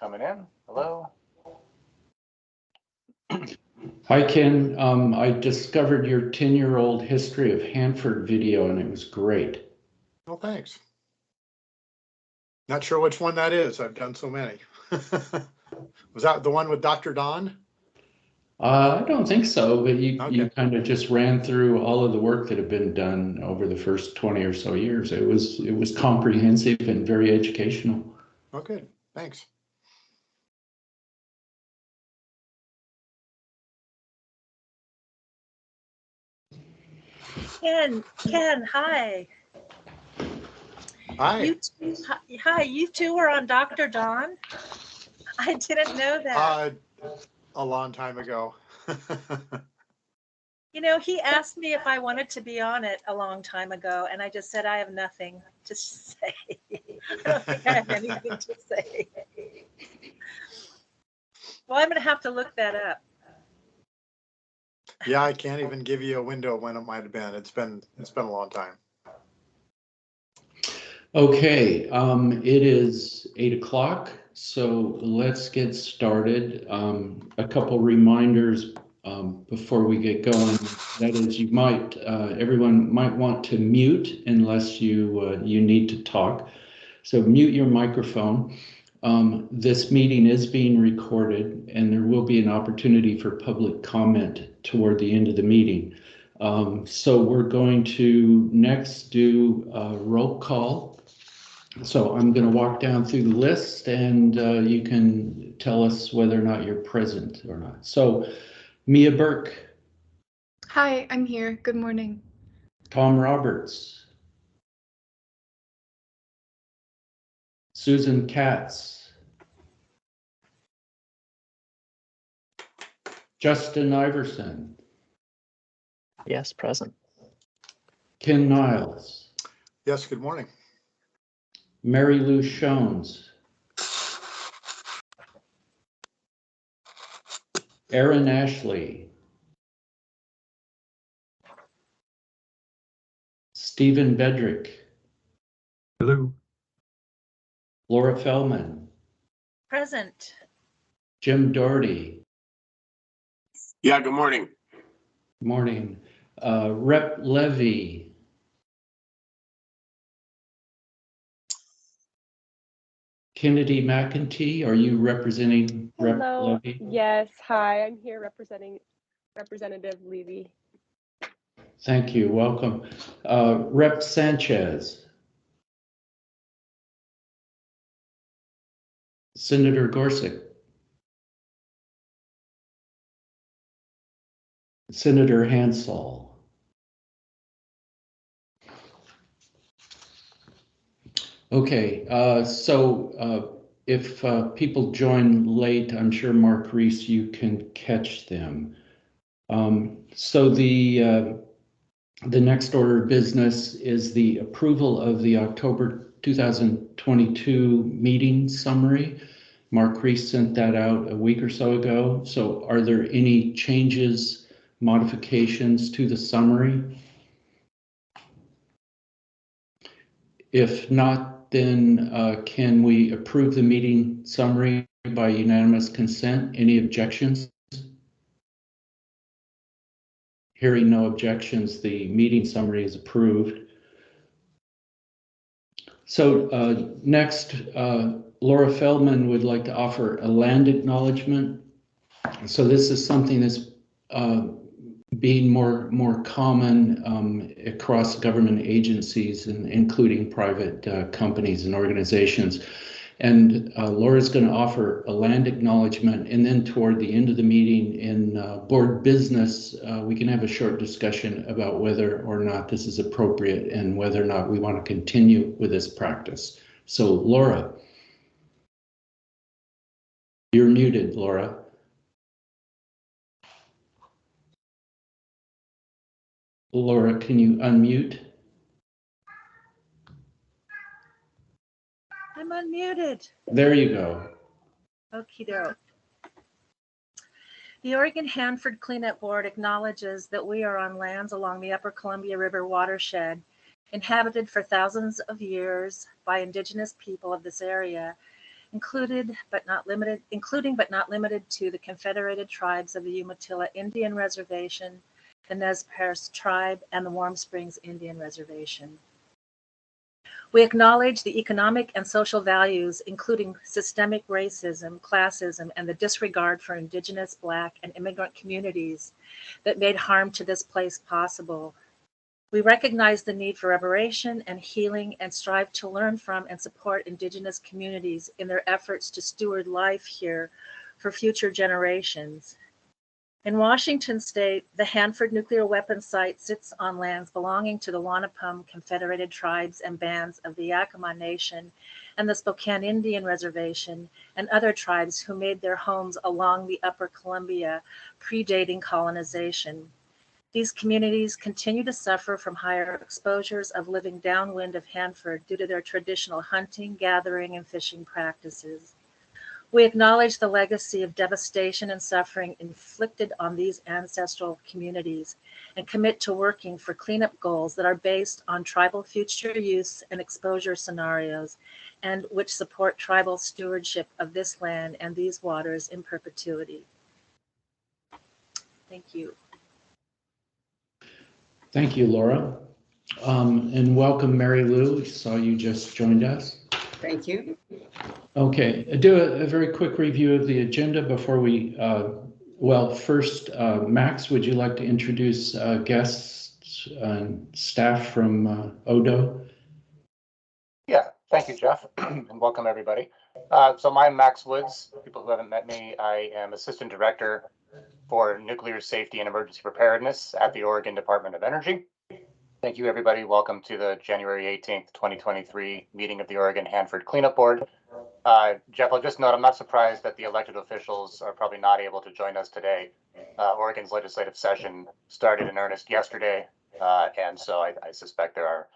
coming in. Hello. Hi, Ken. I discovered your 10-year-old history of Hanford video, and it was great. Well, thanks. Not sure which one that is. I've done so many. Was that the one with Dr. Don? I don't think so, but you Okay. kind of just ran through all of the work that had been done over the first 20 or so years. It was comprehensive and very educational. Oh, good. Thanks. Ken, hi. Hi. Hi, you two were on Dr. Don? I didn't know that. A long time ago. You know, he asked me if I wanted to be on it a long time ago, and I just said I have nothing to say. I don't think I have anything to say. Well, I'm going to have to look that up. Yeah, I can't even give you a window when it might have been. It's been a long time. Okay, it is 8 o'clock, so let's get started. A couple reminders before we get going. That is, everyone might want to mute unless you need to talk. So mute your microphone. This meeting is being recorded, and there will be an opportunity for public comment toward the end of the meeting. So we're going to next do a roll call. So I'm going to walk down through the list, and you can tell us whether or not you're present or not. So Mia Burke. Hi, I'm here. Good morning. Tom Roberts. Susan Katz. Justin Iverson. Yes, present. Ken Niles. Yes, good morning. Mary Lou Shones. Aaron Ashley. Stephen Bedrick. Hello. Laura Feldman. Present. Jim Doherty. Yeah, good morning. Morning. Rep Levy. Kennedy McEntee, are you representing Rep Levy? Yes, hi, I'm here representing Representative Levy. Thank you, welcome. Rep Sanchez. Senator Gorsuch. Senator Hansel. Okay, if people join late, I'm sure Mark Reese, you can catch them. So the next order of business is the approval of the October 2022 meeting summary. Mark Reese sent that out a week or so ago. So are there any changes, modifications to the summary? If not, then can we approve the meeting summary by unanimous consent? Any objections? Hearing no objections, the meeting summary is approved. So next, Laura Feldman would like to offer a land acknowledgement. So this is something that's being more common across government agencies, and including private companies and organizations. And Laura's going to offer a land acknowledgement, and then toward the end of the meeting in board business, we can have a short discussion about whether or not this is appropriate and whether or not we want to continue with this practice. So Laura, you're muted, Laura. Laura, can you unmute? I'm unmuted. There you go. Okie doke. The Oregon Hanford Cleanup Board acknowledges that we are on lands along the Upper Columbia River watershed, inhabited for thousands of years by indigenous people of this area, including but not limited to the Confederated Tribes of the Umatilla Indian Reservation, the Nez Perce Tribe, and the Warm Springs Indian Reservation. We acknowledge the economic and social values, including systemic racism, classism, and the disregard for Indigenous, Black, and immigrant communities that made harm to this place possible. We recognize the need for reparation and healing and strive to learn from and support Indigenous communities in their efforts to steward life here for future generations. In Washington state, the Hanford nuclear weapons site sits on lands belonging to the Wanapum Confederated Tribes and Bands of the Yakama Nation and the Spokane Indian Reservation and other tribes who made their homes along the Upper Columbia predating colonization. These communities continue to suffer from higher exposures of living downwind of Hanford due to their traditional hunting, gathering, and fishing practices. We acknowledge the legacy of devastation and suffering inflicted on these ancestral communities and commit to working for cleanup goals that are based on tribal future use and exposure scenarios and which support tribal stewardship of this land and these waters in perpetuity. Thank you. Thank you, Laura. And welcome, Mary Lou. We saw you just joined us. Thank you. Okay, do a very quick review of the agenda before we, well, first, Max, would you like to introduce guests and staff from Odo? Yeah, thank you, Jeff, and welcome everybody. So I'm Max Woods. People who haven't met me, I am Assistant Director for Nuclear Safety and Emergency Preparedness at the Oregon Department of Energy. Thank you, everybody. Welcome to the January 18th, 2023 meeting of the Oregon Hanford Cleanup Board. Jeff, I'll just note, I'm not surprised that the elected officials are probably not able to join us today. Oregon's legislative session started in earnest yesterday, and so I suspect there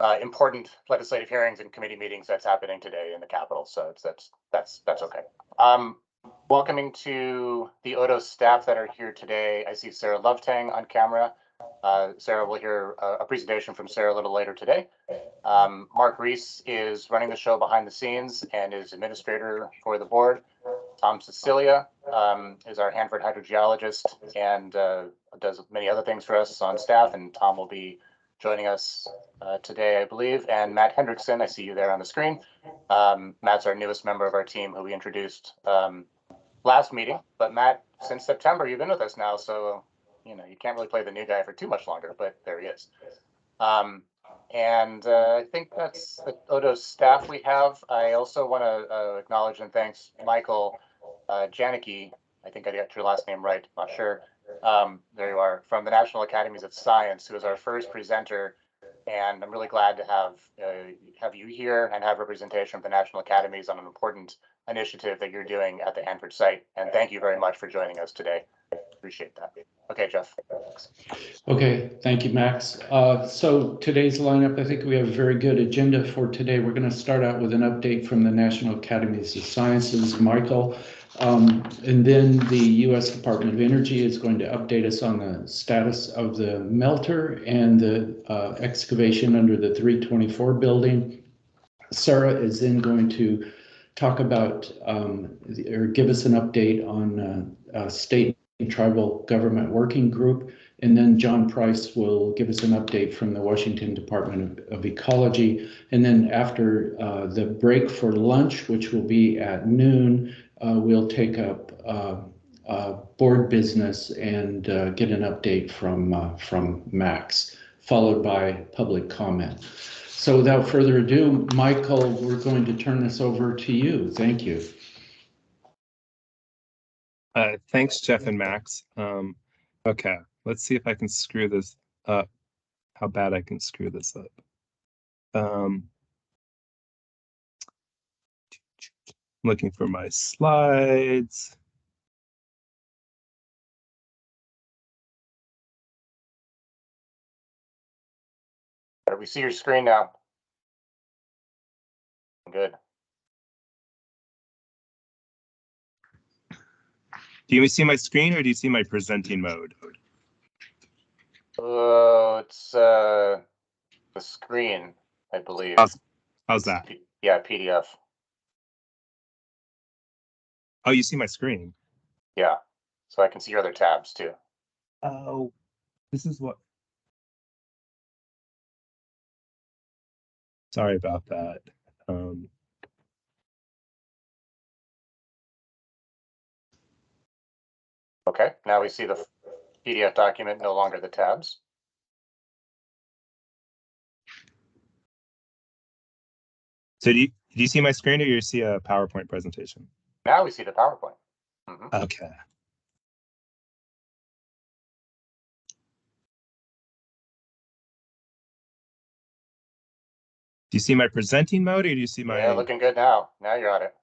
are important legislative hearings and committee meetings that's happening today in the Capitol, so that's okay. Welcoming to the Odo staff that are here today, I see Sarah Lovetang on camera. Sarah, will hear a presentation from Sarah a little later today. Mark Reese is running the show behind the scenes and is administrator for the board. Tom Cecilia is our Hanford hydrogeologist and does many other things for us on staff, and Tom will be joining us today, I believe. And Matt Hendrickson, I see you there on the screen. Matt's our newest member of our team who we introduced last meeting, but Matt, since September, you've been with us now, so you know, you can't really play the new guy for too much longer, but there he is. I think that's the Odo staff we have. I also want to acknowledge and thanks Michael Janicki. I think I got your last name right, I'm not sure. There you are, from the National Academies of Science, who is our first presenter. And I'm really glad to have you here and have representation from the National Academies on an important initiative that you're doing at the Hanford site. And thank you very much for joining us today. Appreciate that. Okay, Jeff. Thanks. Okay, thank you, Max. So today's lineup, I think we have a very good agenda for today. We're going to start out with an update from the National Academies of Sciences, Michael, and then the U.S. Department of Energy is going to update us on the status of the melter and the excavation under the 324 building. Sarah is then going to talk about or give us an update on state and tribal government working group. And then John Price will give us an update from the Washington Department of Ecology. And then after the break for lunch, which will be at noon, we'll take up board business and get an update from Max, followed by public comment. So without further ado, Michael, we're going to turn this over to you. Thank you. Thanks, Jeff and Max. Okay, let's see if I can screw this up. How bad I can screw this up. Looking for my slides. We see your screen now. Good. Do you see my screen or do you see my presenting mode? It's the screen, I believe. How's that? Yeah, PDF. Oh, you see my screen? Yeah, so I can see your other tabs too. Oh, this is what. Sorry about that. Okay, now we see the PDF document, no longer the tabs. So do you see my screen, or you see a PowerPoint presentation? Now we see the PowerPoint. Okay. Do you see my presenting mode, or do you see my? Yeah, looking good now. Now you're on it.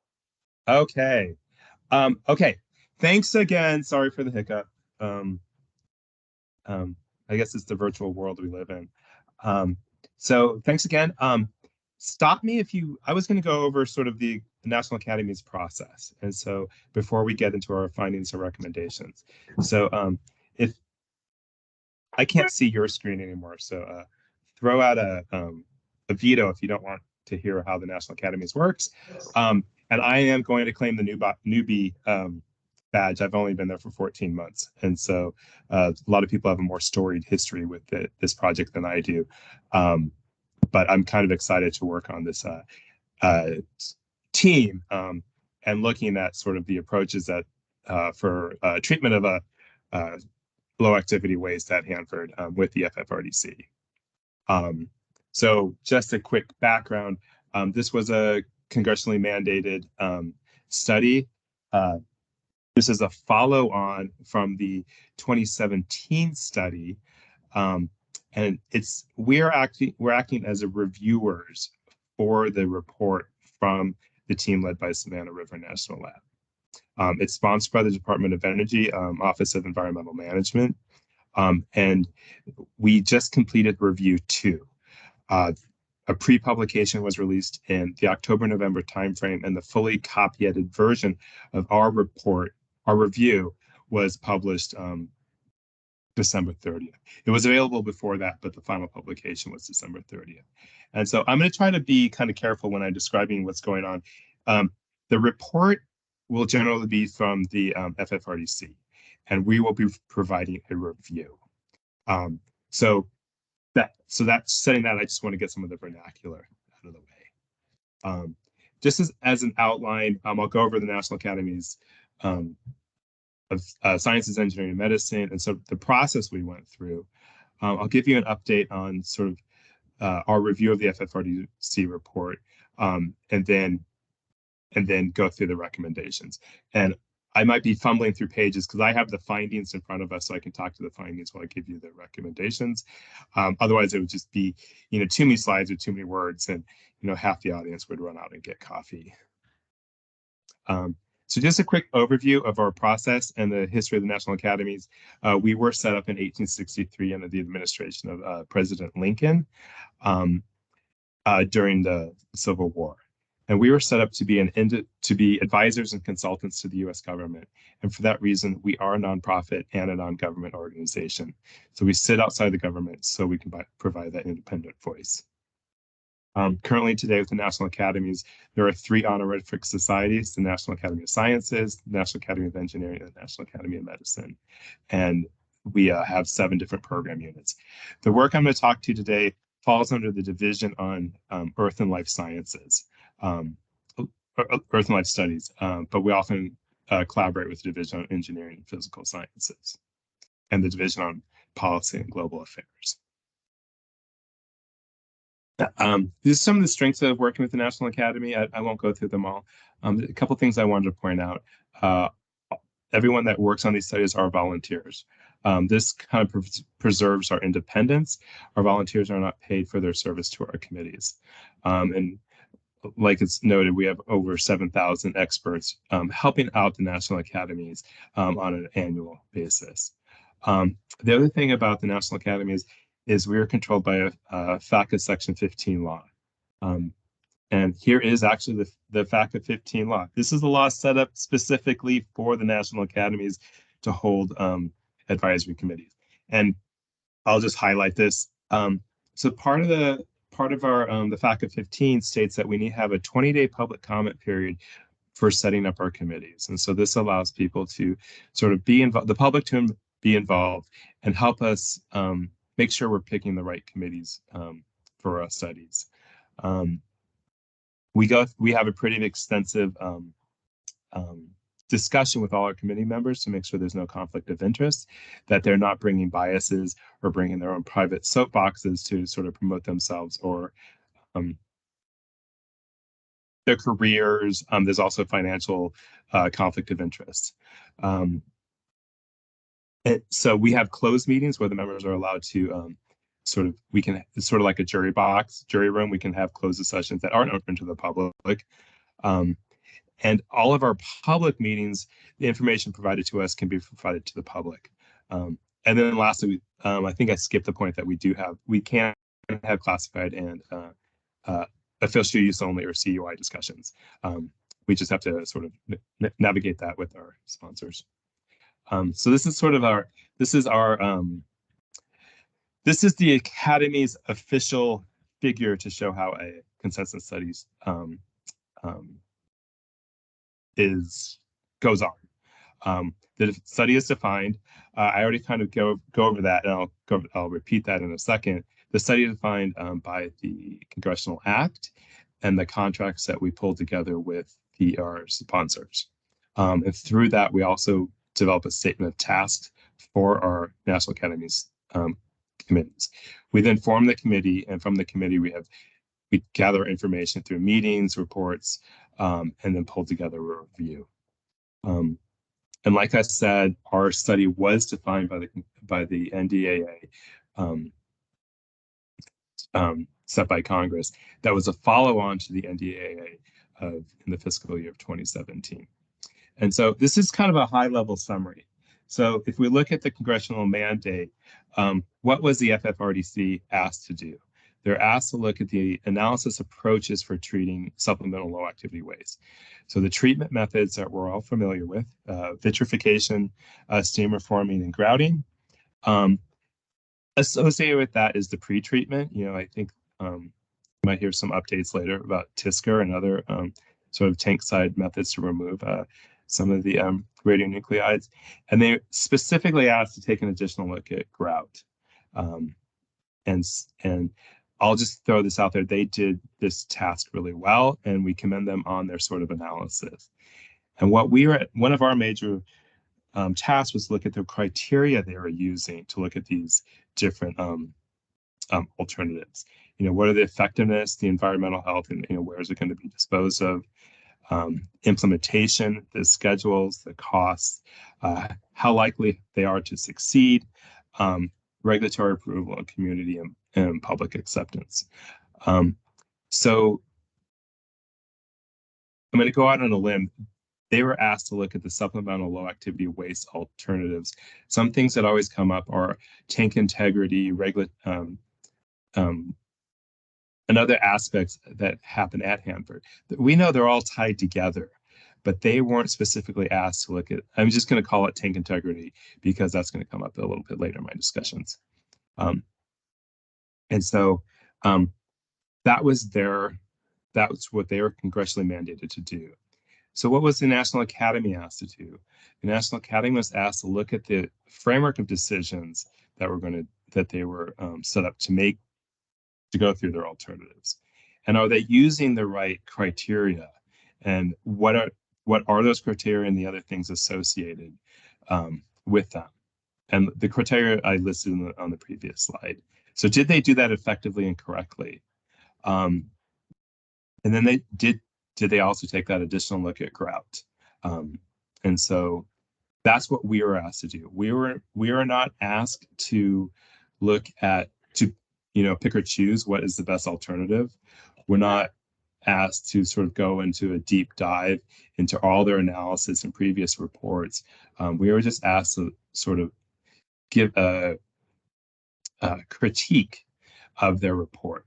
Okay. Okay. Thanks again. Sorry for the hiccup. Um, I guess it's the virtual world we live in. So thanks again. Stop me if you. I was going to go over sort of the National Academy's process, and so before we get into our findings and recommendations. So if I can't see your screen anymore, so throw out a veto if you don't want to hear how the National Academies works. And I am going to claim the newbie badge. I've only been there for 14 months. And so a lot of people have a more storied history with this project than I do. But I'm kind of excited to work on this team and looking at sort of the approaches that for treatment of low activity waste at Hanford with the FFRDC. So just a quick background, this was a congressionally mandated study. This is a follow-on from the 2017 study, and we're acting as a reviewers for the report from the team led by Savannah River National Lab. It's sponsored by the Department of Energy, Office of Environmental Management, and we just completed review 2. A pre-publication was released in the October-November timeframe, and the fully copy-edited version of our report, our review, was published December 30th. It was available before that, but the final publication was December 30th. And so I'm going to try to be kind of careful when I'm describing what's going on. The report will generally be from the FFRDC, and we will be providing a review. So that's setting that, I just want to get some of the vernacular out of the way. Just as an outline, I'll go over the National Academies of Sciences, Engineering, and Medicine, and so the process we went through. I'll give you an update on sort of our review of the FFRDC report, and then go through the recommendations. And I might be fumbling through pages because I have the findings in front of us, so I can talk to the findings while I give you the recommendations. Otherwise, it would just be, too many slides or too many words, and half the audience would run out and get coffee. So just a quick overview of our process and the history of the National Academies. We were set up in 1863 under the administration of President Lincoln during the Civil War. And we were set up to be advisors and consultants to the U.S. government. And for that reason, we are a nonprofit and a non-government organization. So we sit outside the government so we can provide that independent voice. Currently today with the National Academies, there are 3 honorific societies: the National Academy of Sciences, the National Academy of Engineering, and the National Academy of Medicine. And we have 7 different program units. The work I'm going to talk to you today falls under the division on Earth and Life Sciences, Earth and Life Studies, but we often collaborate with the division on Engineering and Physical Sciences and the division on Policy and Global Affairs. These are some of the strengths of working with the National Academy. I won't go through them all. A couple things I wanted to point out. Everyone that works on these studies are volunteers. This kind of preserves our independence. Our volunteers are not paid for their service to our committees. And like it's noted, we have over 7,000 experts helping out the National Academies on an annual basis. The other thing about the National Academies is we are controlled by a FACA Section 15 law. And here is actually the FACA 15 law. This is a law set up specifically for the National Academies to hold advisory committees. And I'll just highlight this. So part of our the FACA 15 states that we need to have a 20-day public comment period for setting up our committees. And so this allows people to sort of be involved, the public to be involved and help us make sure we're picking the right committees for our studies. We have a pretty extensive discussion with all our committee members to make sure there's no conflict of interest, that they're not bringing biases or bringing their own private soapboxes to sort of promote themselves or their careers. There's also financial conflict of interest. So we have closed meetings where the members are allowed to it's sort of like a jury room. We can have closed sessions that aren't open to the public. And all of our public meetings, the information provided to us can be provided to the public. And then lastly, I think I skipped the point that we can have classified and official use only or CUI discussions. We just have to sort of navigate that with our sponsors. So this is sort of this is the Academy's official figure to show how a consensus studies goes on. The study is defined. I already kind of go over that, and I'll repeat that in a second. The study is defined by the Congressional Act and the contracts that we pulled together with our sponsors. And through that, we also develop a statement of tasks for our National Academy's committees. We then form the committee, and from the committee, we gather information through meetings, reports, and then pull together a review. And like I said, our study was defined by the NDAA, set by Congress. That was a follow-on to the NDAA in the fiscal year of 2017. And so this is kind of a high-level summary. So if we look at the congressional mandate, what was the FFRDC asked to do? They're asked to look at the analysis approaches for treating supplemental low-activity waste. So the treatment methods that we're all familiar with, vitrification, steam reforming, and grouting. Associated with that is the pre-treatment. I think you might hear some updates later about TSCR and other sort of tank side methods to remove some of the radionuclides. And they specifically asked to take an additional look at grout. And I'll just throw this out there. They did this task really well, and we commend them on their sort of analysis. And one of our major tasks was to look at the criteria they were using to look at these different alternatives. What are the effectiveness, the environmental health, and where is it going to be disposed of? Implementation, the schedules, the costs, how likely they are to succeed, regulatory approval, and community and public acceptance. So I'm going to go out on a limb. They were asked to look at the supplemental low activity waste alternatives. Some things that always come up are tank integrity, and other aspects that happen at Hanford. We know they're all tied together, but they weren't specifically asked to look at, I'm just going to call it tank integrity because that's going to come up a little bit later in my discussions. And so that was what they were congressionally mandated to do. So what was the National Academy asked to do? The National Academy was asked to look at the framework of decisions that they were set up to go through their alternatives. And are they using the right criteria? And what are those criteria and the other things associated with them? And the criteria I listed on the previous slide. So did they do that effectively and correctly? And then did they also take that additional look at grout? And so that's what we were asked to do. We were not asked to look at, pick or choose what is the best alternative. We're not asked to sort of go into a deep dive into all their analysis and previous reports. We were just asked to sort of give a critique of their report.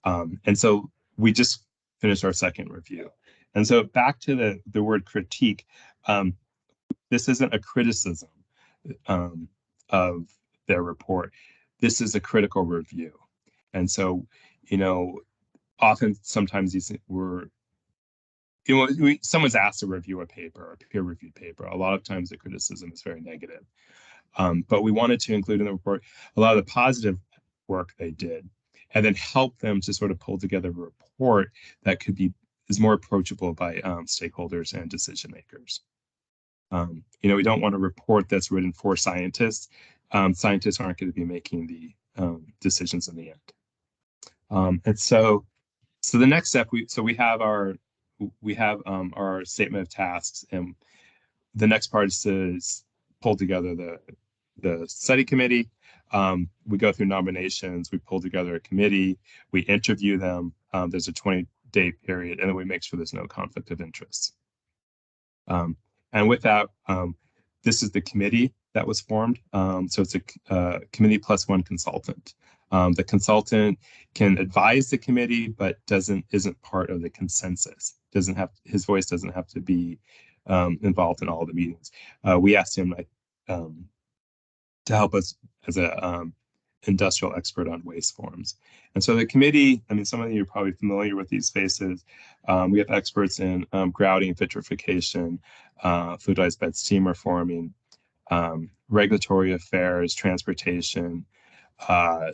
And so we just finished our second review. And so back to the word critique, this isn't a criticism of their report. This is a critical review. And so, sometimes someone's asked to review a paper, a peer-reviewed paper. A lot of times the criticism is very negative. But we wanted to include in the report a lot of the positive work they did, and then help them to sort of pull together a report that is more approachable by stakeholders and decision makers. We don't want a report that's written for scientists. Scientists aren't going to be making the decisions in the end. And so the next step, we have our statement of tasks, and the next part is to pull together the study committee. We go through nominations, we pull together a committee, we interview them. There's a 20-day period, and then we make sure there's no conflict of interest. And with that, this is the committee that was formed. So it's a committee plus one consultant. The consultant can advise the committee, but isn't part of the consensus. His voice doesn't have to be involved in all the meetings. We asked him to help us as a industrial expert on waste forms. And so the committee, some of you are probably familiar with these spaces. We have experts in grouting, vitrification, fluidized bed steam reforming, regulatory affairs, transportation,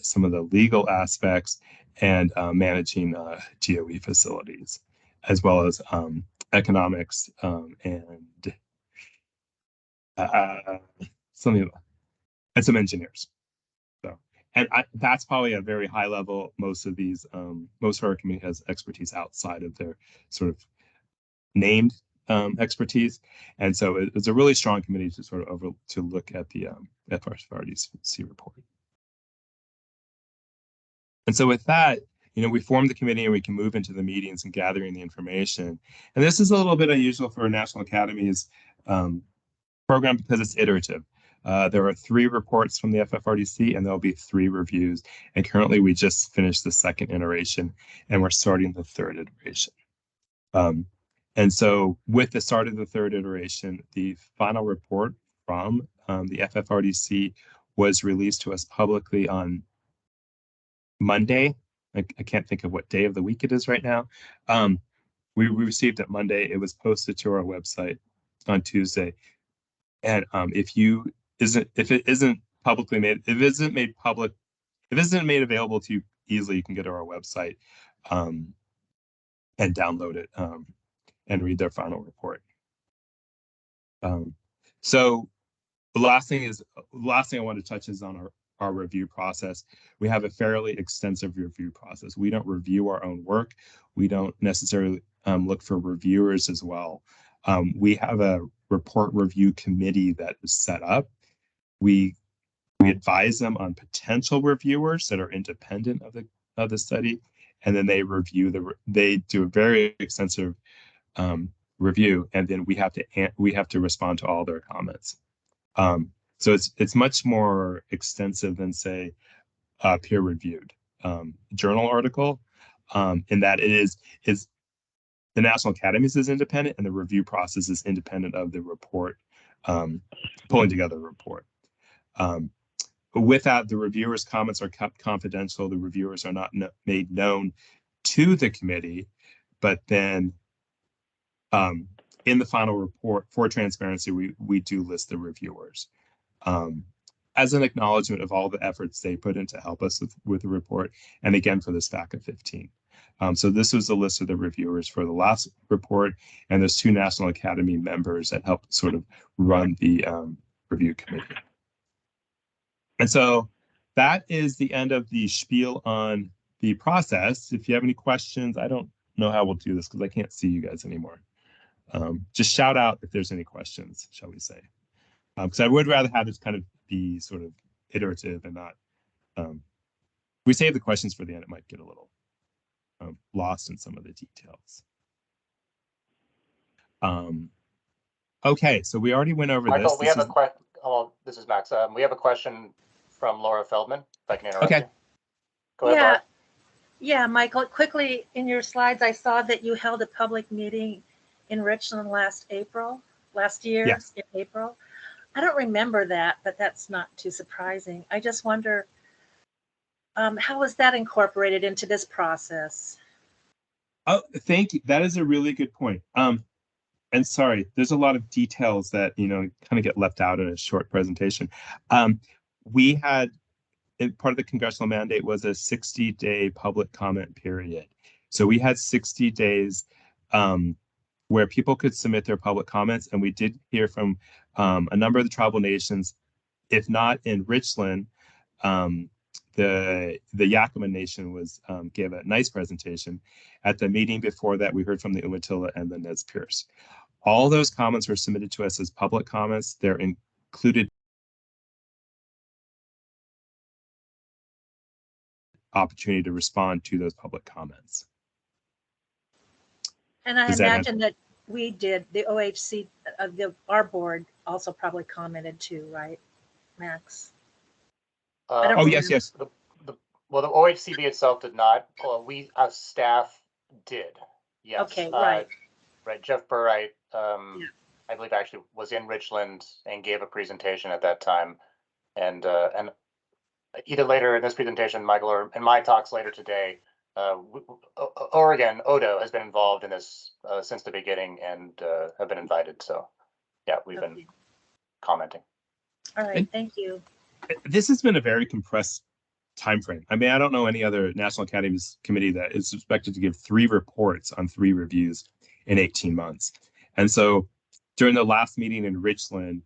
some of the legal aspects, and managing DOE facilities, as well as economics and some engineers. So, and that's probably a very high level. Most of our community has expertise outside of their sort of named expertise, and so it's a really strong committee to sort of to look at the FRDC report. And so with that, we form the committee and we can move into the meetings and gathering the information. And this is a little bit unusual for a National Academy's program because it's iterative. There are 3 reports from the FFRDC, and there'll be 3 reviews. And currently, we just finished the 2nd iteration, and we're starting the 3rd iteration. And so, with the start of the 3rd iteration, the final report from the FFRDC was released to us publicly on Monday. I can't think of what day of the week it is right now. We received it Monday. It was posted to our website on Tuesday. And if it isn't publicly made, if it isn't made public, if it isn't made available to you easily, you can go to our website and download it and read their final report. So the last thing I want to touch is on our review process. We have a fairly extensive review process. We don't review our own work. We don't necessarily look for reviewers as well. We have a report review committee that is set up. We advise them on potential reviewers that are independent of the study, and then they do a very extensive review, and then we have to respond to all their comments. So it's much more extensive than, say, a peer-reviewed journal article, in that it is the National Academies is independent, and the review process is independent of the report, pulling together a report. With that, the reviewers' comments are kept confidential. The reviewers are not made known to the committee, but then in the final report, for transparency, we do list the reviewers as an acknowledgement of all the efforts they put in to help us with the report, and again for this FAC of 15. So this was a list of the reviewers for the last report, and there's 2 National Academy members that help sort of run the review committee. And so that is the end of the spiel on the process. If you have any questions, I don't know how we'll do this because I can't see you guys anymore. Just shout out if there's any questions, shall we say. Because I would rather have this kind of be sort of iterative and not, if we save the questions for the end, it might get a little lost in some of the details. Okay, so we already went over Michael, this. we have a question. Oh, this is Max. We have a question from Laura Feldman, if I can interrupt you. Go ahead, Laura. Yeah, Michael, quickly in your slides, I saw that you held a public meeting in Richland last year, Yes. in April. I don't remember that, but that's not too surprising. I just wonder, how was that incorporated into this process? Oh, thank you. That is a really good point. And sorry, there's a lot of details that, kind of get left out in a short presentation. We had part of the congressional mandate was a 60-day public comment period. So we had 60 days where people could submit their public comments, and we did hear from a number of the tribal nations, if not in Richland. The Yakama Nation gave a nice presentation. At the meeting before that, we heard from the Umatilla and the Nez Perce. All those comments were submitted to us as public comments. They're included opportunity to respond to those public comments. And I Does that imagine that we did, the OHC, our board also probably commented too, right, Max? I don't Oh, remember. yes. Well, the OHCB itself did not. Well, we as staff did. Yes. Okay, right. Right. Jeff Burright, I believe, actually was in Richland and gave a presentation at that time. And either later in this presentation, Michael, or in my talks later today, Oregon, Odo has been involved in this since the beginning and have been invited. So, yeah, we've been commenting. All right, thank you. This has been a very compressed time frame. I mean, I don't know any other National Academies committee that is expected to give 3 reports on 3 reviews in 18 months. And so during the last meeting in Richland,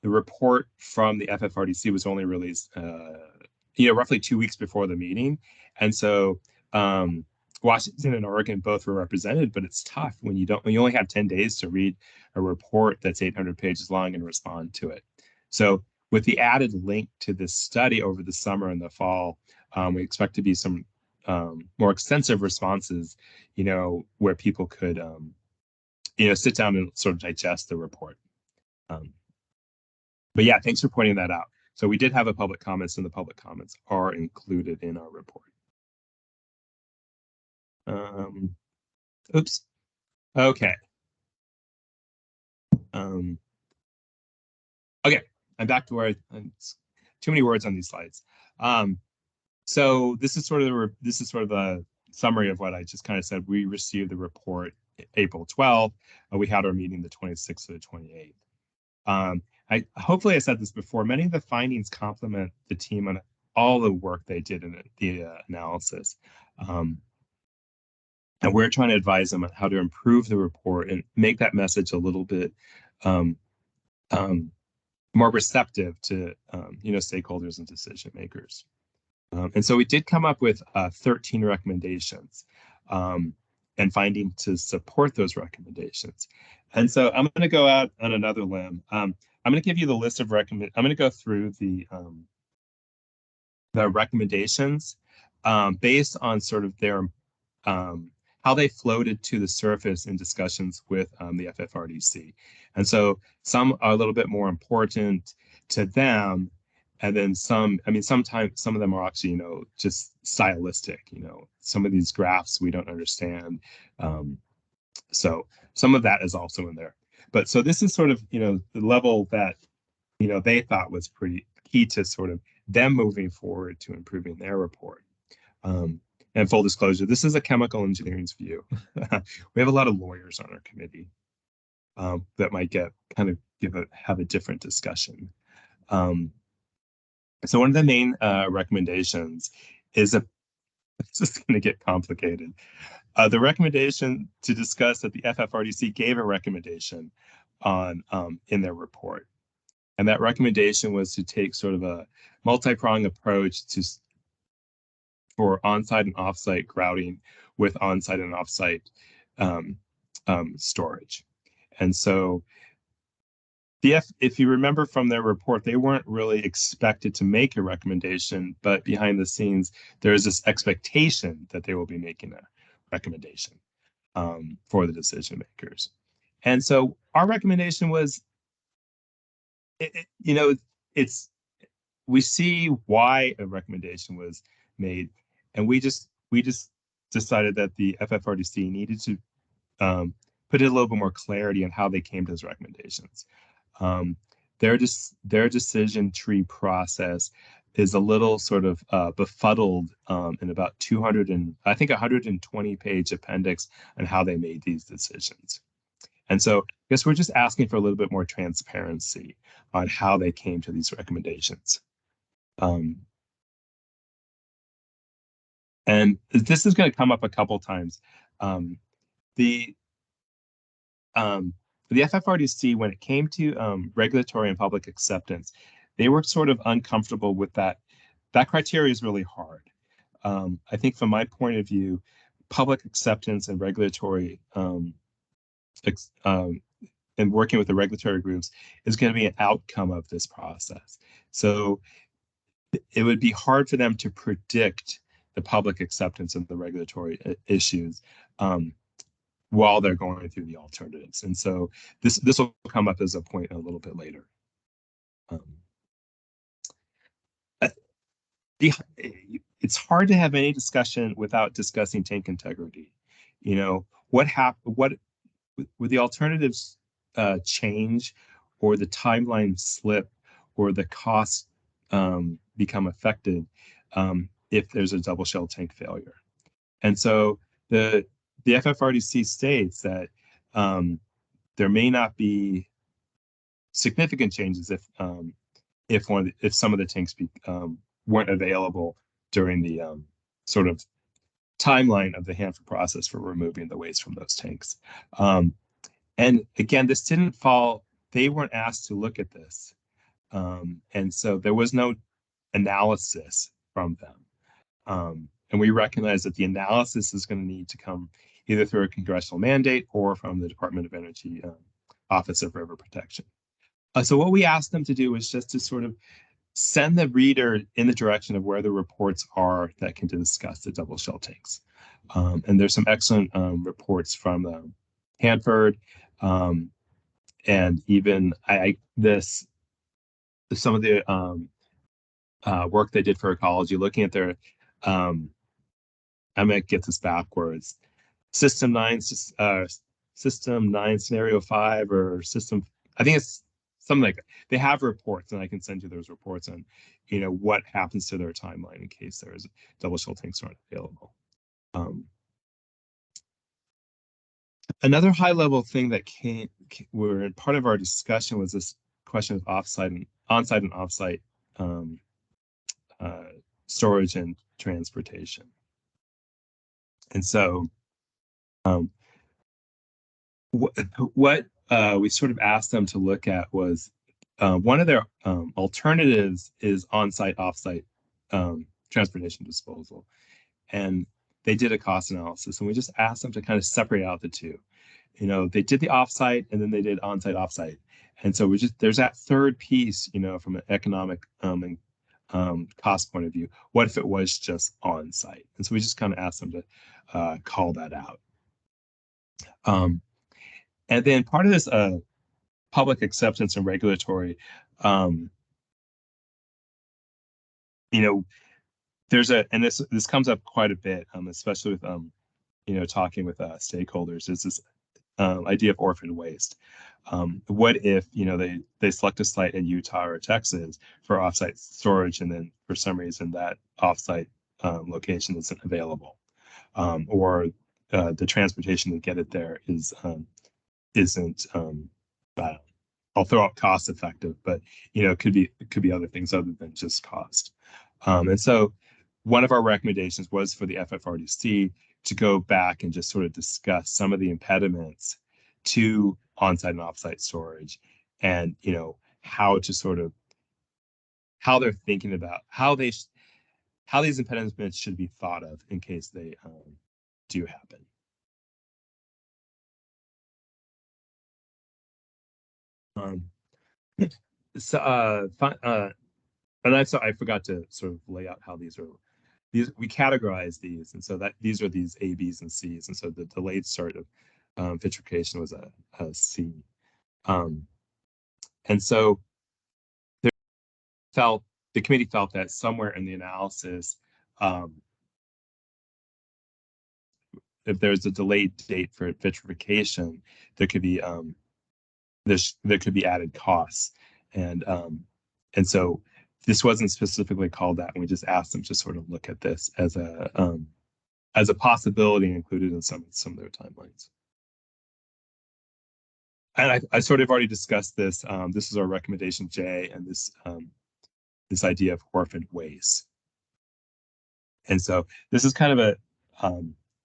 the report from the FFRDC was only released, roughly 2 weeks before the meeting. And so Washington and Oregon both were represented, but it's tough when you only have 10 days to read a report that's 800 pages long and respond to it. So with the added link to this study over the summer and the fall, we expect to be some more extensive responses, where people could, sit down and sort of digest the report. But yeah, thanks for pointing that out. So we did have a public comments, and the public comments are included in our report. Oops. Okay. Okay, I'm back to where too many words on these slides. So this is sort of a summary of what I just kind of said. We received the report April 12th. We had our meeting the 26th to the 28th. Hopefully I said this before. Many of the findings complement the team on all the work they did in the analysis. And we're trying to advise them on how to improve the report and make that message a little bit more receptive to stakeholders and decision makers. And so we did come up with 13 recommendations and finding to support those recommendations. And so I'm going to go out on another limb. I'm going to give you the list of I'm going to go through the recommendations based on sort of their how they floated to the surface in discussions with the FFRDC. And so some are a little bit more important to them. And then sometimes some of them are actually, just stylistic, some of these graphs we don't understand. So some of that is also in there. But so this is sort of, the level that, they thought was pretty key to sort of them moving forward to improving their report. And full disclosure, this is a chemical engineering's view. We have a lot of lawyers on our committee that might have a different discussion. So one of the main recommendations is this is going to get complicated. The recommendation to discuss that the FFRDC gave a recommendation on in their report. And that recommendation was to take sort of a multi-pronged approach for on-site and off-site grouting with on-site and off-site storage. And so if you remember from their report, they weren't really expected to make a recommendation, but behind the scenes, there is this expectation that they will be making a recommendation for the decision makers. And so our recommendation was, we see why a recommendation was made, and we just decided that the FFRDC needed to put a little bit more clarity on how they came to those recommendations. Their decision tree process is a little sort of befuddled in about 200 and I think 120-page appendix on how they made these decisions. And so I guess we're just asking for a little bit more transparency on how they came to these recommendations. And this is going to come up a couple times. The FFRDC, when it came to regulatory and public acceptance, they were sort of uncomfortable with that. That criteria is really hard. I think from my point of view, public acceptance and regulatory and working with the regulatory groups is going to be an outcome of this process. So it would be hard for them to predict the public acceptance of the regulatory issues while they're going through the alternatives. And so this will come up as a point a little bit later. It's hard to have any discussion without discussing tank integrity. You know, what would the alternatives change, or the timeline slip, or the cost become affected if there's a double shell tank failure? And so the FFRDC states that there may not be significant changes if some of the tanks weren't available during the sort of timeline of the Hanford process for removing the waste from those tanks. And again, this didn't fall, they weren't asked to look at this. And so there was no analysis from them. And we recognize that the analysis is going to need to come either through a congressional mandate or from the Department of Energy Office of River Protection. So what we asked them to do was just to sort of send the reader in the direction of where the reports are that can discuss the double shell tanks. And there's some excellent reports from Hanford, and even some of the work they did for ecology, looking at their I might get this backwards. System 9 scenario 5, or system, I think it's something like that. They have reports, and I can send you those reports on, you know, what happens to their timeline in case there's double shell tanks aren't available. Another high level thing that were part of our discussion was this question of onsite and offsite storage and transportation. And so what we sort of asked them to look at was one of their alternatives is on-site, off-site transportation disposal. And they did a cost analysis, and we just asked them to kind of separate out the two. You know, they did the off-site, and then they did on-site, off-site. And so there's that third piece, you know, from an economic and cost point of view. What if it was just on-site? And so we just kind of asked them to call that out. And then part of this public acceptance and regulatory, you know, and this comes up quite a bit, especially with you know, talking with stakeholders, is this idea of orphan waste. What if, you know, they select a site in Utah or Texas for offsite storage, and then for some reason that offsite location isn't available, or the transportation to get it there isn't I'll throw out cost effective, but you know, it could be other things other than just cost. And so one of our recommendations was for the FFRDC to go back and just sort of discuss some of the impediments to on-site and off-site storage, and you know, how they're thinking about how these impediments should be thought of in case they do happen. And I forgot to sort of lay out how we categorize these, and so that these are these A, B's, and C's, and so the delayed start of vitrification was a C. And so the committee felt that somewhere in the analysis, if there's a delayed date for vitrification, there could be added costs, and so this wasn't specifically called that, and we just asked them to sort of look at this as a possibility included in some of their timelines. And I sort of already discussed this. This is our recommendation J, and this idea of orphaned waste. And so this is kind of a,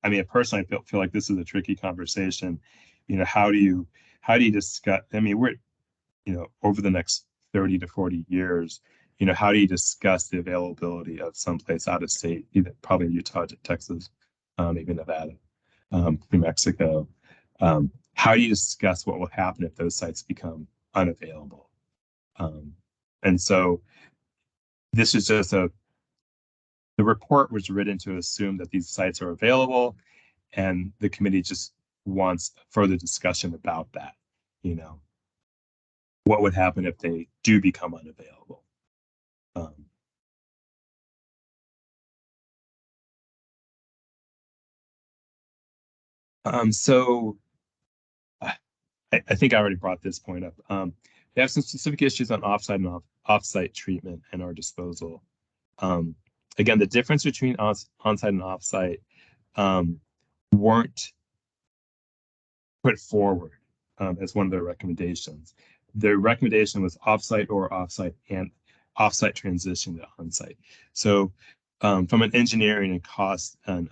I mean, personally, I feel like this is a tricky conversation. You know, how do you discuss? I mean, we're, you know, over the next 30 to 40 years, you know, how do you discuss the availability of someplace out of state, either probably Utah, Texas, maybe Nevada, New Mexico? How do you discuss what will happen if those sites become unavailable? And so this is just the report was written to assume that these sites are available, and the committee just wants further discussion about that. You know, what would happen if they do become unavailable? So I think I already brought this point up. They have some specific issues on offsite and offsite treatment and our disposal. Again, the difference between onsite and offsite weren't put forward as one of their recommendations. Their recommendation was offsite or offsite and offsite transition to onsite. So from an engineering and cost and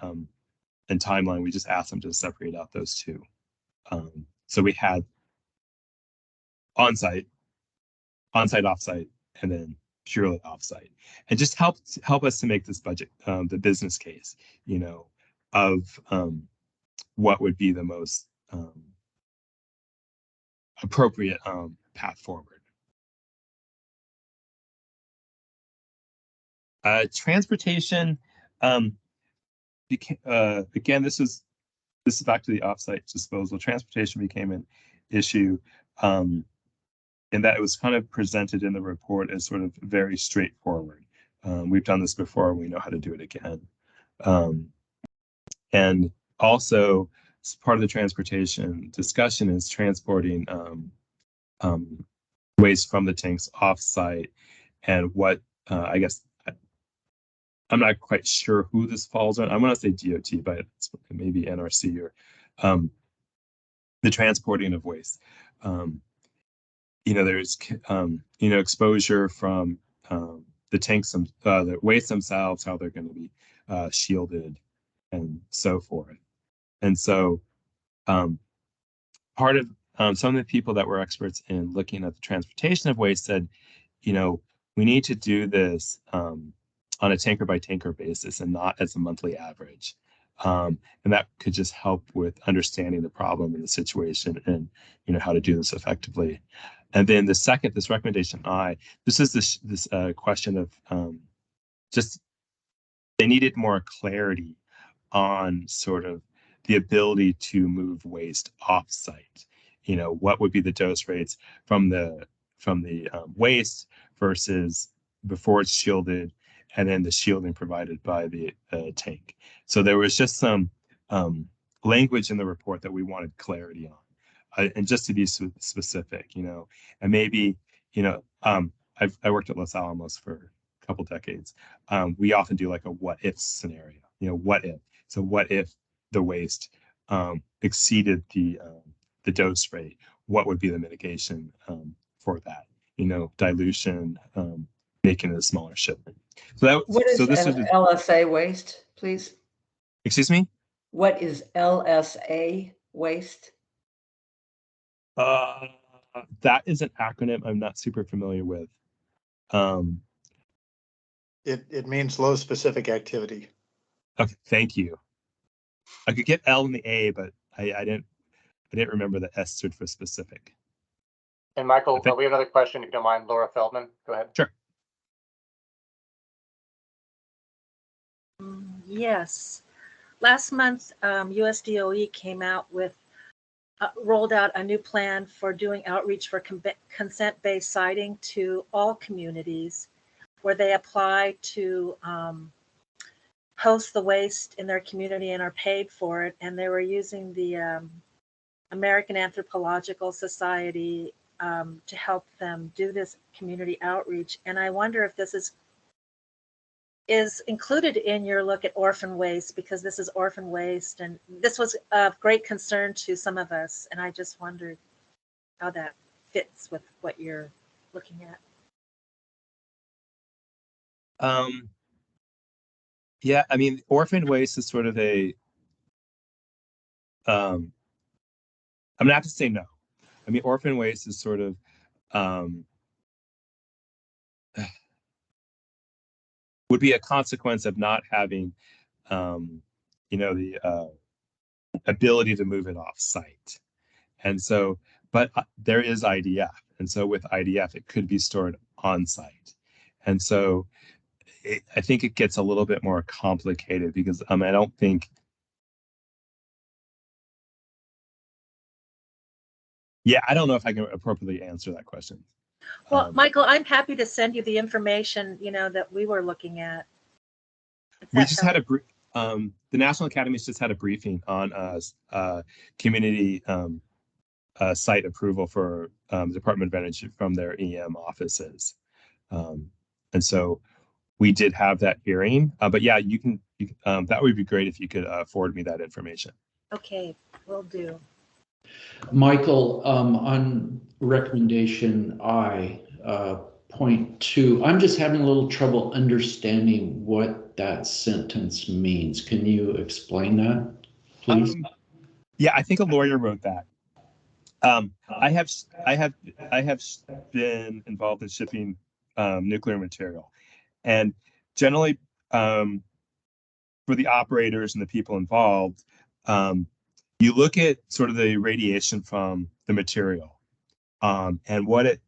timeline, we just asked them to separate out those two. So we had onsite, offsite, and then purely offsite, and just help us to make this budget, the business case, you know, of what would be the most appropriate path forward. Transportation, again, this is back to the offsite disposal. Transportation became an issue, in that it was kind of presented in the report as sort of very straightforward. We've done this before, we know how to do it again. And also, part of the transportation discussion is transporting waste from the tanks offsite, and what I guess I'm not quite sure who this falls on. I'm going to say DOT, but it's maybe NRC or the transporting of waste. You know, there's you know, exposure from the tanks, the waste themselves, how they're going to be shielded, and so forth. And so part of some of the people that were experts in looking at the transportation of waste said, you know, we need to do this on a tanker by tanker basis and not as a monthly average. And that could just help with understanding the problem and the situation, and, you know, how to do this effectively. And then the second, this recommendation I, this is this question of just, they needed more clarity on sort of the ability to move waste off-site. You know, what would be the dose rates from the waste versus before it's shielded, and then the shielding provided by the tank. So there was just some language in the report that we wanted clarity on, and just to be specific, you know, and maybe, you know, I worked at Los Alamos for a couple decades. We often do like a what if scenario, you know, what if? So what if the waste exceeded the dose rate? What would be the mitigation for that? You know, dilution, making it a smaller shipment. So that. What is so this is LSA waste, please? Excuse me. What is LSA waste? That is an acronym I'm not super familiar with. It means low specific activity. Okay, thank you. I could get L and the A, but I didn't remember the S stood for specific. And Michael, we have another question, if you don't mind. Laura Feldman, go ahead. Sure. Yes. Last month, USDOE came out with, rolled out a new plan for doing outreach for consent-based siting to all communities, where they apply to host the waste in their community and are paid for it. And they were using the American Anthropological Society to help them do this community outreach. And I wonder if this is included in your look at orphan waste, because this is orphan waste, and this was of great concern to some of us. And I just wondered how that fits with what you're looking at. Yeah, I mean, orphan waste is sort of a, I'm gonna have to say no. I mean, orphan waste is sort of, would be a consequence of not having, the ability to move it off site. And so, but there is IDF. And so with IDF, it could be stored on site. And so I think it gets a little bit more complicated because I don't think, I don't know if I can appropriately answer that question. Well, Michael, I'm happy to send you the information, that we were looking at. We just had the National Academies just had a briefing on community site approval for Department of Energy from their EM offices. And so we did have that hearing, but yeah, you can that would be great if you could forward me that information. Okay, will do. Michael, on recommendation I.2, I'm just having a little trouble understanding what that sentence means. Can you explain that, please? Yeah, I think a lawyer wrote that. I have been involved in shipping nuclear material, and generally, for the operators and the people involved, you look at sort of the radiation from the material, and what it.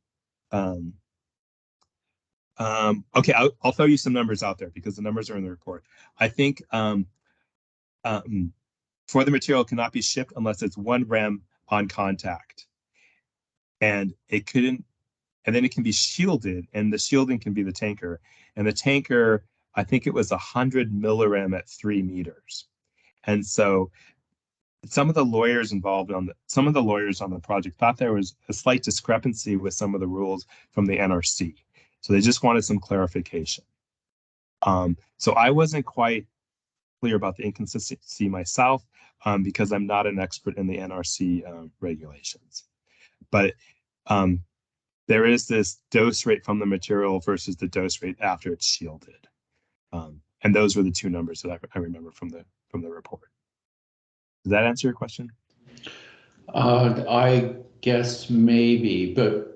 Okay, I'll throw you some numbers out there because the numbers are in the report. I think for the material cannot be shipped unless it's 1 rem on contact, and it couldn't. And then it can be shielded, and the shielding can be the tanker. And the tanker, I think it was 100 millirem at 3 meters. And so some of the lawyers involved some of the lawyers on the project thought there was a slight discrepancy with some of the rules from the NRC. So they just wanted some clarification. So I wasn't quite clear about the inconsistency myself because I'm not an expert in the NRC regulations. But there is this dose rate from the material versus the dose rate after it's shielded. And those were the 2 numbers that I remember from the report. Does that answer your question? I guess maybe, but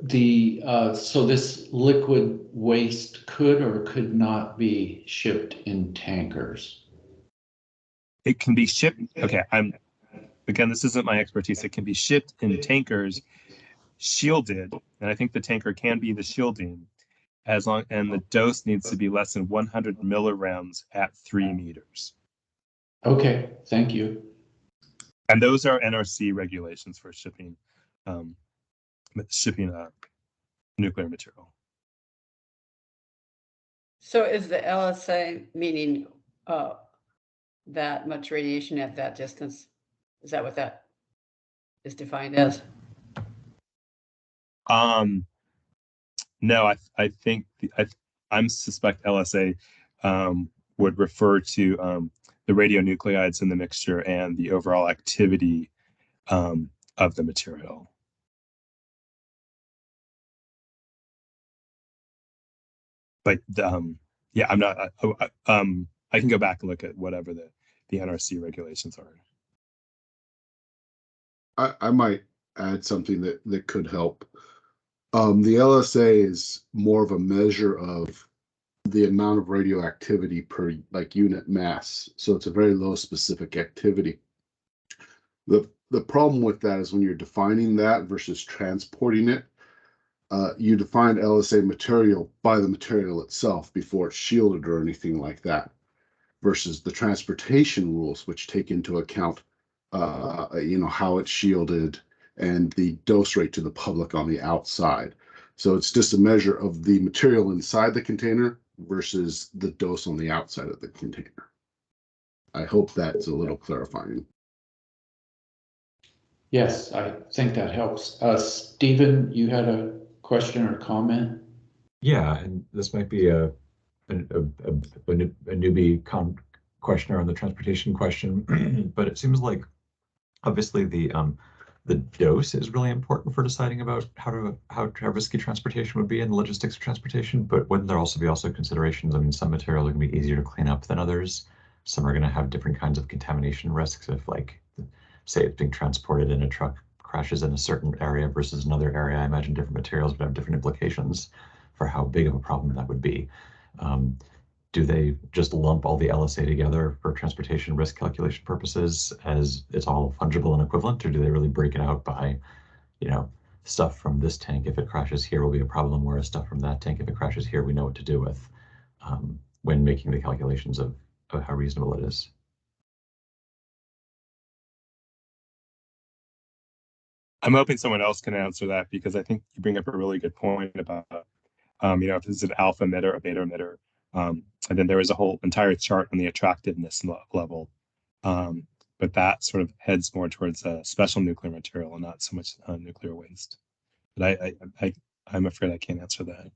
so this liquid waste could or could not be shipped in tankers. It can be shipped. Okay, again, this isn't my expertise. It can be shipped in tankers, shielded, and I think the tanker can be the shielding, and the dose needs to be less than 100 millirems at 3 meters. Okay, thank you. And those are NRC regulations for shipping nuclear material. So is the LSA meaning that much radiation at that distance? Is that what that is defined as? No, I think I suspect LSA would refer to the radionuclides in the mixture and the overall activity of the material. But yeah, I'm not. I can go back and look at whatever the NRC regulations are. I might add something that could help. The LSA is more of a measure of the amount of radioactivity per unit mass. So it's a very low specific activity. The problem with that is when you're defining that versus transporting it, you define LSA material by the material itself before it's shielded or anything like that, versus the transportation rules, which take into account how it's shielded and the dose rate to the public on the outside. So it's just a measure of the material inside the container versus the dose on the outside of the container. I hope that's a little clarifying. Yes, I think that helps. Stephen, you had a question or comment? Yeah, and this might be a newbie questioner on the transportation question, but it seems like obviously the dose is really important for deciding about how risky transportation would be and the logistics of transportation. But wouldn't there also be considerations? I mean, some materials are going to be easier to clean up than others. Some are going to have different kinds of contamination risks if, like, say it's being transported in a truck, crashes in a certain area versus another area. I imagine different materials would have different implications for how big of a problem that would be. Do they just lump all the LSA together for transportation risk calculation purposes as it's all fungible and equivalent, or do they really break it out by, stuff from this tank, if it crashes here, will be a problem, whereas stuff from that tank, if it crashes here, we know what to do with when making the calculations of how reasonable it is? I'm hoping someone else can answer that, because I think you bring up a really good point about, if this is an alpha emitter, a beta emitter, and then there is a whole entire chart on the attractiveness level. But that sort of heads more towards a special nuclear material and not so much nuclear waste. But I'm afraid I can't answer that.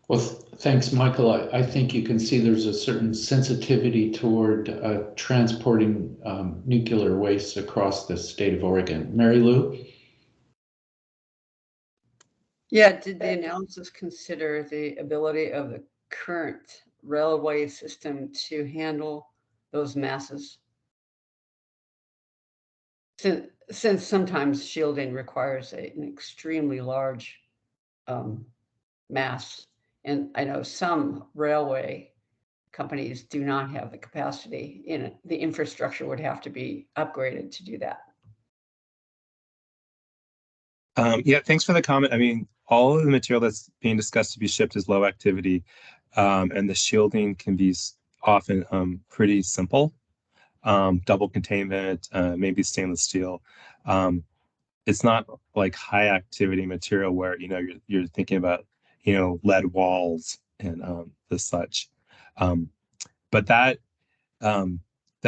Well, thanks, Michael. I think you can see there's a certain sensitivity toward transporting nuclear waste across the state of Oregon. Mary Lou? Yeah, did the analysis consider the ability of the current railway system to handle those masses? Since sometimes shielding requires an extremely large mass, and I know some railway companies do not have the capacity in it. The infrastructure would have to be upgraded to do that. Yeah, thanks for the comment. I mean, all of the material that's being discussed to be shipped is low activity, and the shielding can be often pretty simple. Double containment, maybe stainless steel. It's not like high activity material where you're thinking about lead walls and the such. But that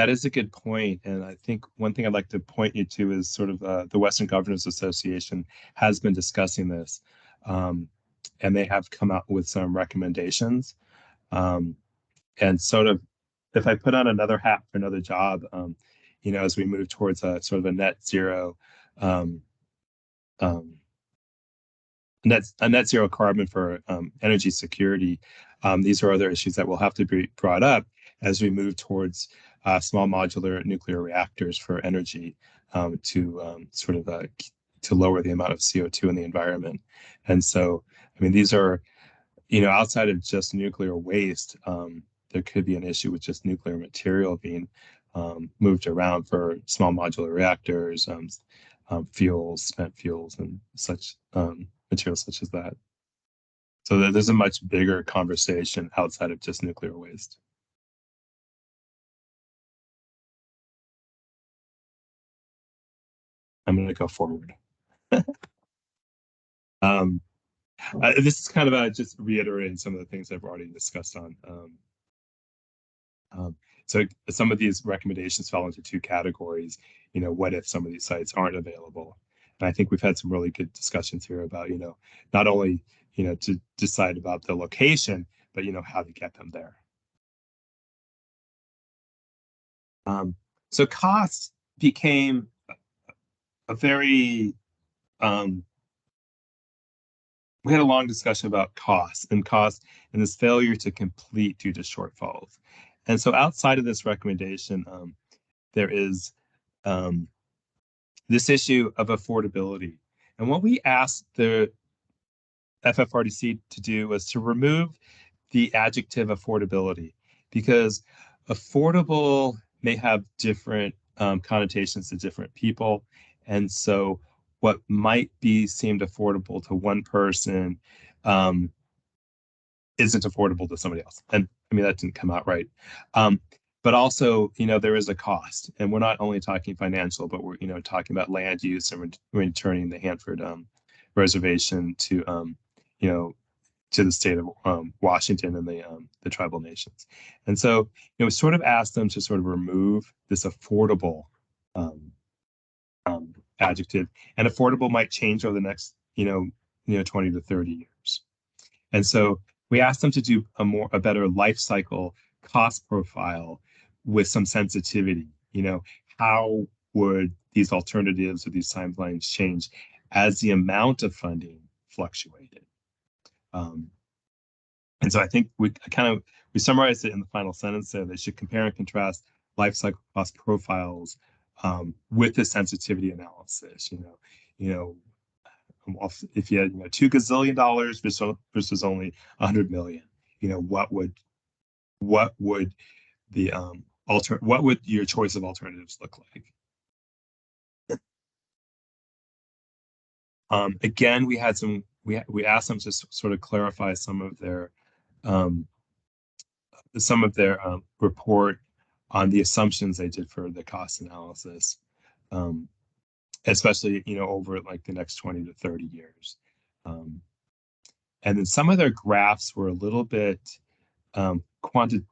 is a good point, and I think one thing I'd like to point you to is sort of the Western Governors Association has been discussing this, and they have come out with some recommendations. And sort of, if I put on another hat for another job, as we move towards a sort of a net zero, net zero carbon for energy security, these are other issues that will have to be brought up as we move towards small modular nuclear reactors for energy, to sort of to lower the amount of CO2 in the environment. And so, I mean, these are, outside of just nuclear waste, there could be an issue with just nuclear material being moved around for small modular reactors, fuels, spent fuels, and such materials such as that. So there's a much bigger conversation outside of just nuclear waste. I'm going to go forward. This is kind of just reiterating some of the things I've already discussed on. So some of these recommendations fall into two categories. What if some of these sites aren't available? And I think we've had some really good discussions here about, not only, to decide about the location, but, how to get them there. So cost became a very, we had a long discussion about cost and this failure to complete due to shortfalls. And so outside of this recommendation, there is this issue of affordability. And what we asked the FFRDC to do was to remove the adjective affordability, because affordable may have different connotations to different people. And so what might be seemed affordable to one person isn't affordable to somebody else. And I mean, that didn't come out right. But also, there is a cost, and we're not only talking financial, but we're, talking about land use, and we're returning the Hanford reservation to, to the state of Washington and the tribal nations. And so, we sort of asked them to sort of remove this affordable adjective, and affordable might change over the next, 20 to 30 years. And so we asked them to do a better life cycle cost profile with some sensitivity. How would these alternatives or these timelines change as the amount of funding fluctuated? And so I think we summarized it in the final sentence there. They should compare and contrast life cycle cost profiles with the sensitivity analysis. If you had $2 gazillion versus only 100 million, what would the what would your choice of alternatives look like? Again, we asked them to sort of clarify some of their report on the assumptions they did for the cost analysis, especially over like the next 20 to 30 years. And then some of their graphs were a little bit quantitative.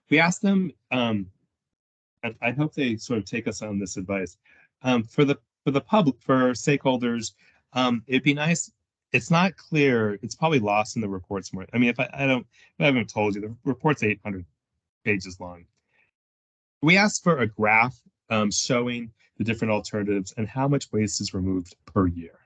We asked them, and I hope they sort of take us on this advice. For the public, for stakeholders, it'd be nice. It's not clear. It's probably lost in the reports more. I mean, if I haven't told you, the report's 800 pages long. We asked for a graph showing the different alternatives and how much waste is removed per year.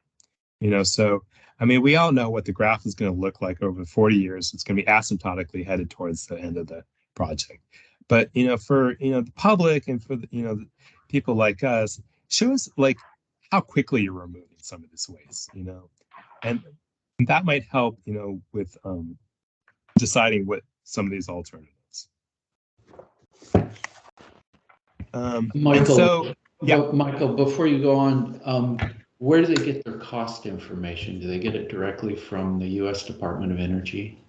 So I mean, we all know what the graph is going to look like over 40 years. It's going to be asymptotically headed towards the end of the project. But for the public and for the people like us, show us like how quickly you're removing some of this waste. And that might help with deciding what some of these alternatives. Michael, Michael, before you go on, where do they get their cost information? Do they get it directly from the U.S. Department of Energy?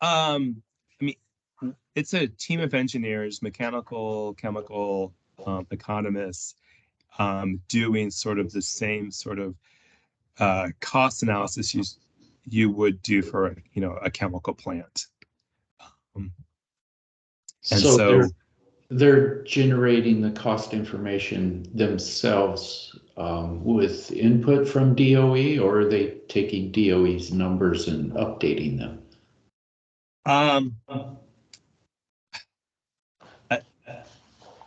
I mean, it's a team of engineers, mechanical, chemical, economists, doing sort of the same sort of cost analysis you would do for a chemical plant. And so they're generating the cost information themselves with input from DOE, or are they taking DOE's numbers and updating them?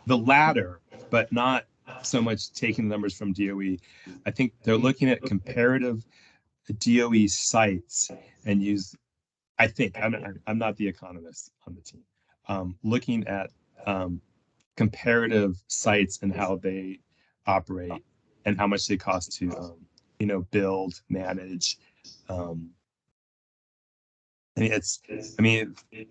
The latter, but not so much taking the numbers from DOE. I think they're looking at comparative DOE sites and I think I'm not the economist on the team, looking at comparative sites and how they operate and how much they cost to build, manage. I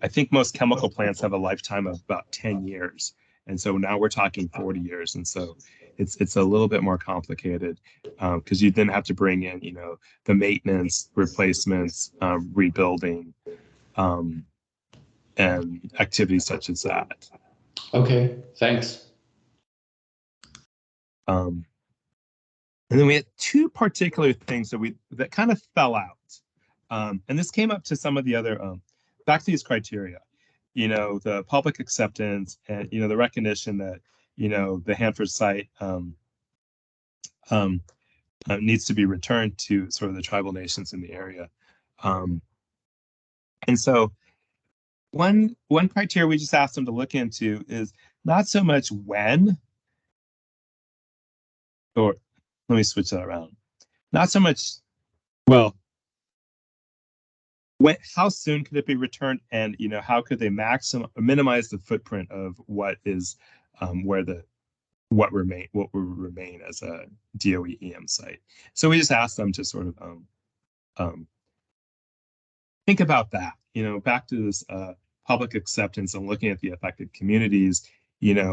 think most chemical plants have a lifetime of about 10 years. And so now we're talking 40 years. And so it's a little bit more complicated because you then have to bring in, the maintenance, replacements, rebuilding, and activities such as that. Okay, thanks. And then we had two particular things that kind of fell out. And this came up to some of the other, back to these criteria, the public acceptance and, the recognition that, the Hanford site needs to be returned to sort of the tribal nations in the area. And so one criteria we just asked them to look into is not so much when, or let me switch that around. Not so much, well, how soon could it be returned, and how could they minimize the footprint of what is what will remain as a DOE EM site. So we just asked them to sort of think about that. Back to this public acceptance and looking at the affected communities.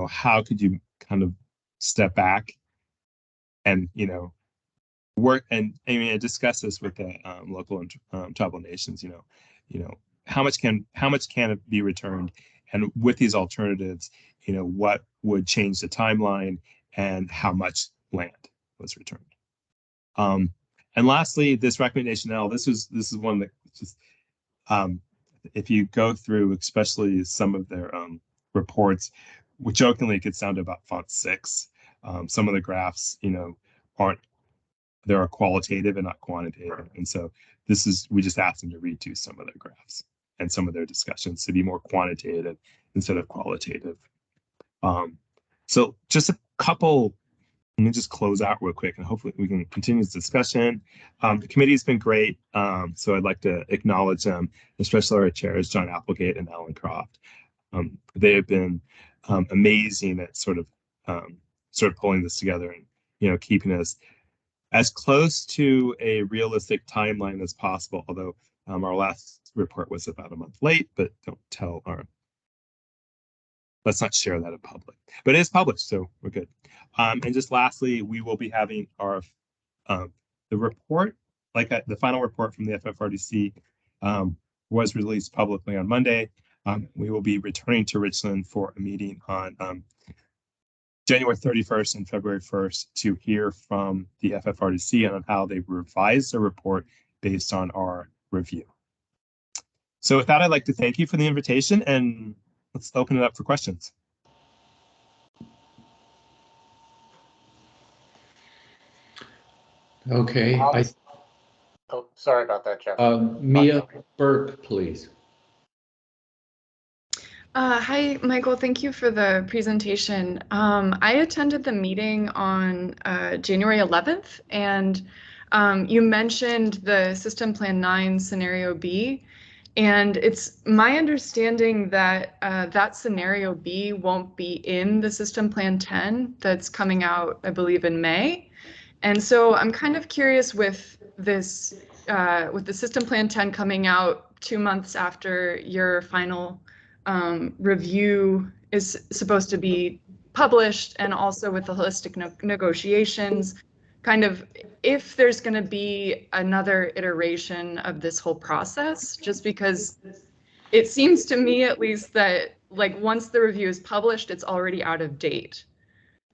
How could you kind of step back and work and discuss this with the local and tribal nations. How much can it be returned, and with these alternatives, what would change the timeline and how much land was returned. And lastly, this recommendation L. This is one that just if you go through, especially some of their reports, which jokingly gets down to about font 6. Some of the graphs, they are qualitative and not quantitative. And so we just asked them to redo some of their graphs and some of their discussions to be more quantitative instead of qualitative. So just a couple, let me just close out real quick and hopefully we can continue this discussion. The committee's been great. So I'd like to acknowledge them, especially our chairs, John Applegate and Alan Croft. They have been amazing at sort of pulling this together and, keeping us as close to a realistic timeline as possible, although our last report was about a month late, but let's not share that in public. But it is published, so we're good. And just lastly, we will be having our the report, the final report from the FFRDC was released publicly on Monday. We will be returning to Richland for a meeting on January 31st and February 1st to hear from the FFRDC on how they revised the report based on our review. So with that, I'd like to thank you for the invitation and let's open it up for questions. Okay. Oh, sorry about that, Jeff. Mia Burke, please. Hi, Michael. Thank you for the presentation. I attended the meeting on January 11th, and you mentioned the System Plan 9 Scenario B, and it's my understanding that that Scenario B won't be in the System Plan 10 that's coming out, I believe, in May. And so I'm kind of curious with this, with the System Plan 10 coming out 2 months after your final review is supposed to be published, and also with the holistic negotiations, kind of if there's going to be another iteration of this whole process, just because it seems to me at least that once the review is published, it's already out of date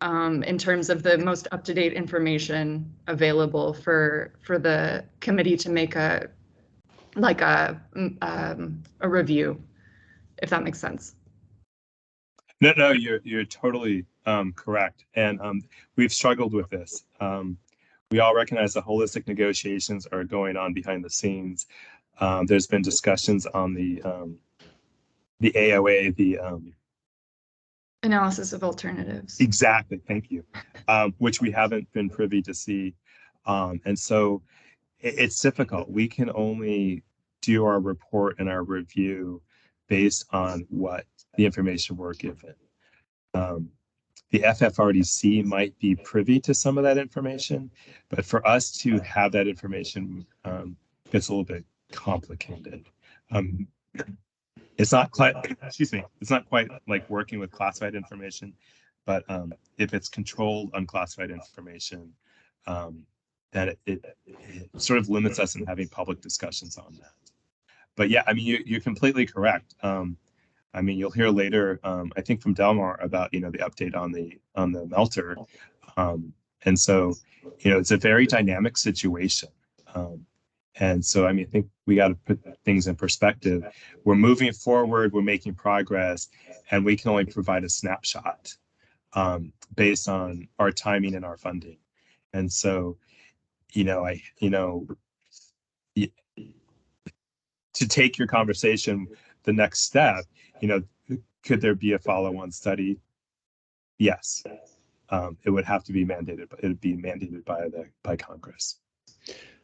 in terms of the most up-to-date information available for the committee to make a review, if that makes sense. No, you're totally correct. And we've struggled with this. We all recognize the holistic negotiations are going on behind the scenes. There's been discussions on the AOA, the analysis of alternatives. Exactly, thank you. Which we haven't been privy to see. And so it's difficult. We can only do our report and our review based on what the information we're given. The FFRDC might be privy to some of that information, but for us to have that information gets a little bit complicated. It's not quite, excuse me, it's not quite like working with classified information, but if it's controlled unclassified information, that it sort of limits us in having public discussions on that. But yeah, I mean, you're completely correct. I mean, you'll hear later, I think from Delmar about, the update on the melter. And so, it's a very dynamic situation. And so, I mean, I think we got to put things in perspective. We're moving forward, we're making progress, and we can only provide a snapshot based on our timing and our funding. And so, to take your conversation, the next step, could there be a follow-on study? Yes, it would have to be mandated, but it would be mandated by Congress.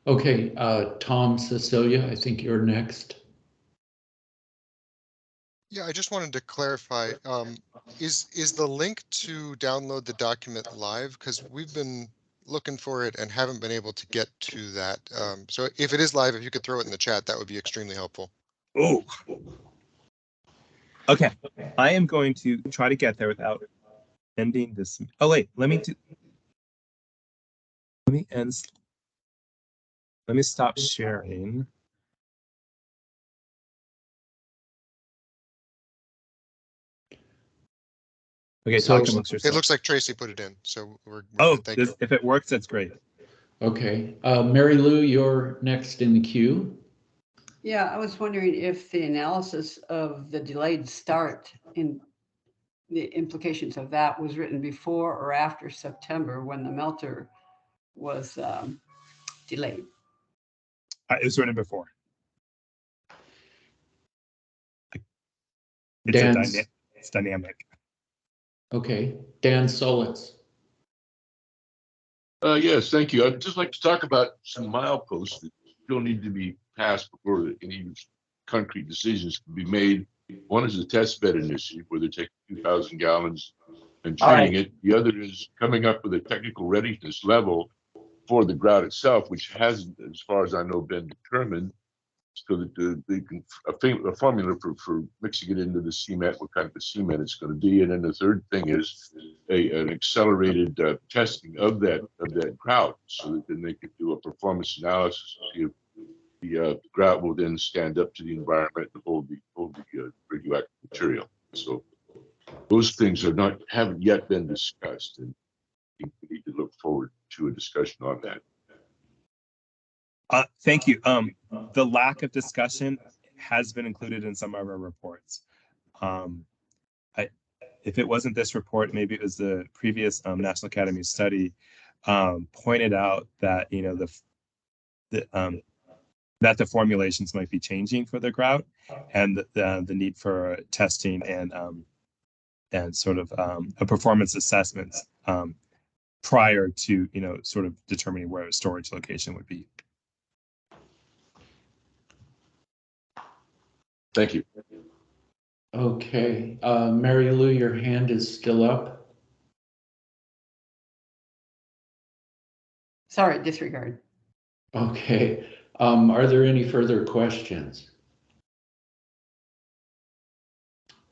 Okay, Tom, Cecilia, I think you're next. Yeah, I just wanted to clarify, is the link to download the document live? Because we've been looking for it and haven't been able to get to that. So if it is live, if you could throw it in the chat, that would be extremely helpful. Oh, okay. I am going to try to get there without ending this. Oh, wait, let me stop sharing. Okay, so talk amongst yourselves. It looks like Tracy put it in, so we're good. Thank you. If it works, that's great. Okay, Mary Lou, you're next in the queue. Yeah, I was wondering if the analysis of the delayed start in the implications of that was written before or after September when the melter was delayed? It was written before. Dan, It's dynamic. okay, Dan Solitz. Yes, thank you. I'd just like to talk about some mileposts that still need to be passed before any concrete decisions can be made. One is the test bed initiative, where they're taking 2,000 gallons and treating it. The other is coming up with a technical readiness level for the grout itself, which hasn't, as far as I know, been determined. So that they can a formula for mixing it into the cement, what kind of a cement it's going to be, and then the third thing is an accelerated testing of that grout, so that then they could do a performance analysis to see if the grout will then stand up to the environment and hold the radioactive material. So those things haven't yet been discussed, and we need to look forward to a discussion on that. Thank you. The lack of discussion has been included in some of our reports. If it wasn't this report, maybe it was the previous National Academy study pointed out that that the formulations might be changing for the grout, and the need for testing and sort of a performance assessment prior to sort of determining where a storage location would be. Thank you. Okay, Mary Lou, your hand is still up. Sorry, disregard. Okay, are there any further questions?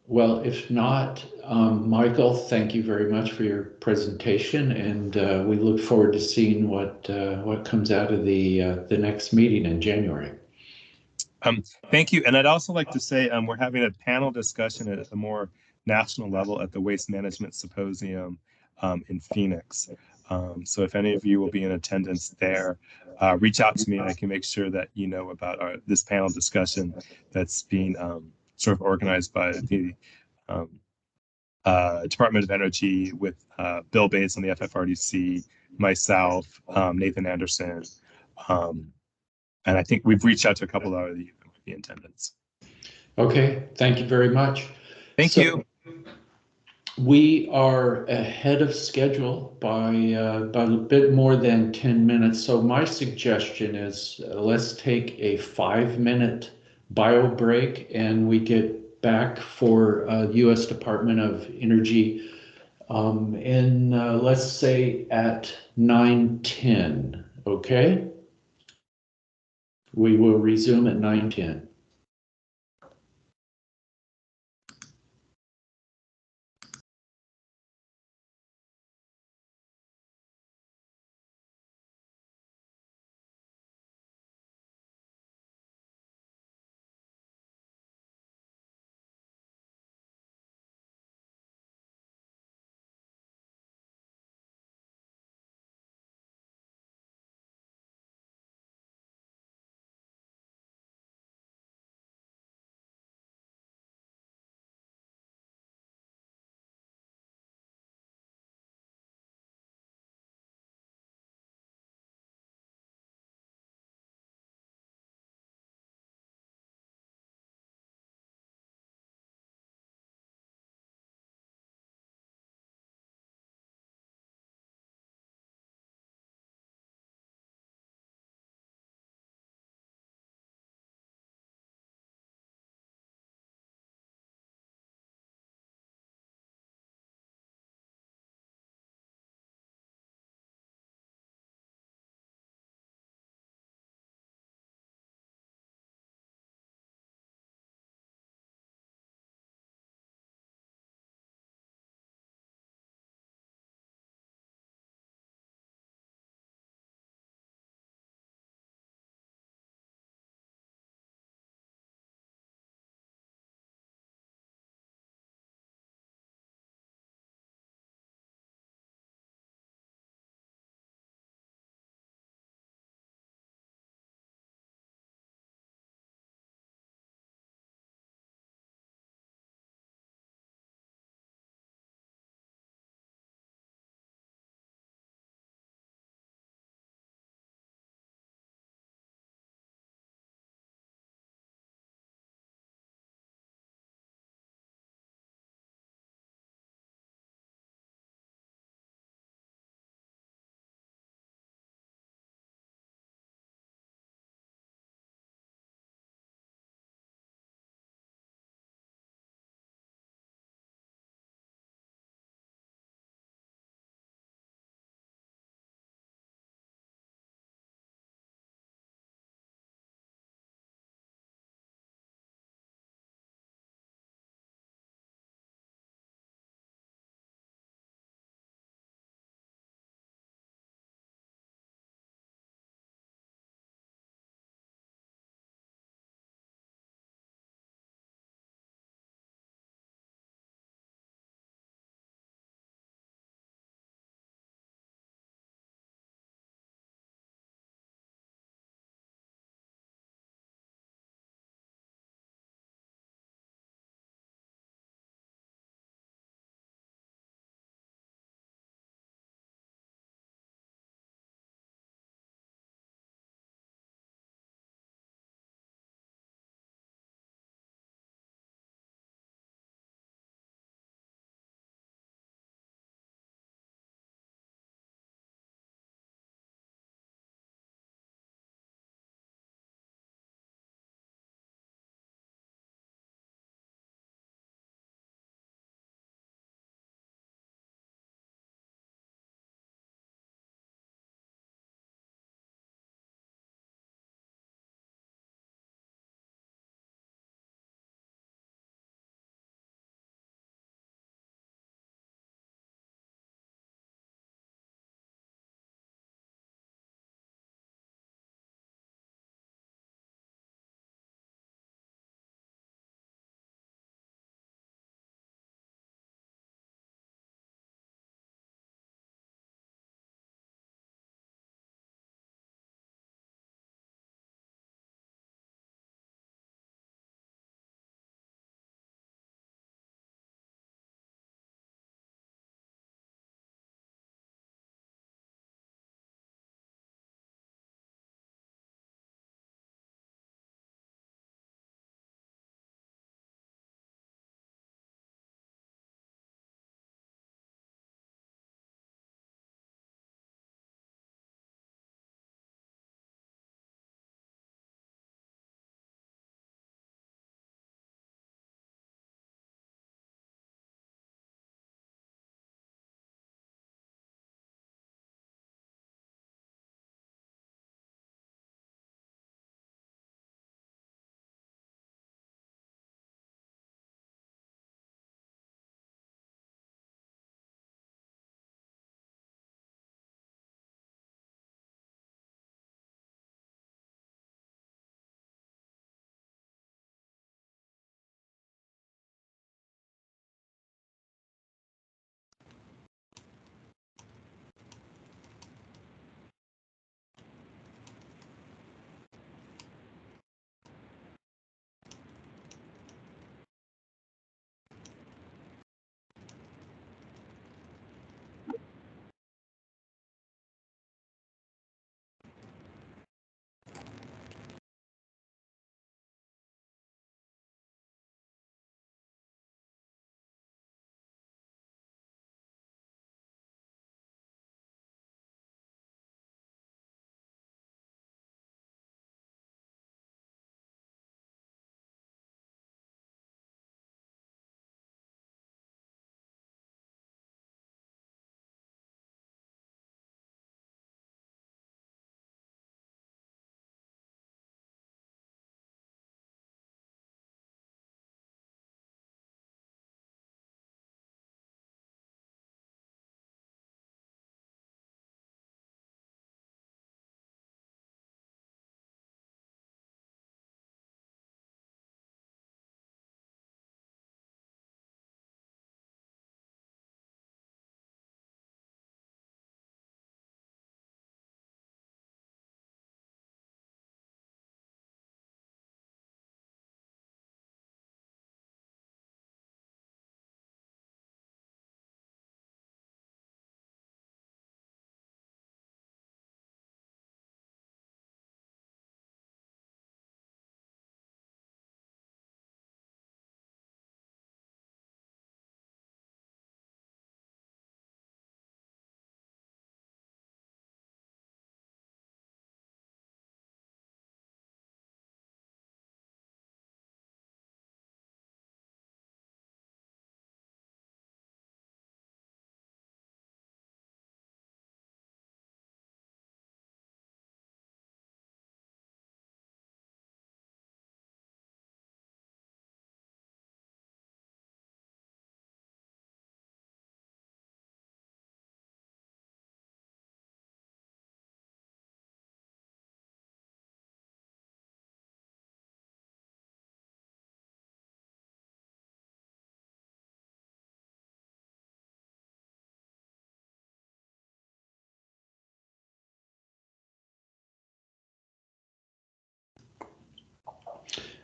Well, if not, Michael, thank you very much for your presentation, and we look forward to seeing what comes out of the next meeting in January. Thank you. And I'd also like to say we're having a panel discussion at a more national level at the Waste Management Symposium in Phoenix. So if any of you will be in attendance there, reach out to me and I can make sure that you know about this panel discussion that's being sort of organized by the Department of Energy with Bill Bates on the FFRDC, myself, Nathan Anderson, and I think we've reached out to a couple of other the attendants. Okay, thank you very much. Thank you. We are ahead of schedule by a bit more than 10 minutes. So my suggestion is let's take a 5-minute bio break and we get back for U.S. Department of Energy let's say at 9:10, okay? We will resume at 9:10.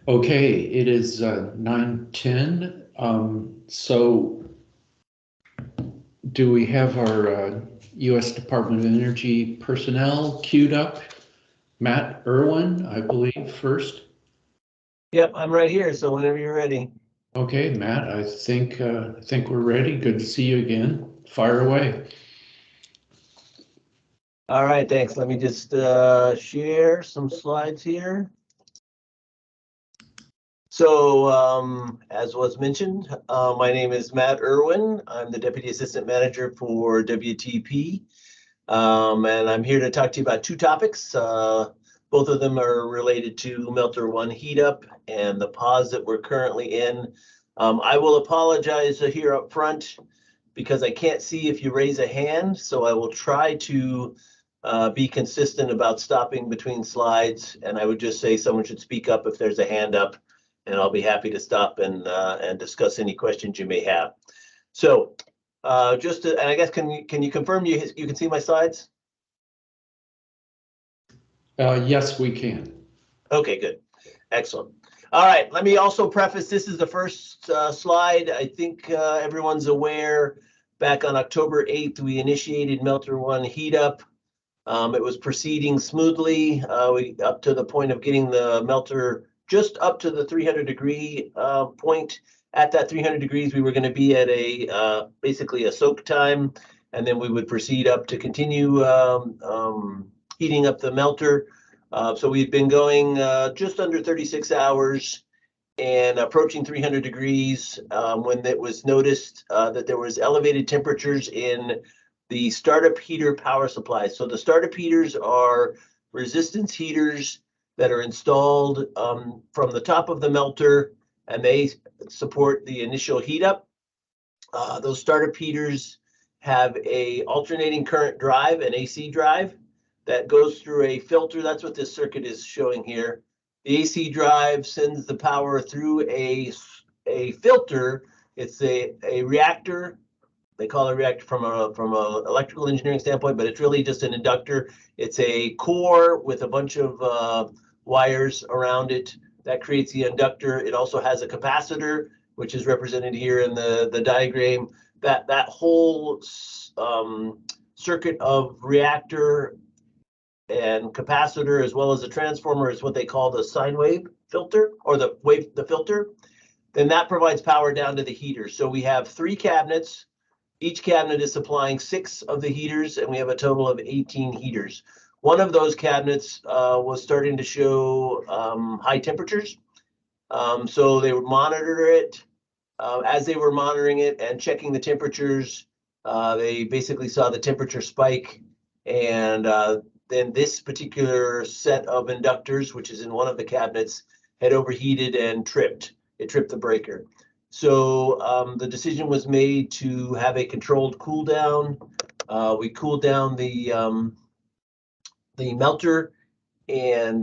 Okay, it is 9:10. So do we have our U.S. Department of Energy personnel queued up? Matt Irwin, I believe, first. Yep, I'm right here, so whenever you're ready. Okay, Matt, I think we're ready. Good to see you again. Fire away. All right, thanks. Let me just share some slides here. So, as was mentioned, my name is Matt Irwin. I'm the Deputy Assistant Manager for WTP, and I'm here to talk to you about two topics. Both of them are related to Melter 1 heat up and the pause that we're currently in. I will apologize here up front because I can't see if you raise a hand, so I will try to be consistent about stopping between slides, and I would just say someone should speak up if there's a hand up, and I'll be happy to stop and discuss any questions you may have. So and I guess, can you confirm you can see my slides? Yes, we can. Okay, good. Excellent. All right, let me also preface, this is the first slide. I think everyone's aware, back on October 8th, we initiated Melter 1 heat up. It was proceeding smoothly, up to the point of getting the melter just up to the 300-degree point. At that 300 degrees, we were going to be at a basically a soak time, and then we would proceed up to continue heating up the melter. So we've been going just under 36 hours and approaching 300 degrees when it was noticed that there was elevated temperatures in the startup heater power supply. So the startup heaters are resistance heaters that are installed from the top of the melter, and they support the initial heat up. Those startup heaters have a alternating current drive, an AC drive, that goes through a filter. That's what this circuit is showing here. The AC drive sends the power through a filter. It's a reactor. They call it a reactor from a electrical engineering standpoint, but it's really just an inductor. It's a core with a bunch of wires around it that creates the inductor. It also has a capacitor, which is represented here in the diagram. That whole circuit of reactor and capacitor, as well as the transformer, is what they call the sine wave filter, or the filter. Then that provides power down to the heater. So we have 3 cabinets. Each cabinet is supplying 6 of the heaters, and we have a total of 18 heaters. One of those cabinets was starting to show high temperatures. So they would monitor it. As they were monitoring it and checking the temperatures, they basically saw the temperature spike, and then this particular set of inductors, which is in one of the cabinets, had overheated and tripped. It tripped the breaker. So the decision was made to have a controlled cool down. We cooled down the melter and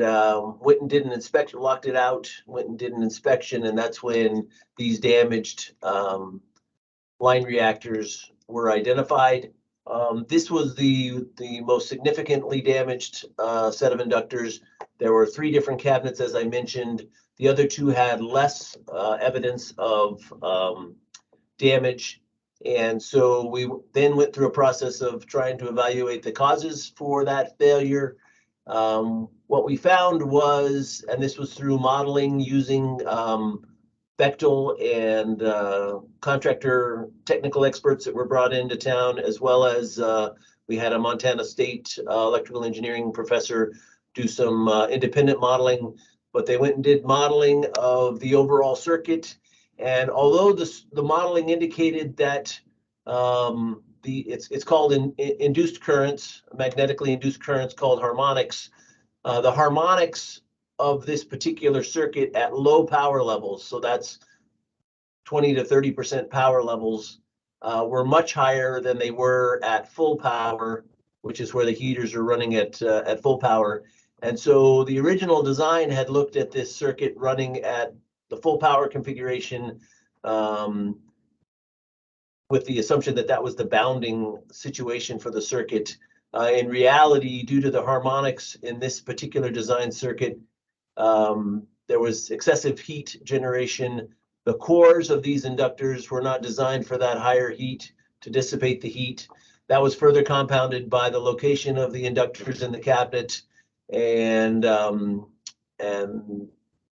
went and did an inspection, locked it out, went and did an inspection, and that's when these damaged line reactors were identified. This was the most significantly damaged set of inductors. There were 3 different cabinets, as I mentioned. The other 2 had less evidence of damage. And so we then went through a process of trying to evaluate the causes for that failure. What we found was, and this was through modeling using Bechtel and contractor technical experts that were brought into town, as well as we had a Montana State electrical engineering professor do some independent modeling, but they went and did modeling of the overall circuit. And although the modeling indicated that it's called induced currents, magnetically induced currents called harmonics, the harmonics of this particular circuit at low power levels, so that's 20 to 30% power levels, were much higher than they were at full power, which is where the heaters are running at full power. And so the original design had looked at this circuit running at the full power configuration with the assumption that that was the bounding situation for the circuit. In reality, due to the harmonics in this particular design circuit, there was excessive heat generation. The cores of these inductors were not designed for that higher heat to dissipate the heat. That was further compounded by the location of the inductors in the cabinet, and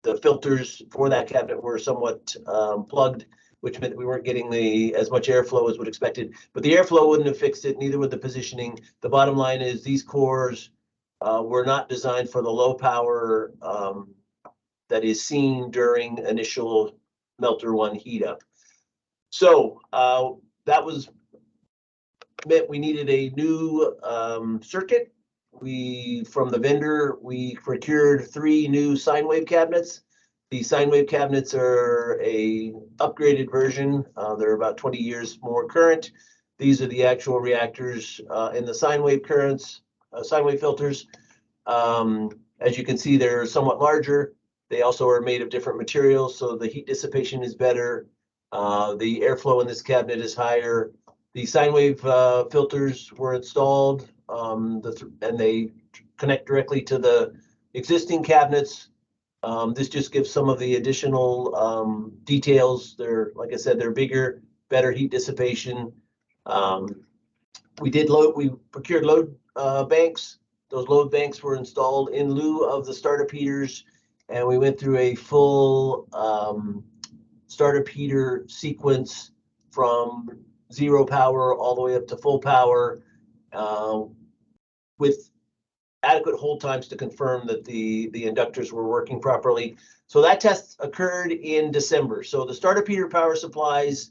the filters for that cabinet were somewhat plugged, which meant we weren't getting as much airflow as would expected. But the airflow wouldn't have fixed it, neither would the positioning. The bottom line is these cores were not designed for the low power that is seen during initial Melter 1 heat up. So that was meant we needed a new circuit. From the vendor, we procured 3 new sine wave cabinets. The sine wave cabinets are a upgraded version. They're about 20 years more current. These are the actual reactors in the sine wave currents, sine wave filters. As you can see, they're somewhat larger. They also are made of different materials, so the heat dissipation is better. The airflow in this cabinet is higher. The sine wave filters were installed, and they connect directly to the existing cabinets. This just gives some of the additional details. Like I said, they're bigger, better heat dissipation. We procured load banks. Those load banks were installed in lieu of the startup heaters, and we went through a full startup heater sequence from 0 power all the way up to full power, with adequate hold times to confirm that the inductors were working properly. So that test occurred in December. So the startup heater power supplies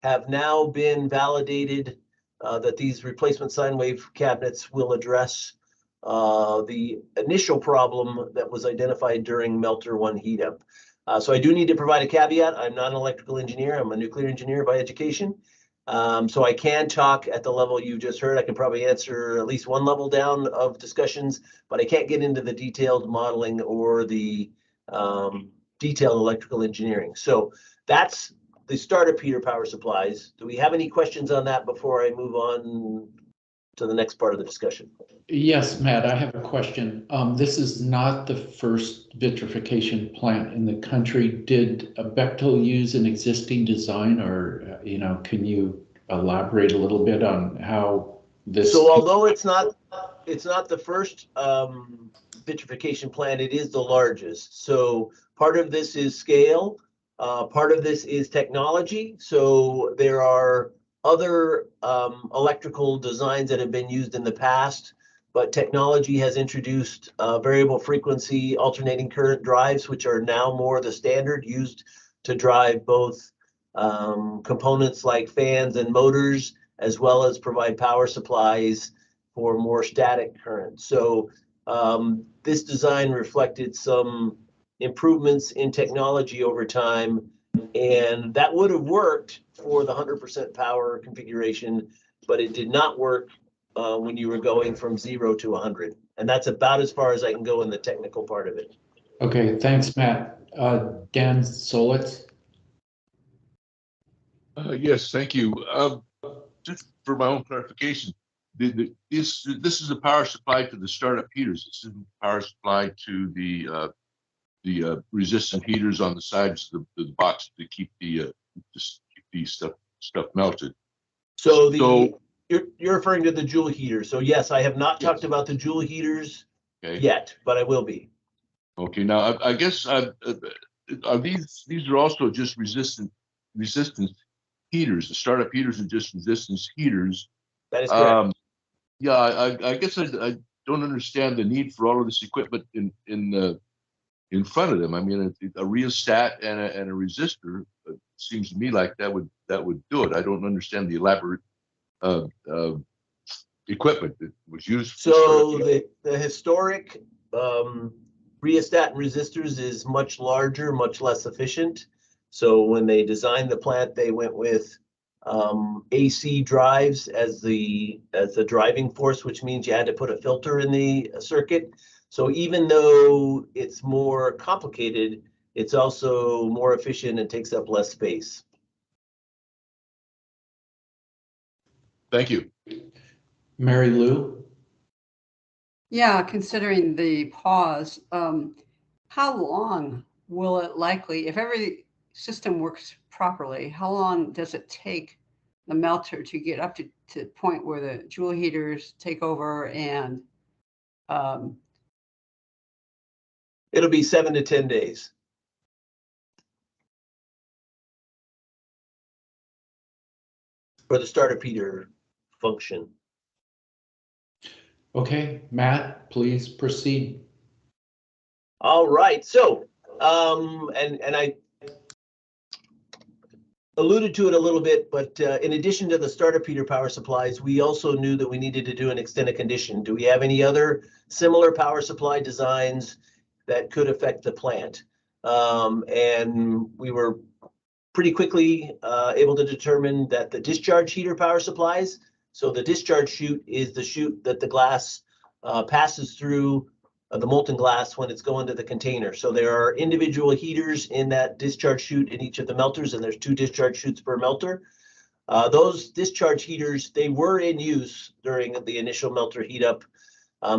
have now been validated that these replacement sine wave cabinets will address the initial problem that was identified during Melter 1 heat up. So I do need to provide a caveat. I'm not an electrical engineer. I'm a nuclear engineer by education. So I can talk at the level you just heard. I can probably answer at least one level down of discussions, but I can't get into the detailed modeling or the detailed electrical engineering. So that's the startup heater power supplies. Do we have any questions on that before I move on to the next part of the discussion? Yes, Matt, I have a question. This is not the first vitrification plant in the country. Did Bechtel use an existing design, or can you elaborate a little bit on how this? So although it's not the first vitrification plant, it is the largest. So part of this is scale, part of this is technology. So there are other electrical designs that have been used in the past, but technology has introduced variable frequency alternating current drives, which are now more the standard used to drive both components like fans and motors, as well as provide power supplies for more static current. So this design reflected some improvements in technology over time, and that would have worked for the 100% power configuration, but it did not work when you were going from 0 to 100. And that's about as far as I can go in the technical part of it. Okay, thanks, Matt. Dan Solitz? Yes, thank you. Just for my own clarification, this is a power supply to the startup heaters. This isn't power supply to the resistant heaters on the sides of the box to keep the stuff melted. So you're referring to the Joule heater. So yes, I have not talked about the Joule heaters yet, but I will be. Okay. Now I guess are these are also just resistance heaters. The startup heaters are just resistance heaters. That is correct. Yeah, I guess I don't understand the need for all of this equipment in front of them. I mean, a rheostat and a resistor seems to me like that would do it. I don't understand the elaborate equipment that was used. So the historic rheostat and resistors is much larger, much less efficient. So when they designed the plant, they went with AC drives as the driving force, which means you had to put a filter in the circuit. So even though it's more complicated, it's also more efficient and takes up less space. Thank you. Mary Lou? Yeah, considering the pause, how long will it likely, if every system works properly, how long does it take the melter to get up to the point where the joule heaters take over and It'll be 7 to 10 days. For the startup heater function. Okay, Matt, please proceed. All right, so and I alluded to it a little bit, but in addition to the startup heater power supplies, we also knew that we needed to do an extended condition. Do we have any other similar power supply designs that could affect the plant? And we were pretty quickly able to determine that the discharge heater power supplies, so the discharge chute is the chute that the glass passes through the molten glass when it's going to the container. So there are individual heaters in that discharge chute in each of the melters, and there's 2 discharge chutes per melter. Those discharge heaters, they were in use during the initial melter heat up.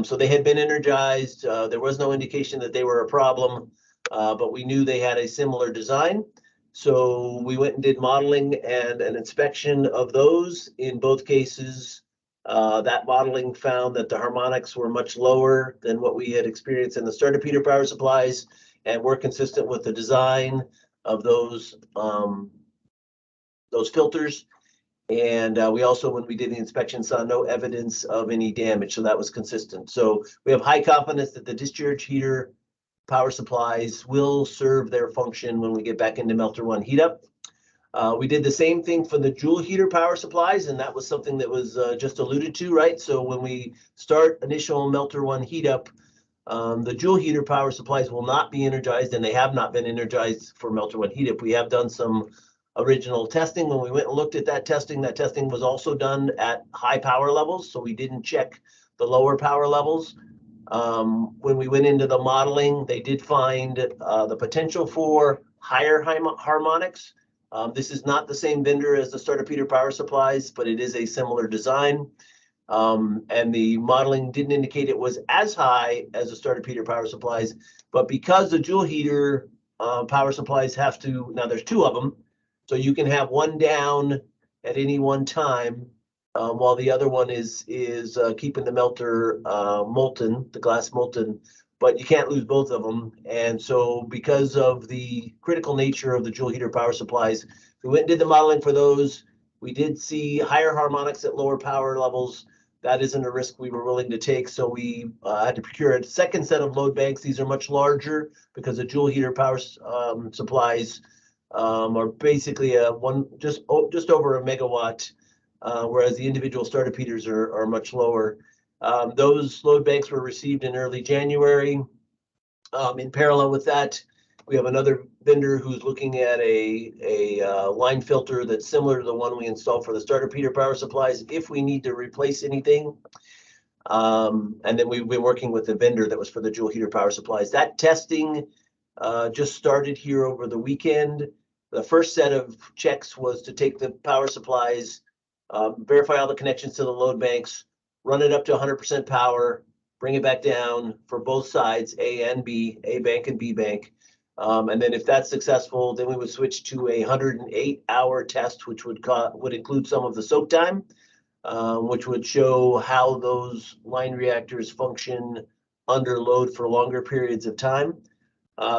So they had been energized. There was no indication that they were a problem, but we knew they had a similar design. So we went and did modeling and an inspection of those. In both cases, that modeling found that the harmonics were much lower than what we had experienced in the startup heater power supplies, and were consistent with the design of those filters. And we also, when we did the inspection, saw no evidence of any damage, so that was consistent. So we have high confidence that the discharge heater power supplies will serve their function when we get back into melter 1 heat up. We did the same thing for the joule heater power supplies, and that was something that was just alluded to, right? So when we start initial melter 1 heat up, the joule heater power supplies will not be energized, and they have not been energized for melter 1 heat up. We have done some original testing. When we went and looked at that testing was also done at high power levels, so we didn't check the lower power levels. When we went into the modeling, they did find the potential for higher harmonics. This is not the same vendor as the startup heater power supplies, but it is a similar design. And the modeling didn't indicate it was as high as the startup heater power supplies, but because the joule heater power supplies have to, now there's 2 of them, so you can have one down at any one time, while the other one is keeping the melter molten, the glass molten, but you can't lose both of them. And so because of the critical nature of the joule heater power supplies, we went and did the modeling for those. We did see higher harmonics at lower power levels. That isn't a risk we were willing to take, so we had to procure a second set of load banks. These are much larger because the joule heater power supplies are basically just over a megawatt, whereas the individual startup heaters are much lower. Those load banks were received in early January. In parallel with that, we have another vendor who's looking at a line filter that's similar to the one we installed for the startup heater power supplies if we need to replace anything. And then we've been working with the vendor that was for the joule heater power supplies. That testing just started here over the weekend. The first set of checks was to take the power supplies, verify all the connections to the load banks, run it up to 100% power, bring it back down for both sides, A and B, A bank and B bank. And then if that's successful, then we would switch to a 108-hour test, which would include some of the soak time, which would show how those line reactors function under load for longer periods of time.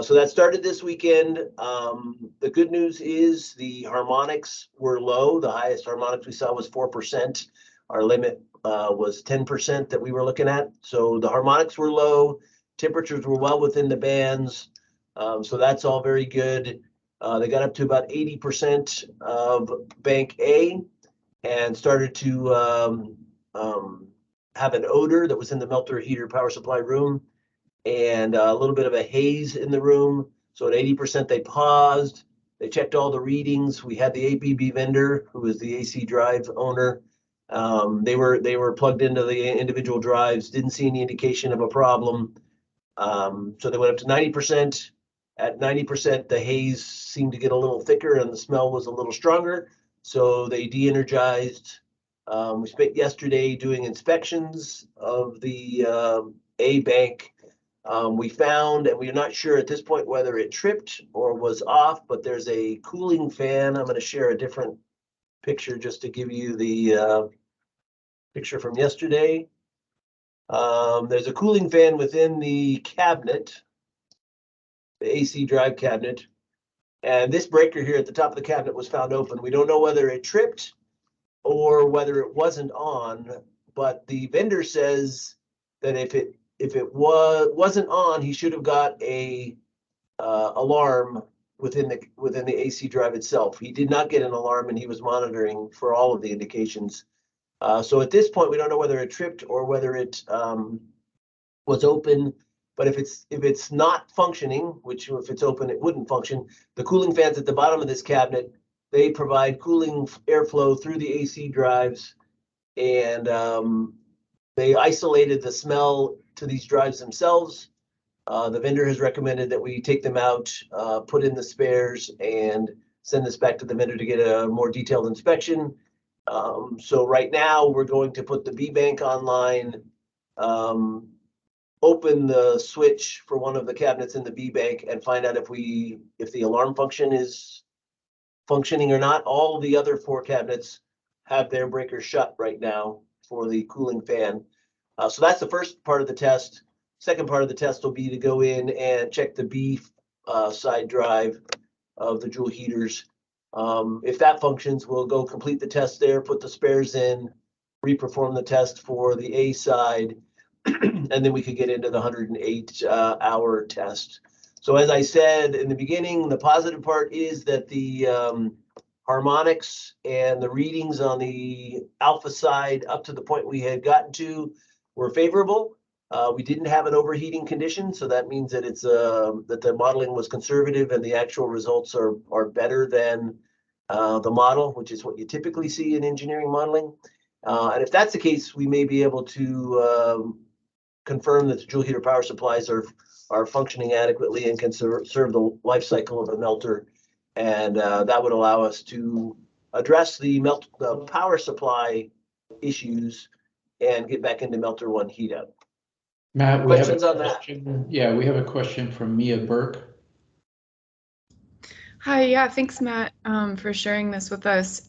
So that started this weekend. The good news is the harmonics were low. The highest harmonics we saw was 4%. Our limit was 10% that we were looking at. So the harmonics were low. Temperatures were well within the bands. So that's all very good. They got up to about 80% of bank A and started to have an odor that was in the melter heater power supply room and a little bit of a haze in the room. So at 80%, they paused. They checked all the readings. We had the ABB vendor, who is the AC drive owner. They were plugged into the individual drives, didn't see any indication of a problem. So they went up to 90%. At 90%, the haze seemed to get a little thicker and the smell was a little stronger. So they de-energized. We spent yesterday doing inspections of the A bank. We found, and we're not sure at this point whether it tripped or was off, but there's a cooling fan. I'm going to share a different picture just to give you the picture from yesterday. There's a cooling fan within the cabinet, the AC drive cabinet. And this breaker here at the top of the cabinet was found open. We don't know whether it tripped or whether it wasn't on, but the vendor says that if it wasn't on, he should have got a alarm within the AC drive itself. He did not get an alarm, and he was monitoring for all of the indications. So at this point, we don't know whether it tripped or whether it was open. But if it's not functioning, which if it's open, it wouldn't function. The cooling fans at the bottom of this cabinet, they provide cooling airflow through the AC drives, and they isolated the smell to these drives themselves. The vendor has recommended that we take them out, put in the spares, and send this back to the vendor to get a more detailed inspection. So right now, we're going to put the B-Bank online, open the switch for one of the cabinets in the B-Bank, and find out if the alarm function is functioning or not. All the other 4 cabinets have their breakers shut right now for the cooling fan. So that's the first part of the test. Second part of the test will be to go in and check the B side drive of the Joule heaters. If that functions, we'll go complete the test there, put the spares in, reperform the test for the A side, and then we could get into the 108-hour test. So as I said in the beginning, the positive part is that the harmonics and the readings on the alpha side up to the point we had gotten to were favorable. We didn't have an overheating condition, so that means that it's that the modeling was conservative and the actual results are better than the model, which is what you typically see in engineering modeling. And if that's the case, we may be able to confirm that the Joule heater power supplies are functioning adequately and can serve the life cycle of a melter, and that would allow us to address the power supply issues and get back into melter 1 heat up. Matt, Questions on that? Yeah, we have a question from Mia Burke. Hi, yeah, thanks, Matt, for sharing this with us.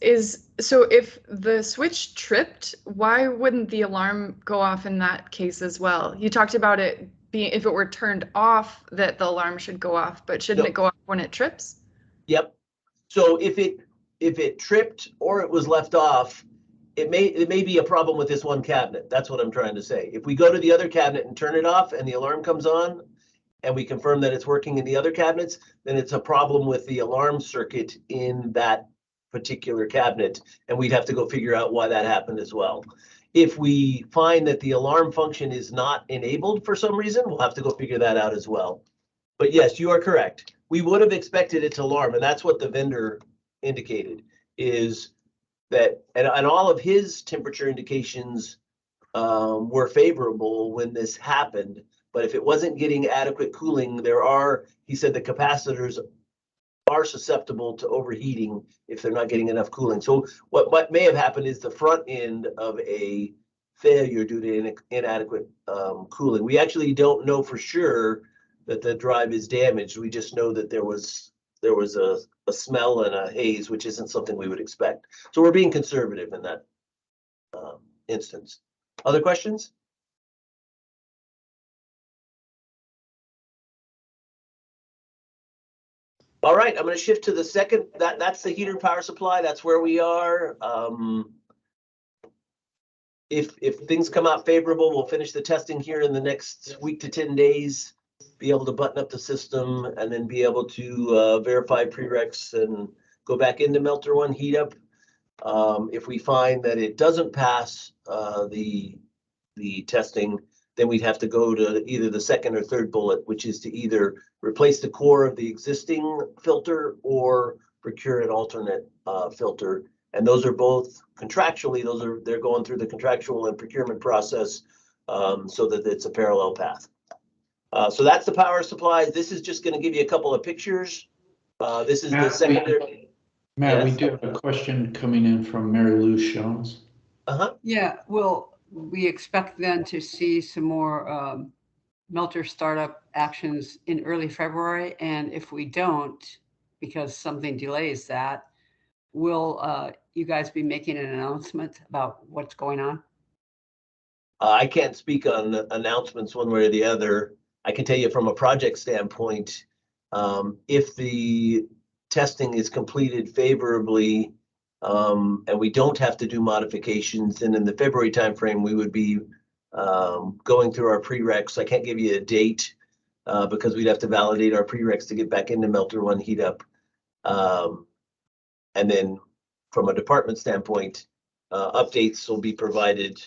So if the switch tripped, why wouldn't the alarm go off in that case as well? You talked about it being, if it were turned off, that the alarm should go off, but shouldn't it go off when it trips? Yep. So if it tripped or it was left off, it may be a problem with this one cabinet. That's what I'm trying to say. If we go to the other cabinet and turn it off and the alarm comes on, and we confirm that it's working in the other cabinets, then it's a problem with the alarm circuit in that particular cabinet, and we'd have to go figure out why that happened as well. If we find that the alarm function is not enabled for some reason, we'll have to go figure that out as well. But yes, you are correct. We would have expected it to alarm, and that's what the vendor indicated, is that, and all of his temperature indications were favorable when this happened. But if it wasn't getting adequate cooling, he said the capacitors are susceptible to overheating if they're not getting enough cooling. So what may have happened is the front end of a failure due to inadequate cooling. We actually don't know for sure that the drive is damaged. We just know that there was a smell and a haze, which isn't something we would expect. So we're being conservative in that instance. Other questions? All right, I'm going to shift to the second. That's the heater power supply. That's where we are. If things come out favorable, we'll finish the testing here in the next week to 10 days, be able to button up the system, and then be able to verify prereqs and go back into melter 1 heat up. If we find that it doesn't pass the testing, then we'd have to go to either the second or third bullet, which is to either replace the core of the existing filter or procure an alternate filter. And those are both contractually, they're going through the contractual and procurement process so that it's a parallel path. So that's the power supply. This is just going to give you a couple of pictures. This is the secondary. Matt, Yes. we do have a question coming in from Mary Lou Jones. Yeah, well, we expect then to see some more melter startup actions in early February? And if we don't, because something delays that, will you guys be making an announcement about what's going on? I can't speak on announcements one way or the other. I can tell you from a project standpoint, if the testing is completed favorably, and we don't have to do modifications, then in the February timeframe, we would be going through our prereqs. I can't give you a date because we'd have to validate our prereqs to get back into Melter 1 heat up. And then from a department standpoint, updates will be provided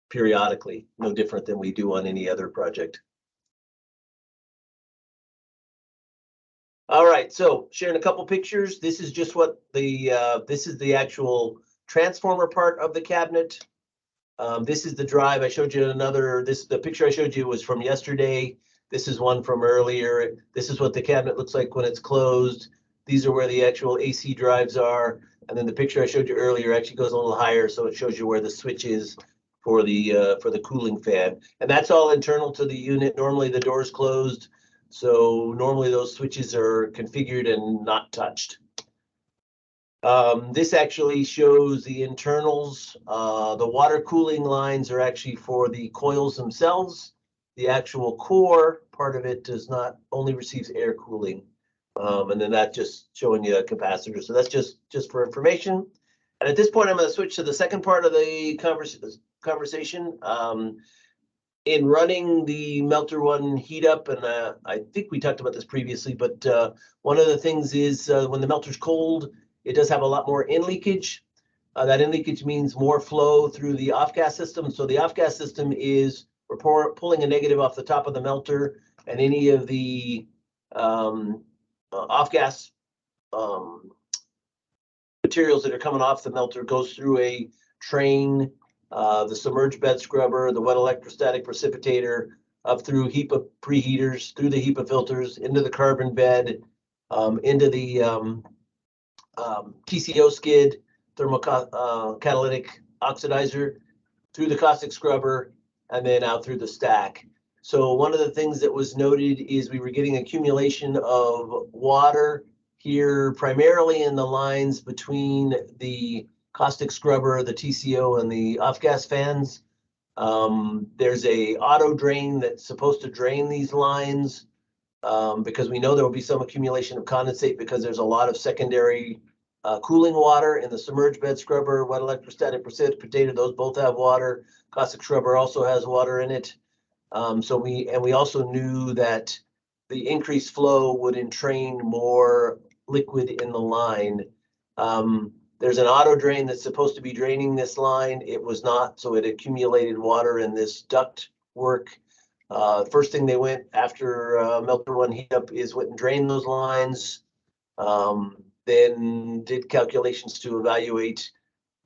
periodically, no different than we do on any other project. All right, so sharing a couple pictures. This is just what the this is the actual transformer part of the cabinet. This is the drive. I showed you another. The picture I showed you was from yesterday. This is one from earlier. This is what the cabinet looks like when it's closed. These are where the actual AC drives are. And then the picture I showed you earlier actually goes a little higher, so it shows you where the switch is for the cooling fan. And that's all internal to the unit. Normally the door's closed, so normally those switches are configured and not touched. This actually shows the internals. The water cooling lines are actually for the coils themselves. The actual core part of it does not, only receives air cooling. And then that just showing you a capacitor. So that's just for information. And at this point, I'm going to switch to the second part of the conversation. In running the Melter 1 heat up, and I think we talked about this previously, but one of the things is when the melter's cold, it does have a lot more in leakage. That in leakage means more flow through the off gas system. So the off gas system is we're pulling a negative off the top of the melter, and any of the off gas materials that are coming off the melter goes through a train, the submerged bed scrubber, the wet electrostatic precipitator, up through HEPA preheaters, through the HEPA filters, into the carbon bed, into the TCO skid, catalytic oxidizer, through the caustic scrubber, and then out through the stack. So one of the things that was noted is we were getting accumulation of water here, primarily in the lines between the caustic scrubber, the TCO, and the off-gas fans. There's a auto drain that's supposed to drain these lines because we know there will be some accumulation of condensate because there's a lot of secondary cooling water in the submerged bed scrubber, wet electrostatic precipitator. Those both have water. Caustic scrubber also has water in it. So we also knew that the increased flow would entrain more liquid in the line. There's an auto drain that's supposed to be draining this line. It was not, so it accumulated water in this duct work. First thing they went after Melter 1 heat up is went and drained those lines. Then did calculations to evaluate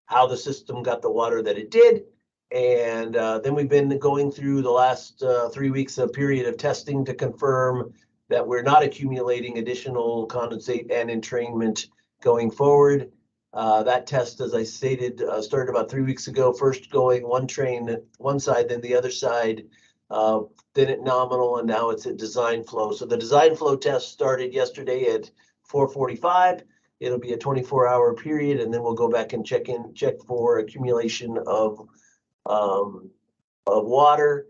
how the system got the water that it did. And then we've been going through the last 3 weeks of period of testing to confirm that we're not accumulating additional condensate and entrainment going forward. That test, as I stated, started about 3 weeks ago, first going one train one side, then the other side, then at nominal, and now it's at design flow. So the design flow test started yesterday at 4:45. It'll be a 24-hour period, and then we'll go back and check for accumulation of water.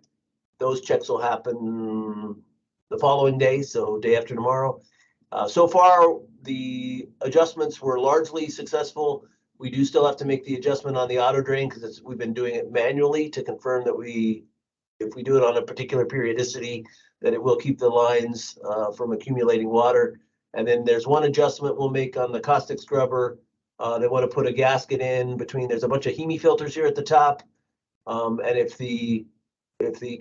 Those checks will happen the following day, so day after tomorrow. So far, the adjustments were largely successful. We do still have to make the adjustment on the auto drain because we've been doing it manually to confirm that if we do it on a particular periodicity, that it will keep the lines from accumulating water. And then there's one adjustment we'll make on the caustic scrubber. They want to put a gasket in between. There's a bunch of HEMI filters here at the top. And if the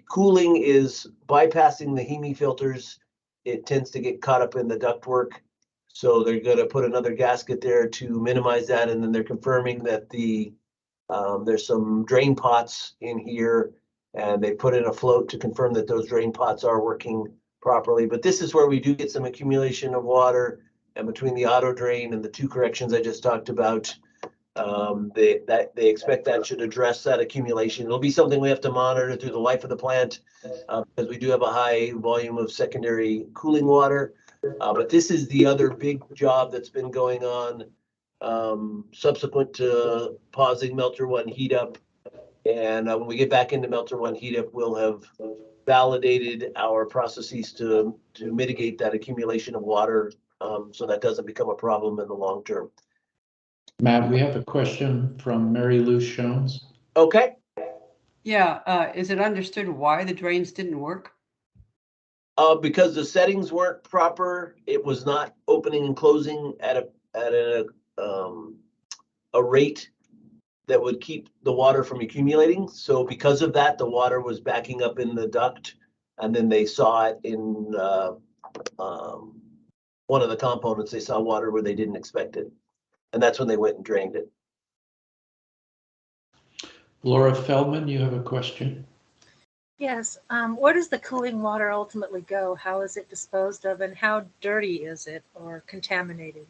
cooling is bypassing the HEMI filters, it tends to get caught up in the ductwork. So they're going to put another gasket there to minimize that. And then they're confirming that there's some drain pots in here, and they put in a float to confirm that those drain pots are working properly. But this is where we do get some accumulation of water, and between the auto drain and the two corrections I just talked about, They expect that should address that accumulation. It'll be something we have to monitor through the life of the plant because we do have a high volume of secondary cooling water. But this is the other big job that's been going on subsequent to pausing Melter 1 heat up. And when we get back into Melter 1 heat up, we'll have validated our processes to mitigate that accumulation of water so that doesn't become a problem in the long term. Matt, we have a question from Mary Lou Jones. Okay. Yeah, is it understood why the drains didn't work? Because the settings weren't proper, it was not opening and closing at a rate that would keep the water from accumulating. So because of that, the water was backing up in the duct, and then they saw it in one of the components. They saw water where they didn't expect it, and that's when they went and drained it. Laura Feldman, you have a question? Yes. Where does the cooling water ultimately go? How is it disposed of, and how dirty is it or contaminated?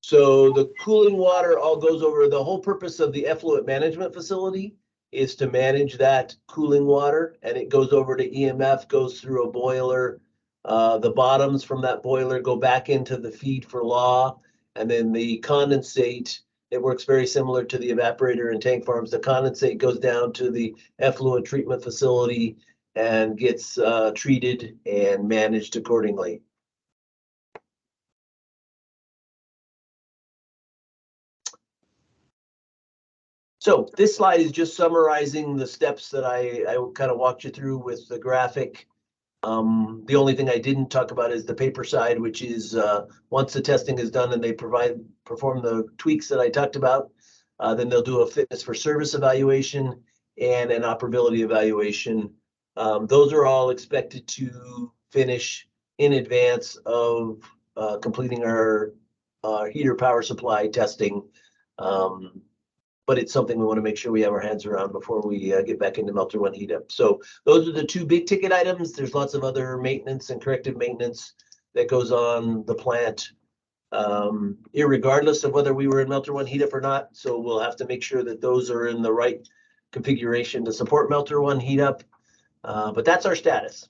So the cooling water all goes over. The whole purpose of the effluent management facility is to manage that cooling water, and it goes over to EMF, goes through a boiler. The bottoms from that boiler go back into the feed for law, and then the condensate, it works very similar to the evaporator in tank farms. The condensate goes down to the effluent treatment facility and gets treated and managed accordingly. So this slide is just summarizing the steps that I kind of walked you through with the graphic. The only thing I didn't talk about is the paper side, which is once the testing is done and they perform the tweaks that I talked about, then they'll do a fitness for service evaluation and an operability evaluation. Those are all expected to finish in advance of completing our heater power supply testing. But it's something we want to make sure we have our hands around before we get back into Melter 1 heat up. So those are the two big ticket items. There's lots of other maintenance and corrective maintenance that goes on the plant, irregardless of whether we were in Melter 1 heat up or not. So we'll have to make sure that those are in the right configuration to support Melter 1 heat up. But that's our status.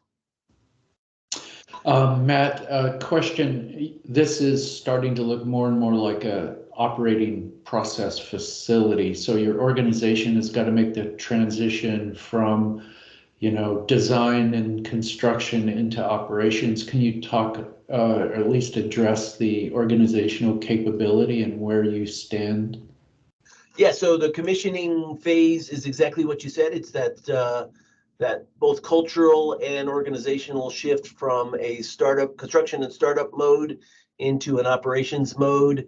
Matt, a question. This is starting to look more and more like a operating process facility. So your organization has got to make the transition from, design and construction into operations. Can you talk, or at least address the organizational capability and where you stand? Yeah, so the commissioning phase is exactly what you said. It's that both cultural and organizational shift from a construction and startup mode into an operations mode.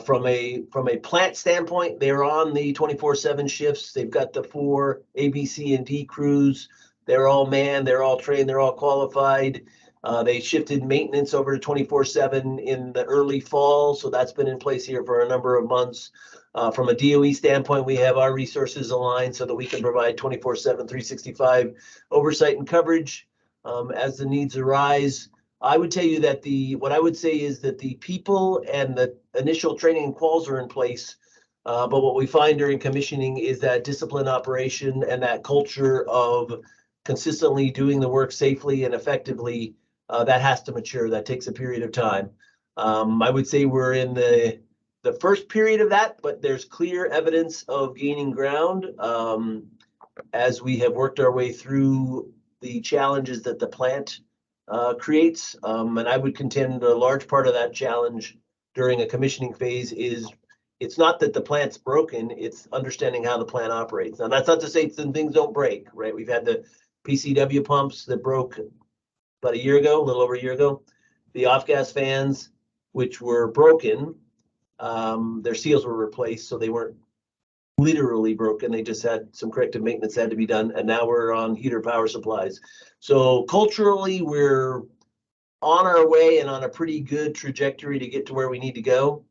From a plant standpoint, they're on the 24/7 shifts. They've got the 4 A, B, C, and D crews. They're all manned, they're all trained, they're all qualified. They shifted maintenance over to 24/7 in the early fall, so that's been in place here for a number of months. From a DOE standpoint, we have our resources aligned so that we can provide 24/7, 365 oversight and coverage as the needs arise. I would tell you that what I would say is that the people and the initial training and quals are in place. But what we find during commissioning is that discipline operation and that culture of consistently doing the work safely and effectively, that has to mature. That takes a period of time. I would say we're in the first period of that, but there's clear evidence of gaining ground as we have worked our way through the challenges that the plant creates. And I would contend a large part of that challenge during a commissioning phase is it's not that the plant's broken, it's understanding how the plant operates. Now, that's not to say that things don't break, right? We've had the PCW pumps that broke about a year ago, a little over a year ago. The off-gas fans, which were broken, their seals were replaced, so they weren't literally broken. They just had some corrective maintenance that had to be done, and now we're on heater power supplies. So culturally, we're on our way and on a pretty good trajectory to get to where we need to go.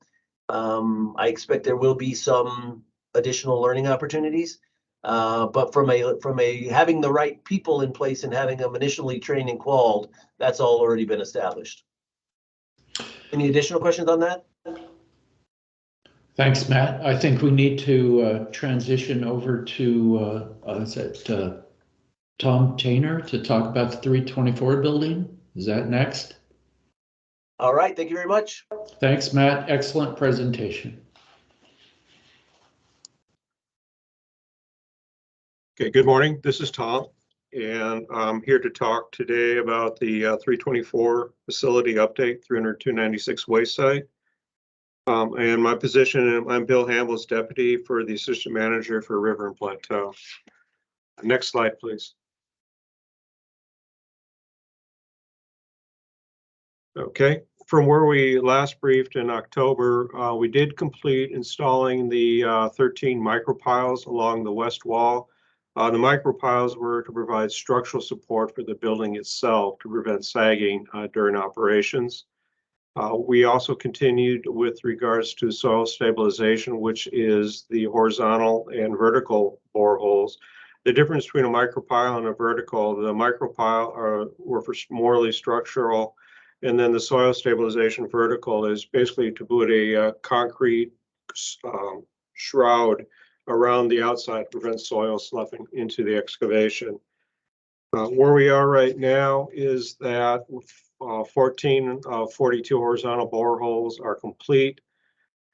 I expect there will be some additional learning opportunities, but from a having the right people in place and having them initially trained and qualified, that's all already been established. Any additional questions on that? Thanks, Matt. I think we need to transition over to, is it Tom Tainer to talk about the 324 building? Is that next? All right, thank you very much. Thanks, Matt. Excellent presentation. Okay, good morning. This is Tom, and I'm here to talk today about the 324 facility update, 30296 Waste Site. And my position, I'm Bill Hamill's deputy for the assistant manager for River and Plateau. Next slide, please. Okay, from where we last briefed in October, we did complete installing the 13 micropiles along the west wall. The micropiles were to provide structural support for the building itself to prevent sagging during operations. We also continued with regards to soil stabilization, which is the horizontal and vertical boreholes. The difference between a micropile and a vertical, the micropile were for morely structural, and then the soil stabilization vertical is basically to put a concrete shroud around the outside to prevent soil sloughing into the excavation. Where we are right now is that 14 of 42 horizontal boreholes are complete,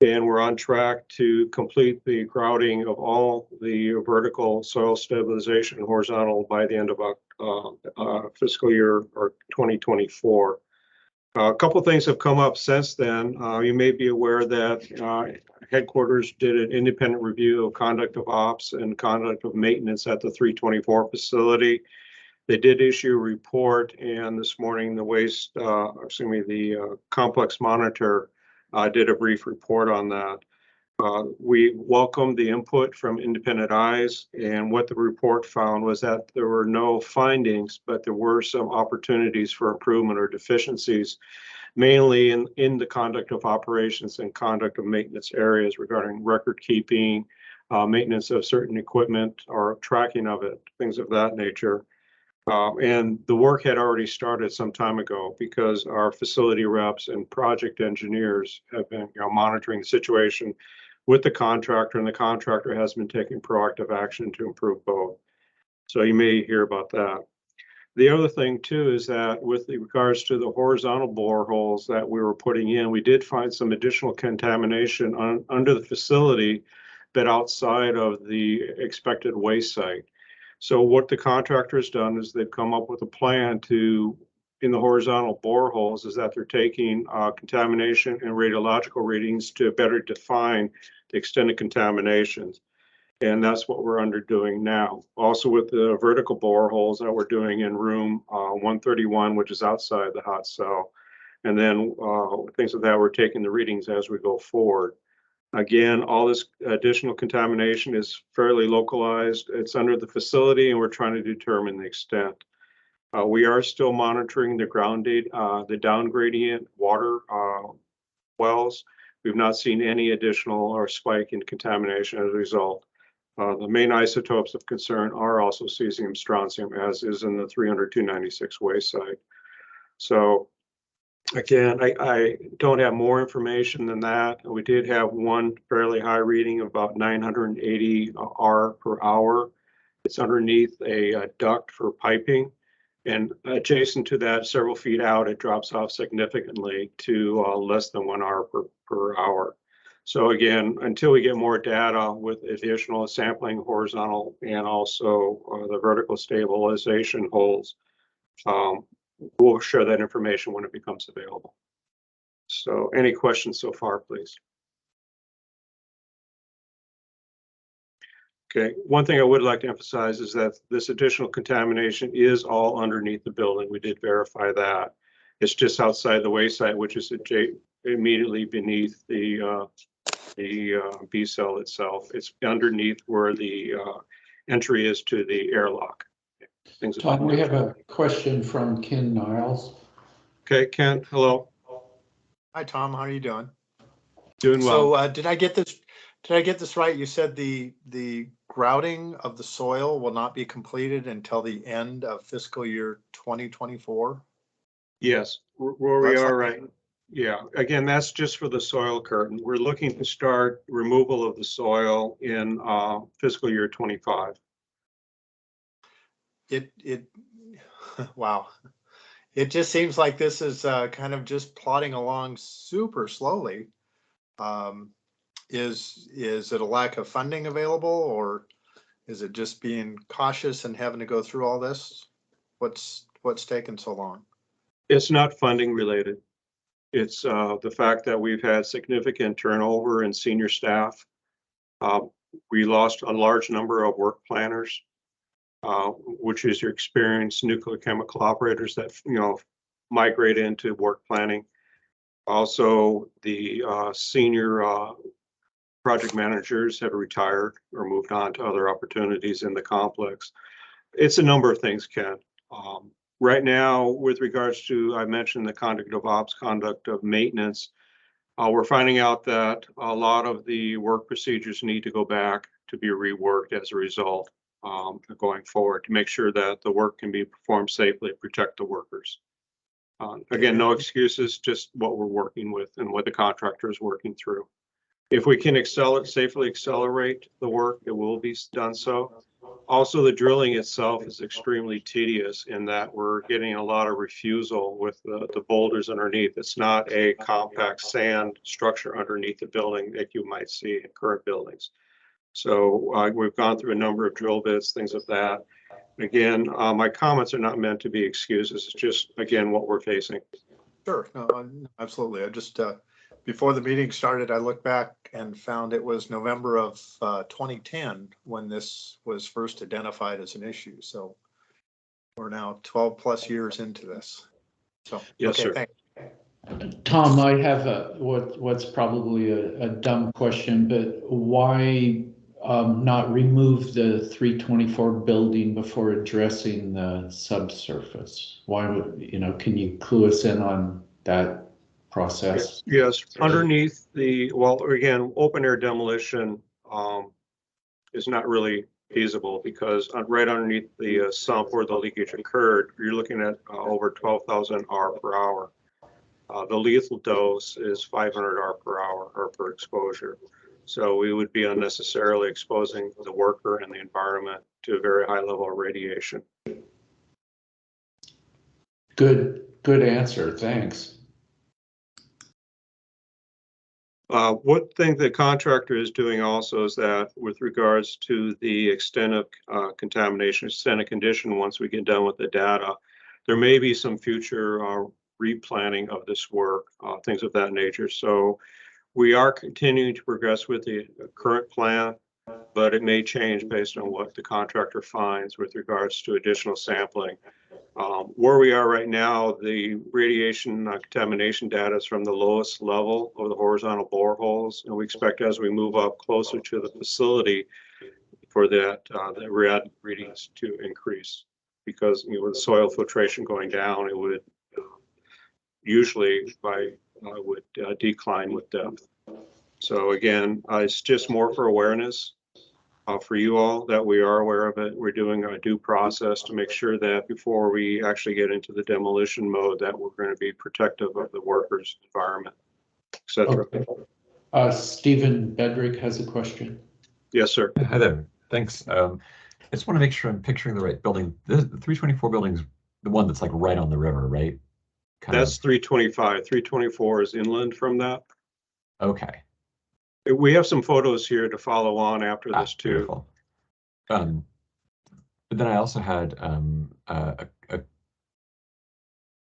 and we're on track to complete the grouting of all the vertical soil stabilization and horizontal by the end of fiscal year or 2024. A couple of things have come up since then. You may be aware that headquarters did an independent review of conduct of ops and conduct of maintenance at the 324 facility. They did issue a report, and this morning the complex monitor did a brief report on that. We welcomed the input from independent eyes, and what the report found was that there were no findings, but there were some opportunities for improvement or deficiencies, mainly in the conduct of operations and conduct of maintenance areas regarding record keeping, maintenance of certain equipment or tracking of it, things of that nature. And the work had already started some time ago because our facility reps and project engineers have been monitoring the situation with the contractor, and the contractor has been taking proactive action to improve both. So you may hear about that. The other thing too is that with regards to the horizontal boreholes that we were putting in, we did find some additional contamination under the facility, but outside of the expected waste site. So what the contractor has done is they've come up with a plan to, in the horizontal boreholes, is that they're taking contamination and radiological readings to better define the extent of contaminations. And that's what we're underdoing now. Also with the vertical boreholes that we're doing in room 131, which is outside the hot cell. And then things of that, we're taking the readings as we go forward. Again, all this additional contamination is fairly localized. It's under the facility, and we're trying to determine the extent. We are still monitoring the down gradient water wells. We've not seen any additional or spike in contamination as a result. The main isotopes of concern are also cesium, strontium, as is in the 30296 waste site. So again, I don't have more information than that. We did have one fairly high reading of about 980 R per hour. It's underneath a duct for piping. And adjacent to that, several feet out, it drops off significantly to less than 1 hour per hour. So again, until we get more data with additional sampling horizontal and also the vertical stabilization holes, we'll share that information when it becomes available. So any questions so far, please? Okay, one thing I would like to emphasize is that this additional contamination is all underneath the building. We did verify that. It's just outside the waste site, which is immediately beneath the B cell itself. It's underneath where the entry is to the airlock. Tom, we have a question from Ken Niles. Okay, Ken, hello. Hi, Tom. How are you doing? Doing well. So did I get this right? You said the grouting of the soil will not be completed until the end of fiscal year 2024? Yes, where we are right. Yeah, again, that's just for the soil curtain. We're looking to start removal of the soil in fiscal year 25. Wow. It just seems like this is kind of just plodding along super slowly. Is it a lack of funding available, or is it just being cautious and having to go through all this? What's taken so long? It's not funding related. It's the fact that we've had significant turnover in senior staff. We lost a large number of work planners, which is your experienced nuclear chemical operators that migrate into work planning. Also, the senior project managers have retired or moved on to other opportunities in the complex. It's a number of things, Ken. Right now, with regards to, I mentioned the conduct of ops, conduct of maintenance, we're finding out that a lot of the work procedures need to go back to be reworked as a result going forward to make sure that the work can be performed safely, protect the workers. Again, no excuses, just what we're working with and what the contractor is working through. If we can safely accelerate the work, it will be done so. Also, the drilling itself is extremely tedious in that we're getting a lot of refusal with the boulders underneath. It's not a compact sand structure underneath the building that you might see in current buildings. So we've gone through a number of drill bits, things of that. Again, my comments are not meant to be excuses. It's just, again, what we're facing. Sure, no, absolutely. I just, before the meeting started, I looked back and found it was November of 2010 when this was first identified as an issue. So we're now 12 plus years into this. So, yes, okay, sir. thanks. Tom, I have what's probably a dumb question, but why not remove the 324 building before addressing the subsurface? Why would, can you clue us in on that process? Yes, underneath well, again, open air demolition is not really feasible because right underneath the sump where the leakage occurred, you're looking at over 12,000 R per hour. The lethal dose is 500 R per hour or per exposure. So we would be unnecessarily exposing the worker and the environment to a very high level of radiation. Good answer. Thanks. One thing the contractor is doing also is that with regards to the extent of contamination, extent of condition, once we get done with the data, there may be some future replanning of this work, things of that nature. So we are continuing to progress with the current plan, but it may change based on what the contractor finds with regards to additional sampling. Where we are right now, the radiation contamination data is from the lowest level of the horizontal boreholes, and we expect as we move up closer to the facility for that the readings to increase, because with soil filtration going down, it would usually would decline with depth. So again, it's just more for awareness. For you all that we are aware of it. We're doing a due process to make sure that before we actually get into the demolition mode that we're going to be protective of the workers' environment, etc. Okay. Stephen Bedrick has a question. Yes, sir. Hi there. Thanks. I just want to make sure I'm picturing the right building. The 324 building's the one that's like right on the river, right? That's 325. 324 is inland from that. Okay. We have some photos here to follow on after this too. Beautiful. But then I also had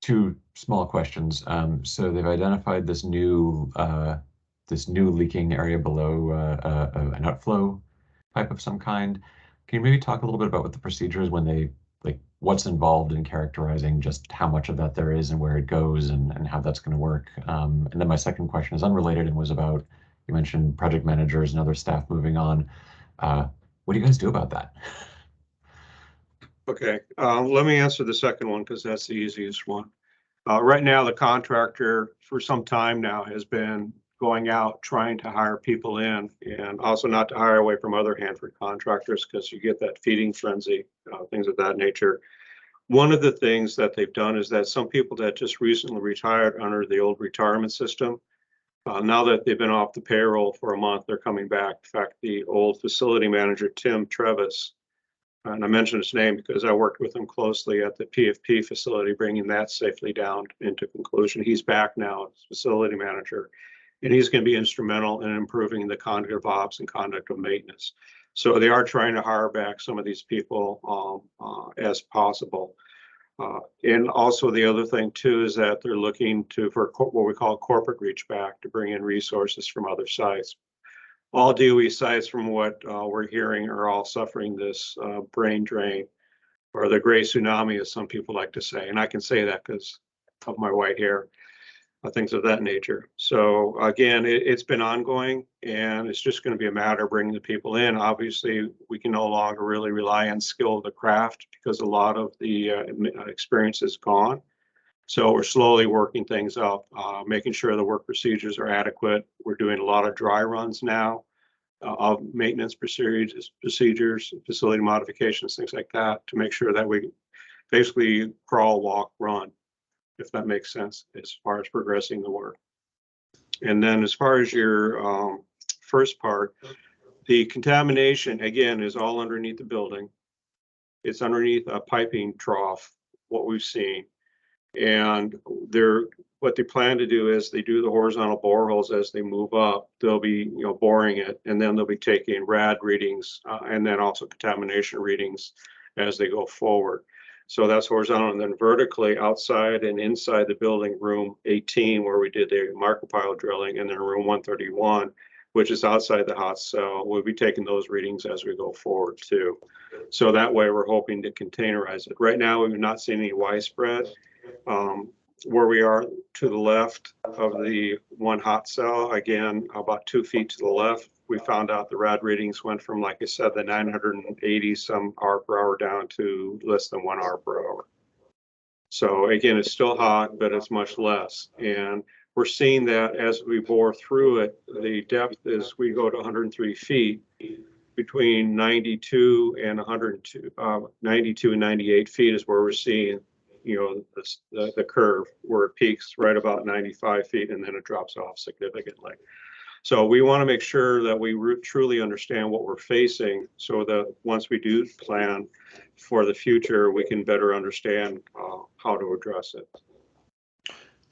two small questions. So they've identified this new leaking area below an outflow pipe of some kind. Can you maybe talk a little bit about what the procedure is when they what's involved in characterizing just how much of that there is and where it goes and how that's going to work? And then my second question is unrelated and was about, you mentioned project managers and other staff moving on. What do you guys do about that? Okay, let me answer the second one because that's the easiest one. Right now, the contractor for some time now has been going out trying to hire people in, and also not to hire away from other Hanford contractors because you get that feeding frenzy, things of that nature. One of the things that they've done is that some people that just recently retired under the old retirement system, now that they've been off the payroll for a month, they're coming back. In fact, the old facility manager, Tim Trevis, and I mentioned his name because I worked with him closely at the PFP facility, bringing that safely down into conclusion. He's back now as facility manager, and he's going to be instrumental in improving the conduct of ops and conduct of maintenance. So they are trying to hire back some of these people as possible. And also the other thing too is that they're looking for what we call corporate reach back to bring in resources from other sites. All DOE sites, from what we're hearing, are all suffering this brain drain, or the gray tsunami, as some people like to say. And I can say that because of my white hair, things of that nature. So again, it's been ongoing, and it's just going to be a matter of bringing the people in. Obviously, we can no longer really rely on skill of the craft because a lot of the experience is gone. So we're slowly working things up, making sure the work procedures are adequate. We're doing a lot of dry runs now of maintenance procedures, facility modifications, things like that, to make sure that we basically crawl, walk, run, if that makes sense, as far as progressing the work. And then as far as your first part, the contamination, again, is all underneath the building. It's underneath a piping trough, what we've seen. And what they plan to do is they do the horizontal boreholes as they move up. They'll be boring it, and then they'll be taking rad readings and then also contamination readings as they go forward. So that's horizontal, and then vertically outside and inside the building, room 18, where we did the marker pile drilling, and then room 131, which is outside the hot cell. We'll be taking those readings as we go forward too. So that way we're hoping to containerize it. Right now, we've not seen any widespread. Where we are to the left of the one hot cell, again, about 2 feet to the left, we found out the rad readings went from, like I said, the 980 some R per hour down to less than 1 R per hour. So again, it's still hot, but it's much less. And we're seeing that as we bore through it, the depth is, we go to 103 feet, between 92 and 102, 92 and 98 feet is where we're seeing the curve, where it peaks right about 95 feet and then it drops off significantly. So we want to make sure that we truly understand what we're facing, so that once we do plan for the future, we can better understand how to address it.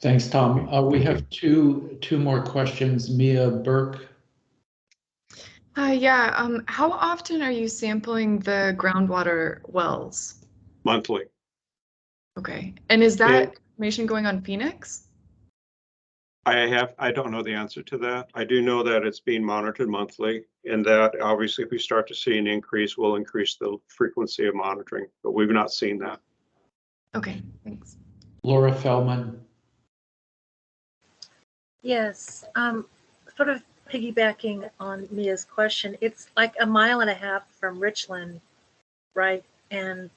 Thanks, Tom. We have two more questions. Mia Burke. Yeah, how often are you sampling the groundwater wells? Monthly. Okay, and is that information going on Phoenix? I don't know the answer to that. I do know that it's being monitored monthly, and that obviously if we start to see an increase, we'll increase the frequency of monitoring, but we've not seen that. Okay, thanks. Laura Feldman. Yes, sort of piggybacking on Mia's question, it's like 1.5 miles from Richland, right? And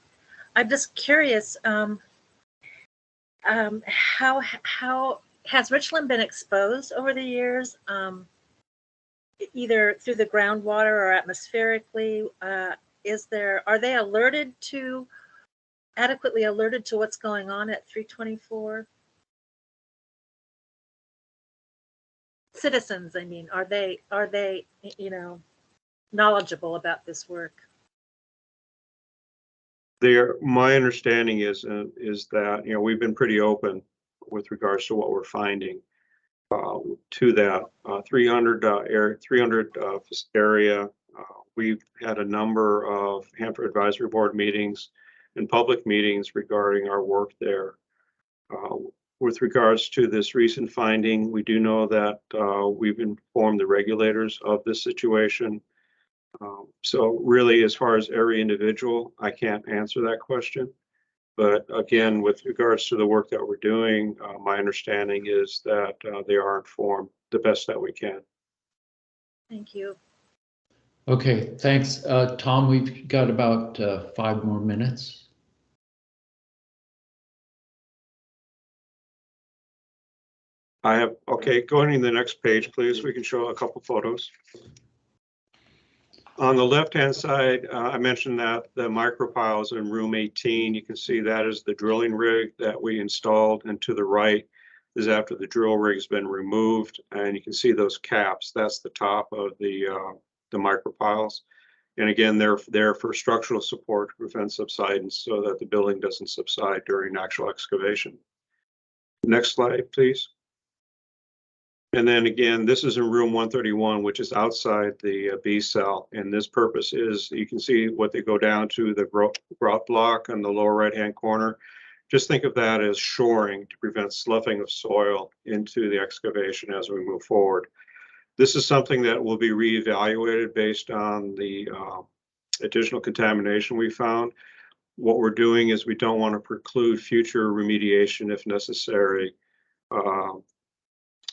I'm just curious, how has Richland been exposed over the years, either through the groundwater or atmospherically? Are they adequately alerted to what's going on at 324? Citizens, I mean, are they knowledgeable about this work? My understanding is that we've been pretty open with regards to what we're finding to that 300 area. We've had a number of Hanford Advisory Board meetings and public meetings regarding our work there. With regards to this recent finding, we do know that we've informed the regulators of this situation. So really, as far as every individual, I can't answer that question. But again, with regards to the work that we're doing, my understanding is that they are informed the best that we can. Thank you. Okay, thanks. Tom, we've got about 5 more minutes. Okay, going to the next page, please. We can show a couple photos. On the left-hand side, I mentioned that the micropiles in room 18, you can see that is the drilling rig that we installed, and to the right is after the drill rig's been removed, and you can see those caps. That's the top of the micropiles. And again, they're there for structural support to prevent subsidence so that the building doesn't subside during actual excavation. Next slide, please. And then again, this is in room 131, which is outside the B cell. And this purpose is, you can see what they go down to the grout block in the lower right-hand corner. Just think of that as shoring to prevent sloughing of soil into the excavation as we move forward. This is something that will be reevaluated based on the additional contamination we found. What we're doing is we don't want to preclude future remediation if necessary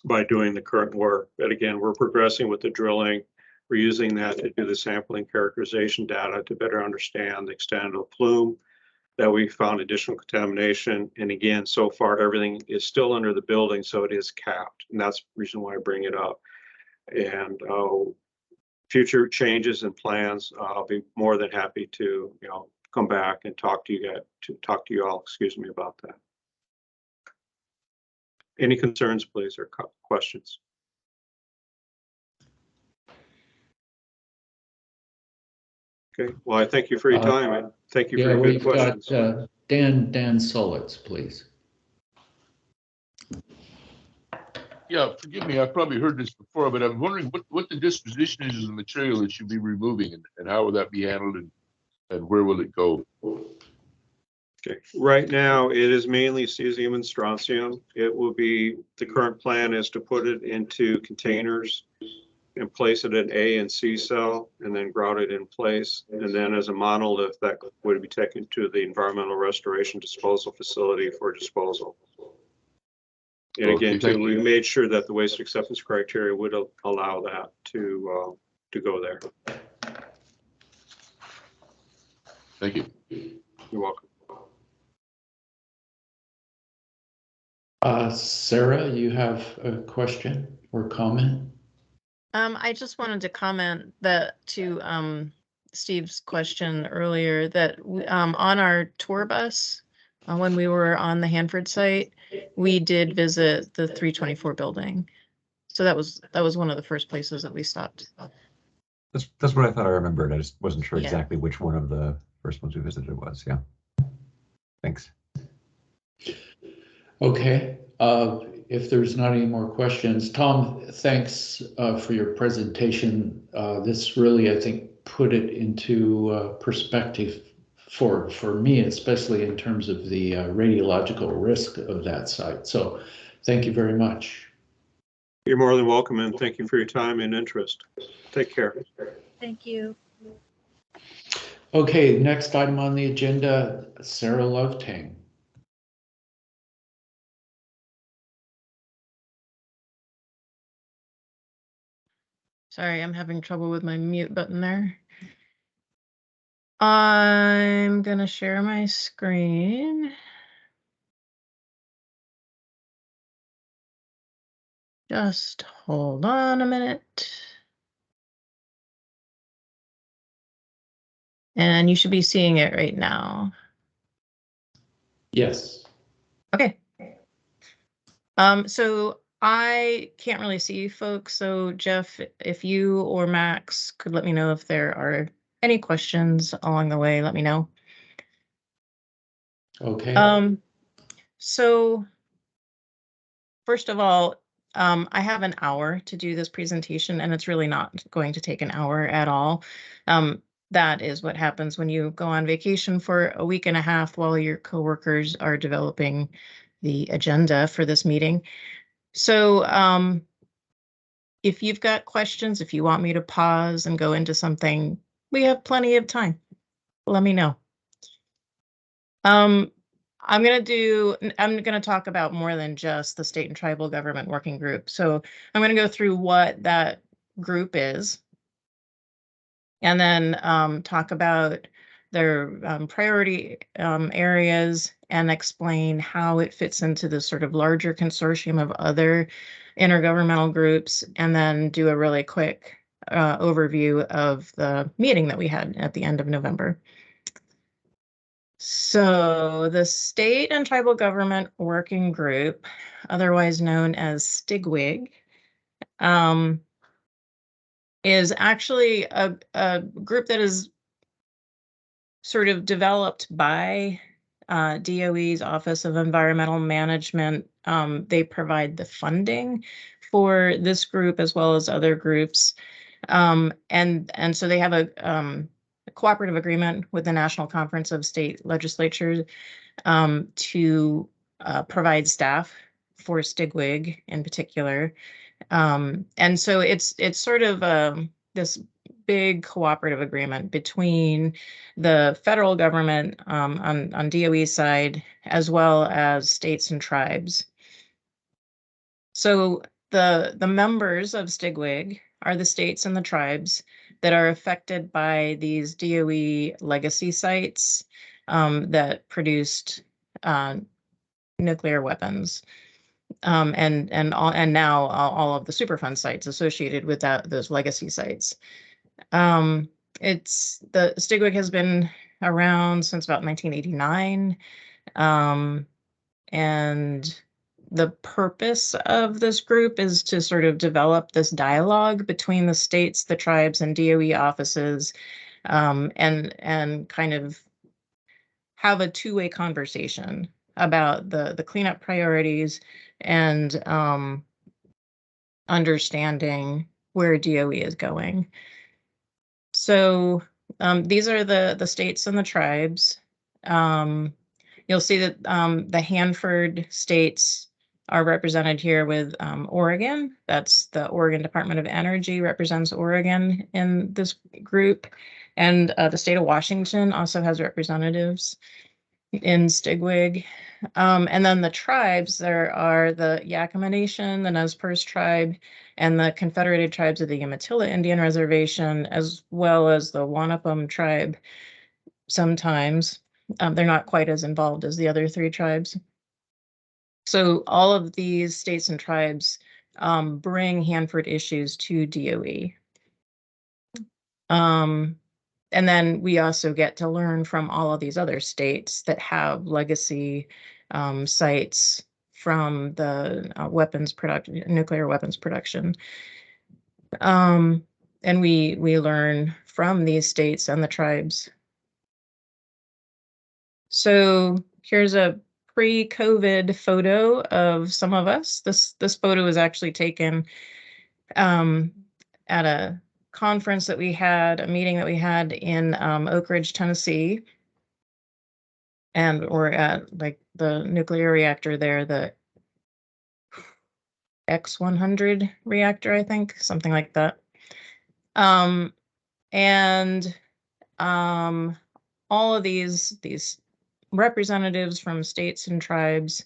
by doing the current work. But again, we're progressing with the drilling. We're using that to do the sampling characterization data to better understand the extent of plume that we found additional contamination. And again, so far, everything is still under the building, so it is capped. And that's the reason why I bring it up. And future changes and plans, I'll be more than happy to, come back and talk to you all, excuse me, about that. Any concerns, please, or questions? Okay, well, I thank you for your time and thank you for your good questions. Got Dan Solitz, please. Yeah, forgive me, I've probably heard this before, but I'm wondering what the disposition is of the material that you'll be removing and how will that be handled and where will it go? Okay, right now it is mainly cesium and strontium. It will be, the current plan is to put it into containers and place it in A and C cell and then grout it in place. And then as a monolith, that would be taken to the environmental restoration disposal facility for disposal. And again, too, we made sure that the waste acceptance criteria would allow that to go there. Thank you. You're welcome. Sarah, you have a question or comment? I just wanted to comment that to Steve's question earlier that on our tour bus, when we were on the Hanford site, we did visit the 324 building. So that was one of the first places that we stopped. That's what I thought I remembered. I just wasn't sure Yeah. exactly which one of the first ones we visited was. Yeah. Thanks. Okay. If there's not any more questions, Tom, thanks for your presentation. This really, I think, put it into perspective for me, especially in terms of the radiological risk of that site. So thank you very much. You're more than welcome, and thank you for your time and interest. Take care. Thank you. Okay, next item on the agenda, Sarah Lovetang. Sorry, I'm having trouble with my mute button there. I'm gonna share my screen. Just hold on a minute. And you should be seeing it right now. Yes. Okay. So I can't really see you folks. So Jeff, if you or Max could let me know if there are any questions along the way, let me know. Okay. So first of all, I have an hour to do this presentation, and it's really not going to take an hour at all. That is what happens when you go on vacation for a week and a half while your coworkers are developing the agenda for this meeting. So if you've got questions, if you want me to pause and go into something, we have plenty of time. Let me know. I'm going to talk about more than just the state and tribal government working group. So I'm going to go through what that group is, and then talk about their priority areas and explain how it fits into this sort of larger consortium of other intergovernmental groups, and then do a really quick overview of the meeting that we had at the end of November. So the State and Tribal Government Working Group, otherwise known as STIGWIG, is actually a group that is sort of developed by DOE's Office of Environmental Management. They provide the funding for this group as well as other groups. And so they have a cooperative agreement with the National Conference of State Legislatures to provide staff for STIGWIG in particular. And so it's sort of this big cooperative agreement between the federal government on DOE's side, as well as states and tribes. So the members of STIGWIG are the states and the tribes that are affected by these DOE legacy sites that produced nuclear weapons. And now all of the Superfund sites associated with those legacy sites. The STIGWIG has been around since about 1989, and the purpose of this group is to sort of develop this dialogue between the states, the tribes, and DOE offices, and kind of have a two-way conversation about the cleanup priorities and understanding where DOE is going. So these are the states and the tribes. You'll see that the Hanford states are represented here with Oregon. That's the Oregon Department of Energy represents Oregon in this group. And the state of Washington also has representatives in STIGWIG. And then the tribes, there are the Yakima Nation, the Nez Perce tribe, and the Confederated Tribes of the Umatilla Indian Reservation, as well as the Wanapum tribe sometimes. They're not quite as involved as the other three tribes. So all of these states and tribes bring Hanford issues to DOE. And then we also get to learn from all of these other states that have legacy sites from the nuclear weapons production. And we learn from these states and the tribes. So here's a pre-COVID photo of some of us. This photo was actually taken at a conference that we had, a meeting that we had in Oak Ridge, Tennessee. And we're at like the nuclear reactor there, the X100 reactor, I think, something like that. And all of these representatives from states and tribes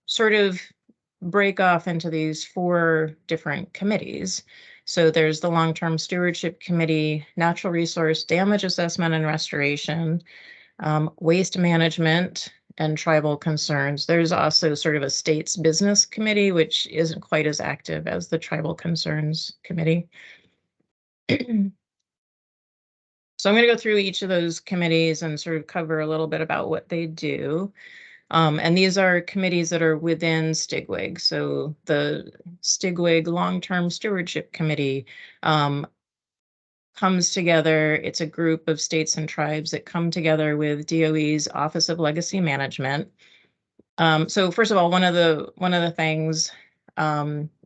sort of break off into these 4 different committees. So there's the Long-Term Stewardship Committee, Natural Resource Damage Assessment and Restoration, Waste Management, and Tribal Concerns. There's also sort of a States Business Committee, which isn't quite as active as the Tribal Concerns Committee. So I'm going to go through each of those committees and sort of cover a little bit about what they do. And these are committees that are within STIGWIG. So the STIGWIG Long-Term Stewardship Committee comes together. It's a group of states and tribes that come together with DOE's Office of Legacy Management. So first of all, one of the things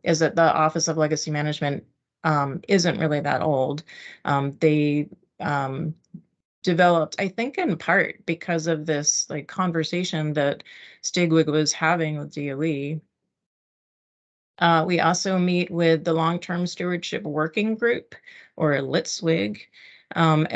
is that the Office of Legacy Management isn't really that old. They developed, I think, in part because of this like conversation that STIGWIG was having with DOE. We also meet with the Long-Term Stewardship Working Group, or LITSWIG,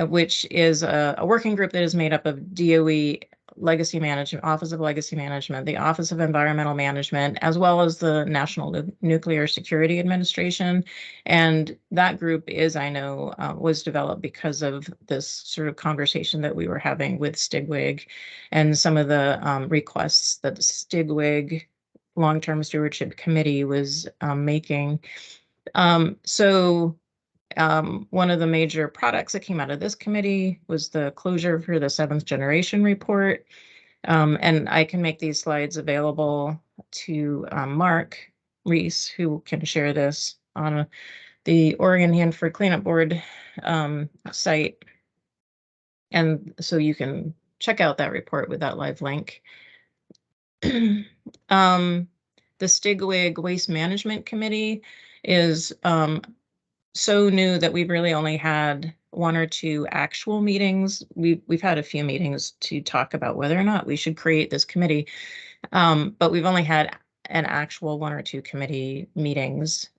which is a working group that is made up of DOE Legacy Management, Office of Legacy Management, the Office of Environmental Management, as well as the National Nuclear Security Administration. And that group is, I know, was developed because of this sort of conversation that we were having with STIGWIG and some of the requests that the STIGWIG Long-Term Stewardship Committee was making. So One of the major products that came out of this committee was the closure for the 7th generation report. And I can make these slides available to Mark Reese, who can share this on the Oregon Hanford Cleanup Board site. And so you can check out that report with that live link. The Stigwig Waste Management Committee is so new that we've really only had 1 or 2 actual meetings. We've had a few meetings to talk about whether or not we should create this committee, but we've only had an actual 1 or 2 committee meetings.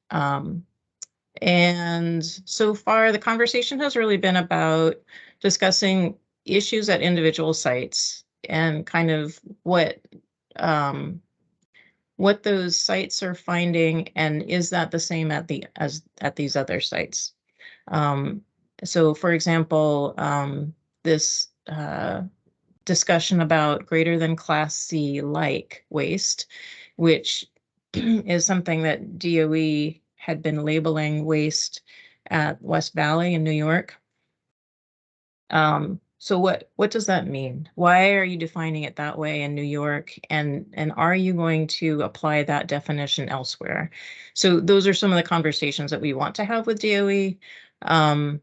And so far, the conversation has really been about discussing issues at individual sites and kind of what those sites are finding, and is that the same at these other sites. So for example, this discussion about greater than Class C like waste, which is something that DOE had been labeling waste at West Valley in New York. So what does that mean? Why are you defining it that way in New York? And are you going to apply that definition elsewhere? So those are some of the conversations that we want to have with DOE. And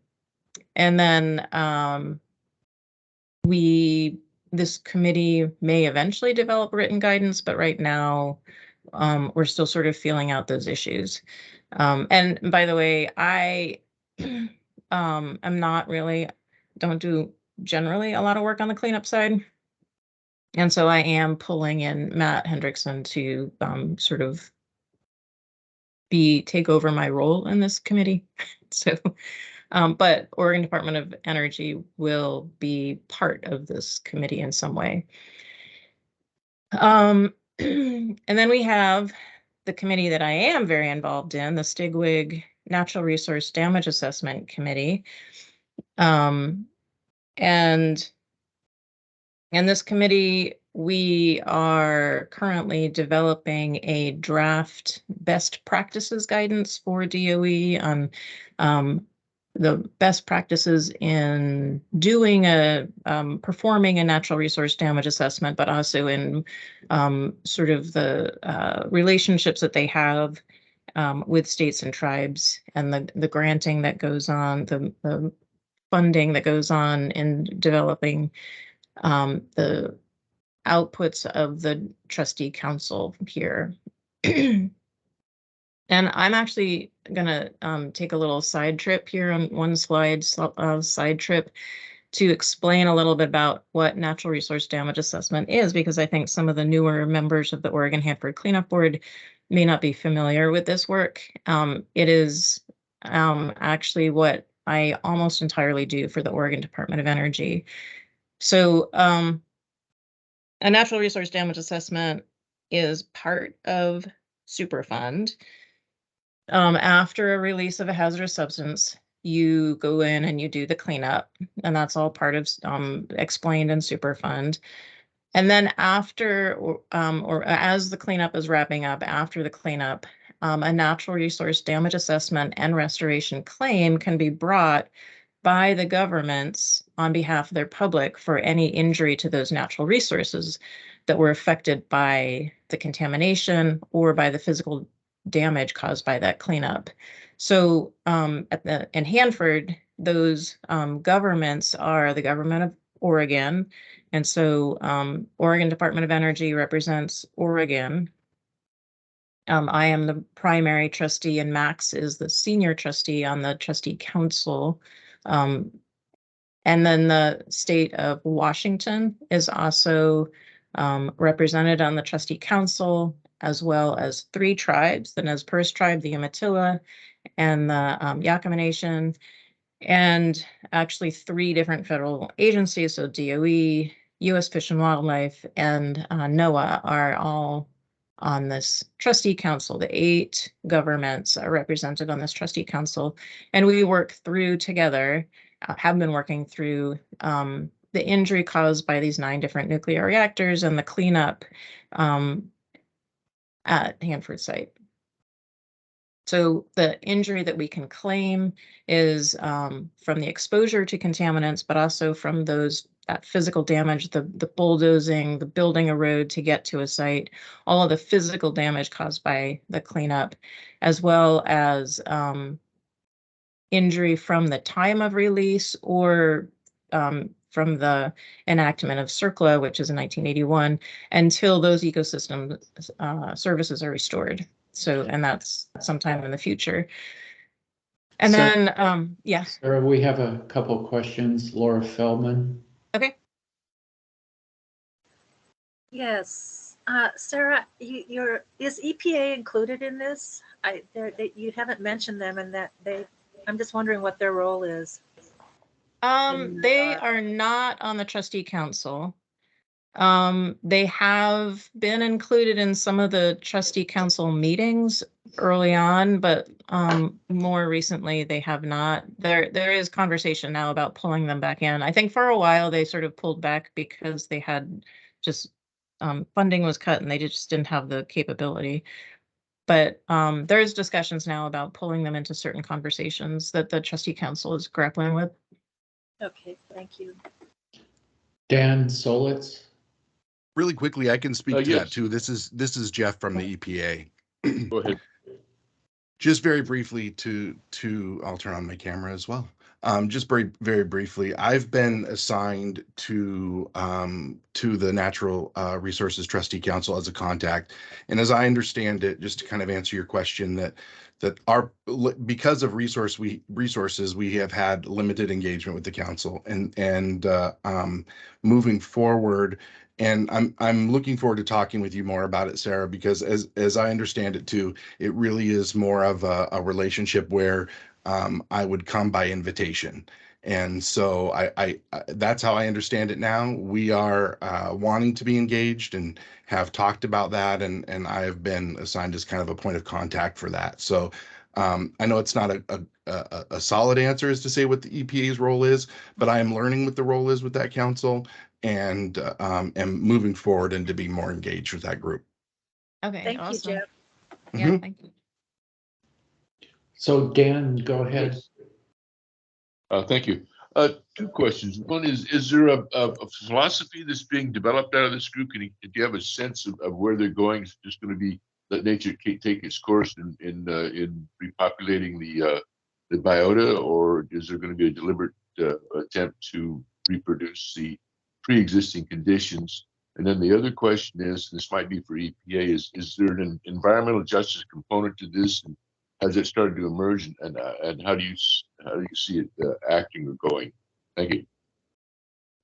then this committee may eventually develop written guidance, but right now we're still sort of feeling out those issues. And by the way, I am not really, don't do generally a lot of work on the cleanup side. And so I am pulling in Matt Hendrickson to sort of take over my role in this committee. So, but Oregon Department of Energy will be part of this committee in some way. And then we have the committee that I am very involved in, the Stigwig Natural Resource Damage Assessment Committee. And in this committee, we are currently developing a draft best practices guidance for DOE on the best practices in doing performing a natural resource damage assessment, but also in sort of the relationships that they have with states and tribes, and the granting that goes on, the funding that goes on in developing the outputs of the trustee council here. And I'm actually gonna take a little side trip here on one slide, side trip, to explain a little bit about what natural resource damage assessment is, because I think some of the newer members of the Oregon Hanford Cleanup Board may not be familiar with this work. It is actually what I almost entirely do for the Oregon Department of Energy. So a natural resource damage assessment is part of Superfund. After a release of a hazardous substance, you go in and you do the cleanup, and that's all part of explained in Superfund. And then after, or as the cleanup is wrapping up, after the cleanup, a natural resource damage assessment and restoration claim can be brought by the governments on behalf of their public for any injury to those natural resources that were affected by the contamination or by the physical damage caused by that cleanup. So in Hanford, those governments are the government of Oregon. And so Oregon Department of Energy represents Oregon. I am the primary trustee, and Max is the senior trustee on the trustee council. And then the state of Washington is also represented on the trustee council, as well as 3 tribes, the Nez Perce tribe, the Umatilla, and the Yakama Nation, and actually 3 different federal agencies, so DOE, U.S. Fish and Wildlife, and NOAA are all on this trustee council. The 8 governments are represented on this trustee council, and we work through together, have been working through the injury caused by these 9 different nuclear reactors and the cleanup at Hanford site. So the injury that we can claim is from the exposure to contaminants, but also from that physical damage, the bulldozing, the building a road to get to a site, all of the physical damage caused by the cleanup, as well as injury from the time of release or from the enactment of CERCLA, which is in 1981, until those ecosystem services are restored. So, and that's sometime in the future. And then, yeah. Sarah, we have a couple questions. Laura Feldman. Okay. Yes, Sarah, is EPA included in this? You haven't mentioned them, and I'm just wondering what their role is. They are not on the trustee council. They have been included in some of the trustee council meetings early on, but more recently they have not. There is conversation now about pulling them back in. I think for a while they sort of pulled back because they had just funding was cut and they just didn't have the capability. But there's discussions now about pulling them into certain conversations that the trustee council is grappling with. Okay, thank you. Dan Solitz. Really quickly, I can speak to yes. that too. This is Jeff from the EPA. Go ahead. Just very briefly I'll turn on my camera as well. Just very briefly, I've been assigned to the Natural Resources Trustee Council as a contact, and as I understand it, just to kind of answer your question, that because of resources, we have had limited engagement with the council, and moving forward. And I'm looking forward to talking with you more about it, Sarah, because as I understand it too, it really is more of a relationship where I would come by invitation. And so I that's how I understand it now. We are wanting to be engaged and have talked about that, and I have been assigned as kind of a point of contact for that. So I know it's not a solid answer as to say what the EPA's role is, but I am learning what the role is with that council, and am moving forward and to be more engaged with that group. Okay, thank awesome. you, Jeff. Yeah, thank you. So Dan, go ahead. Yes. Thank you. Two questions. One is there a philosophy that's being developed out of this group? Do you have a sense of where they're going? It's just going to be let nature take its course in repopulating the biota, or is there going to be a deliberate attempt to reproduce the pre-existing conditions? And then the other question is, this might be for EPA, is there an environmental justice component to this? And has it started to emerge, and how do you see it acting or going? Thank you.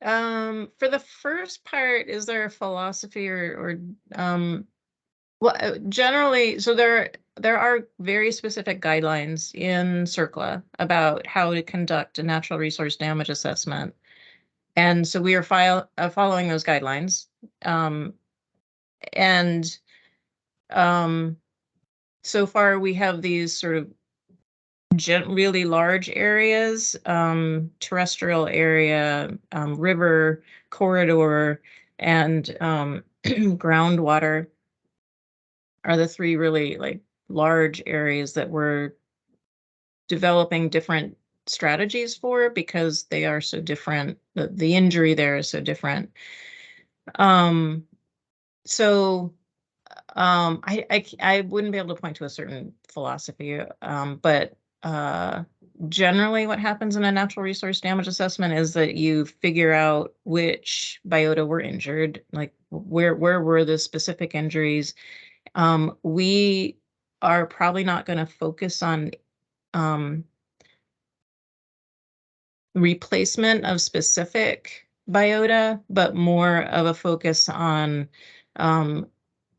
For the first part, is there a philosophy or well, generally, so there are very specific guidelines in CERCLA about how to conduct a natural resource damage assessment. And so we are following those guidelines. So far we have these sort of really large areas, terrestrial area, river corridor, and groundwater are the three really like large areas that we're developing different strategies for, because they are so different. The injury there is so different. I wouldn't be able to point to a certain philosophy, but generally what happens in a natural resource damage assessment is that you figure out which biota were injured, like where were the specific injuries. We are probably not going to focus on replacement of specific biota, but more of a focus on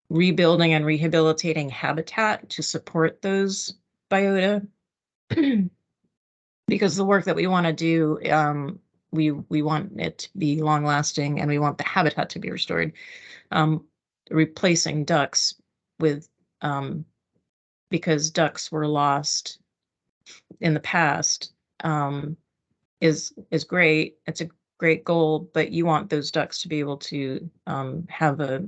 rebuilding and rehabilitating habitat to support those biota. Because the work that we want to do, we want it to be long lasting, and we want the habitat to be restored. Replacing ducks with because ducks were lost in the past is great. It's a great goal, but you want those ducks to be able to have a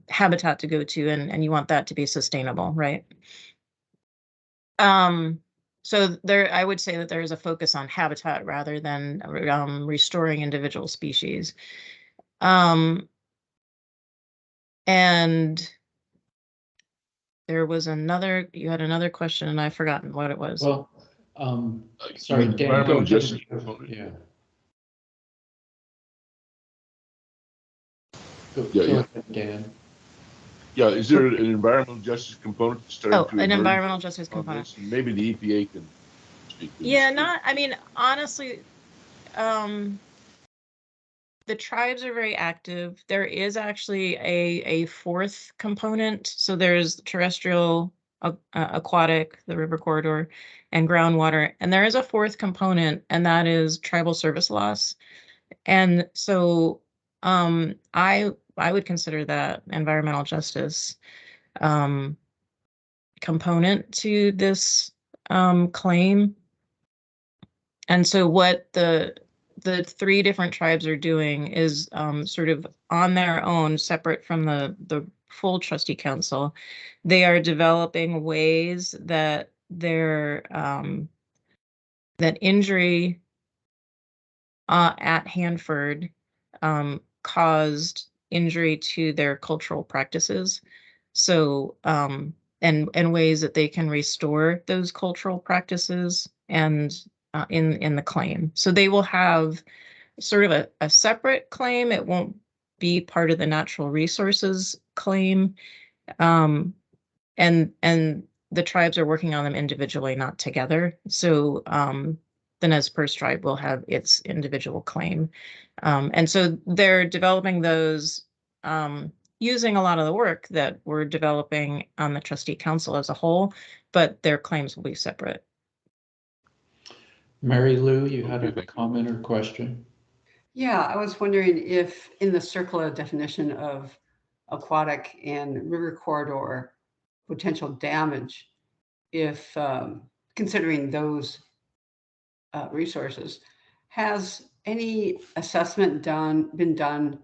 habitat to go to, and you want that to be sustainable, right? So there, I would say that there is a focus on habitat rather than restoring individual species. And there was another, you had another question and I've forgotten what it was. Well, sorry, Dan, go environmental ahead. justice component. Yeah. Yeah, Go yeah. ahead, Dan. Yeah, is there an environmental justice component starting to an emerge environmental justice on component. this? And maybe the EPA can speak to this. Yeah, too. I mean, honestly, the tribes are very active. There is actually a fourth component. So there's terrestrial, aquatic, the river corridor, and groundwater. And there is a fourth component, and that is tribal service loss. And so I would consider that environmental justice component to this claim. And so what the three different tribes are doing is sort of on their own, separate from the full trustee council. They are developing ways that their that injury at Hanford caused injury to their cultural practices. So and ways that they can restore those cultural practices and in the claim. So they will have sort of a separate claim. It won't be part of the natural resources claim. And the tribes are working on them individually, not together. So the Nez Perce tribe will have its individual claim. And so they're developing those using a lot of the work that we're developing on the trustee council as a whole, but their claims will be separate. Mary Lou, you had a comment or question? Yeah, I was wondering if in the circular definition of aquatic and river corridor potential damage, if considering those resources, has any assessment been done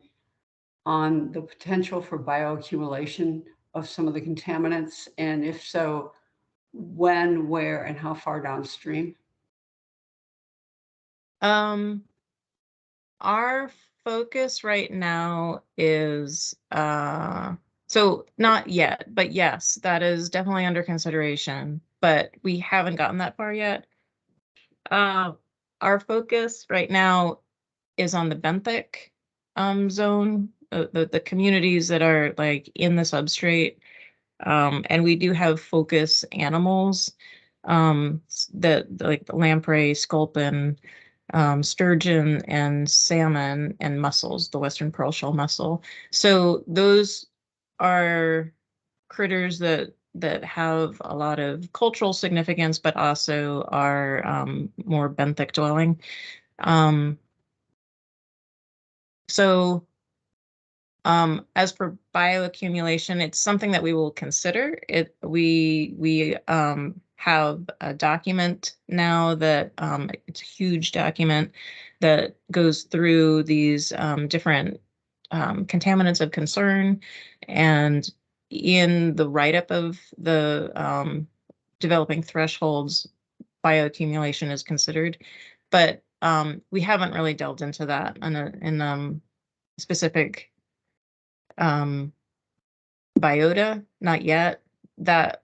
on the potential for bioaccumulation of some of the contaminants? And if so, when, where, and how far downstream? Our focus right now is so not yet, but yes, that is definitely under consideration, but we haven't gotten that far yet. Our focus right now is on the benthic zone, the communities that are like in the substrate. And we do have focus animals that like the lamprey, sculpin, sturgeon, and salmon, and mussels, the western pearl shell mussel. So those are critters that have a lot of cultural significance, but also are more benthic dwelling. So as for bioaccumulation, it's something that we will consider. We have a document now that it's a huge document that goes through these different contaminants of concern, and in the write-up of the developing thresholds, bioaccumulation is considered, but we haven't really delved into that in specific biota, not yet. That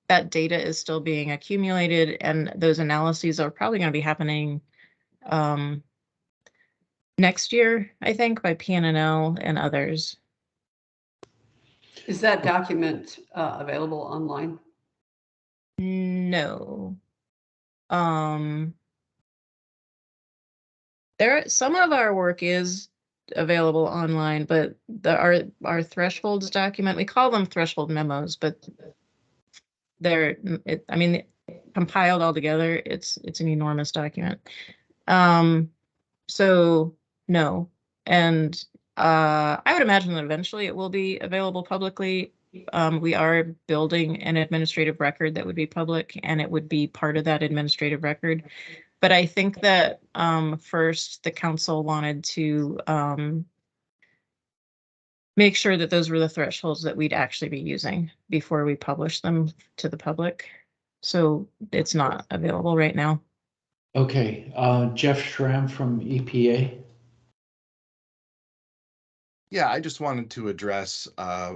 that data is still being accumulated, and those analyses are probably going to be happening next year, I think, by PNNL and others. Is that document available online? No. Some of our work is available online, but our thresholds document, we call them threshold memos, but I mean, compiled all together, it's an enormous document. So no, and I would imagine that eventually it will be available publicly. We are building an administrative record that would be public, and it would be part of that administrative record. But I think that first the council wanted to make sure that those were the thresholds that we'd actually be using before we publish them to the public. So it's not available right now. Okay, Jeff Schramm from EPA. Yeah, I just wanted to address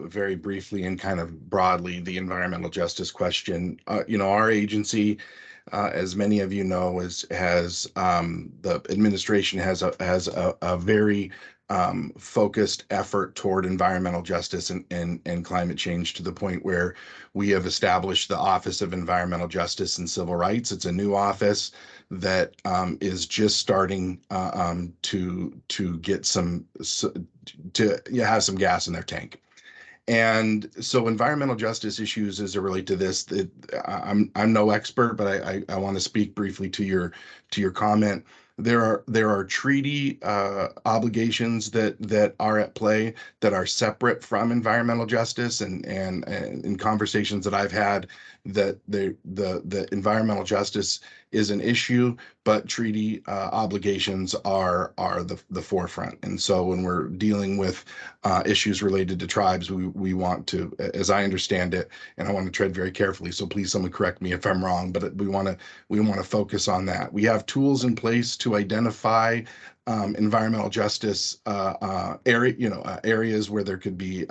very briefly and kind of broadly the environmental justice question. Our agency, as many of you know, has the administration has a very focused effort toward environmental justice and climate change, to the point where we have established the Office of Environmental Justice and Civil Rights. It's a new office that is just starting to get to have some gas in their tank. And so environmental justice issues as it relate to this, I'm no expert, but I want to speak briefly to your comment. There are treaty obligations that are at play that are separate from environmental justice, and in conversations that I've had, that the environmental justice is an issue, but treaty obligations are the forefront. And so when we're dealing with issues related to tribes, we want to, as I understand it, and I want to tread very carefully, so please someone correct me if I'm wrong, but we want to focus on that. We have tools in place to identify environmental justice areas where there could be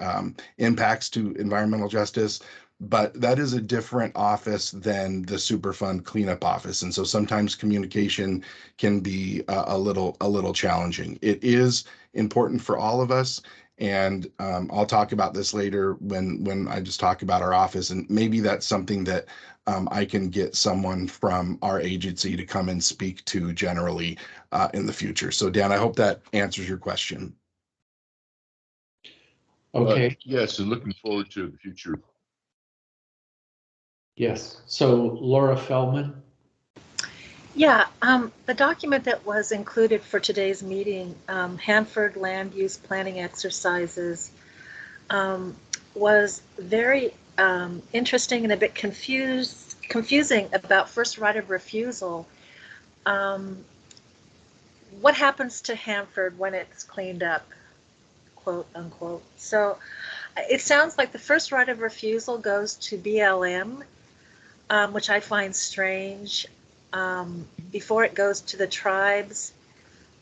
impacts to environmental justice, but that is a different office than the Superfund cleanup office. And so sometimes communication can be a little challenging. It is important for all of us. And I'll talk about this later when I just talk about our office, and maybe that's something that I can get someone from our agency to come and speak to generally in the future. So Dan, I hope that answers your question. Okay. Yes, and looking forward to the future. Yes. So Laura Feldman. Yeah, the document that was included for today's meeting, Hanford Land Use Planning Exercises, was very interesting and a bit confusing about first right of refusal. What happens to Hanford when it's cleaned up, quote unquote? So it sounds like the first right of refusal goes to BLM, which I find strange, before it goes to the tribes.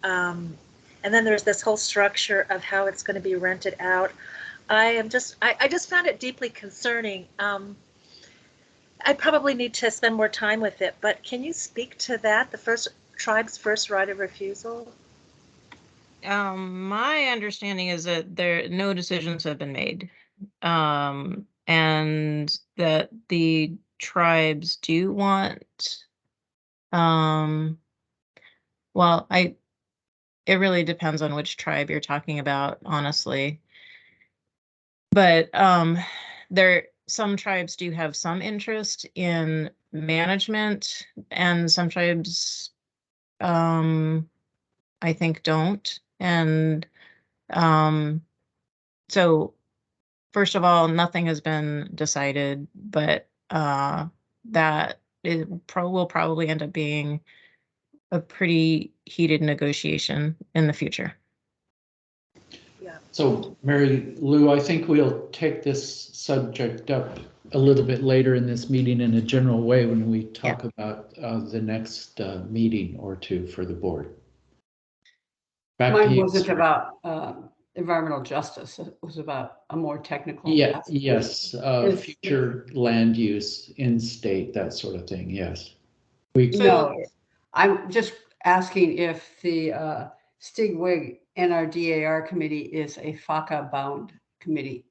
And then there's this whole structure of how it's going to be rented out. I just found it deeply concerning. I probably need to spend more time with it, but can you speak to that, the tribe's first right of refusal? My understanding is that no decisions have been made, and that the tribes do want, well, it really depends on which tribe you're talking about, honestly. But some tribes do have some interest in management, and some tribes, I think, don't. And so first of all, nothing has been decided, but that will probably end up being a pretty heated negotiation in the future. Yeah. So Mary Lou, I think we'll take this subject up a little bit later in this meeting in a general way when we talk about the next meeting or two for the board. Mine wasn't about environmental justice. It was about a more technical. Yeah, yes, future land use in state, that sort of thing. Yes. No, I'm just asking if the Stigwig NRDAR committee is a FACA bound committee.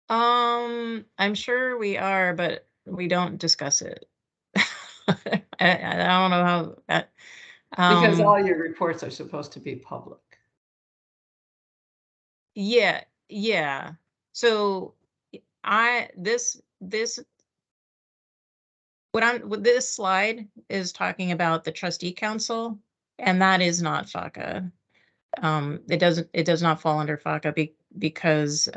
I'm sure we are, but we don't discuss it. I don't know how that. Because all your reports are supposed to be public. Yeah. So this this slide is talking about the trustee council, and that is not FACA. It does not fall under FACA because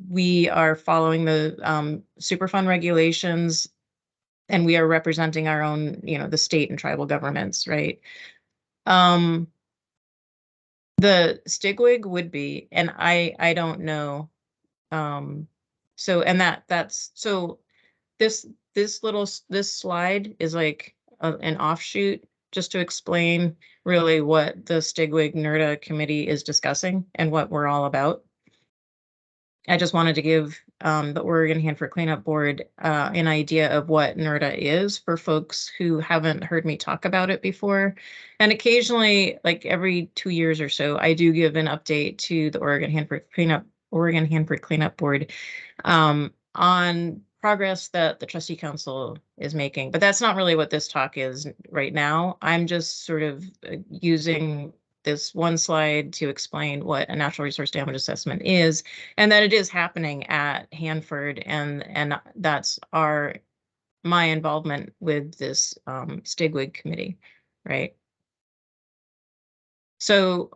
we are following the Superfund regulations and we are representing our own, the state and tribal governments, right? The Stigwig would be, and I don't know. So, and that's so this slide is like an offshoot just to explain really what the Stigwig NERDA committee is discussing and what we're all about. I just wanted to give the Oregon Hanford Cleanup Board an idea of what NERDA is for folks who haven't heard me talk about it before. And occasionally, like every 2 years or so, I do give an update to the Oregon Hanford Cleanup Board on progress that the trustee council is making. But that's not really what this talk is right now. I'm just sort of using this one slide to explain what a natural resource damage assessment is, and that it is happening at Hanford, and that's my involvement with this Stigwig committee, right? So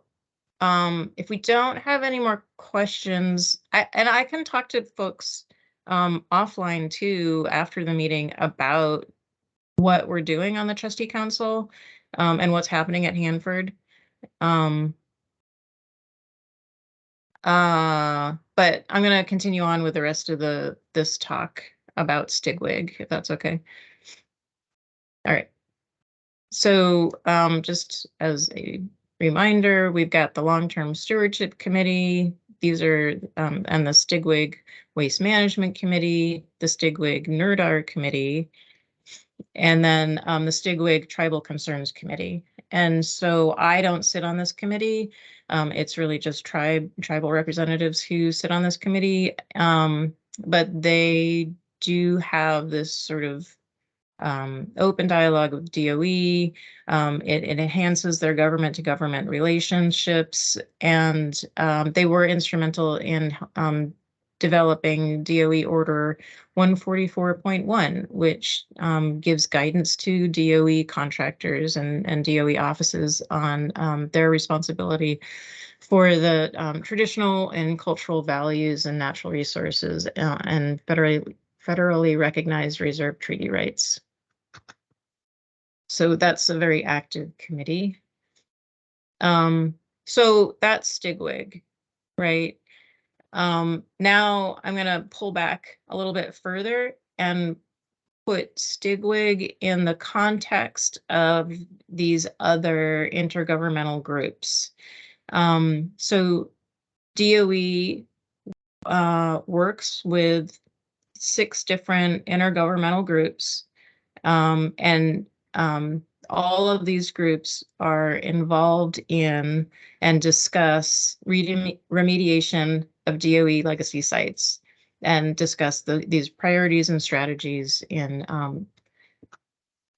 if we don't have any more questions, I can talk to folks offline too after the meeting about what we're doing on the trustee council and what's happening at Hanford. But I'm going to continue on with the rest of this talk about Stigwig, if that's okay. All right. So just as a reminder, we've got the Long-Term Stewardship Committee. These are, and the Stigwig Waste Management Committee, the Stigwig NERDAR Committee, and then the Stigwig Tribal Concerns Committee. And so I don't sit on this committee. It's really just tribal representatives who sit on this committee, but they do have this sort of open dialogue with DOE. It enhances their government-to-government relationships, and they were instrumental in developing DOE Order 144.1, which gives guidance to DOE contractors and DOE offices on their responsibility for the traditional and cultural values and natural resources and federally recognized reserve treaty rights. So that's a very active committee. So that's Stigwig, right? Now I'm going to pull back a little bit further and put Stigwig in the context of these other intergovernmental groups. So DOE works with 6 different intergovernmental groups, and all of these groups are involved in and discuss remediation of DOE legacy sites and discuss these priorities and strategies in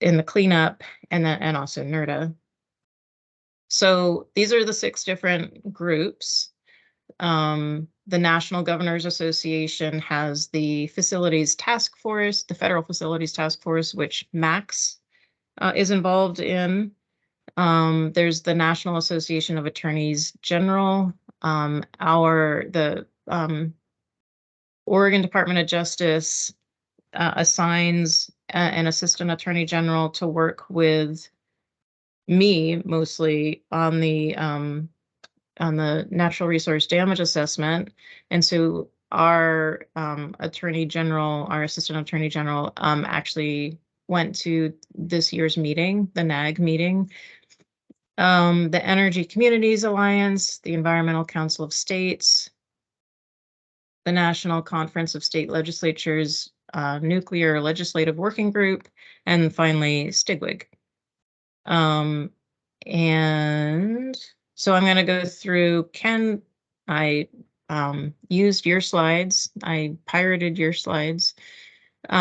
the cleanup and also NERDA. So these are the 6 different groups. The National Governors Association has the Facilities Task Force, the Federal Facilities Task Force, which Max is involved in. There's the National Association of Attorneys General. The Oregon Department of Justice assigns an assistant attorney general to work with me mostly on the natural resource damage assessment. And so our attorney general, our assistant attorney general, actually went to this year's meeting, the NAG meeting. The Energy Communities Alliance, the Environmental Council of States, the National Conference of State Legislatures, Nuclear Legislative Working Group, and finally Stigwig. And so I'm going to go through, Ken, I used your slides. I pirated your slides. So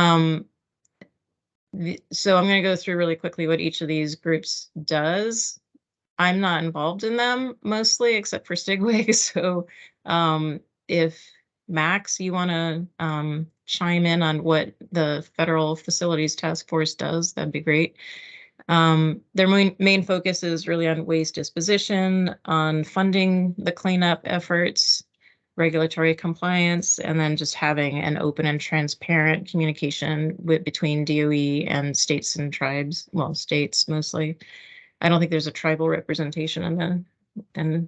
I'm going to go through really quickly what each of these groups does. I'm not involved in them mostly, except for Stigwig. So if Max, you want to chime in on what the Federal Facilities Task Force does, that'd be great. Their main focus is really on waste disposition, on funding the cleanup efforts, regulatory compliance, and then just having an open and transparent communication between DOE and states and tribes. Well, states mostly. I don't think there's a tribal representation in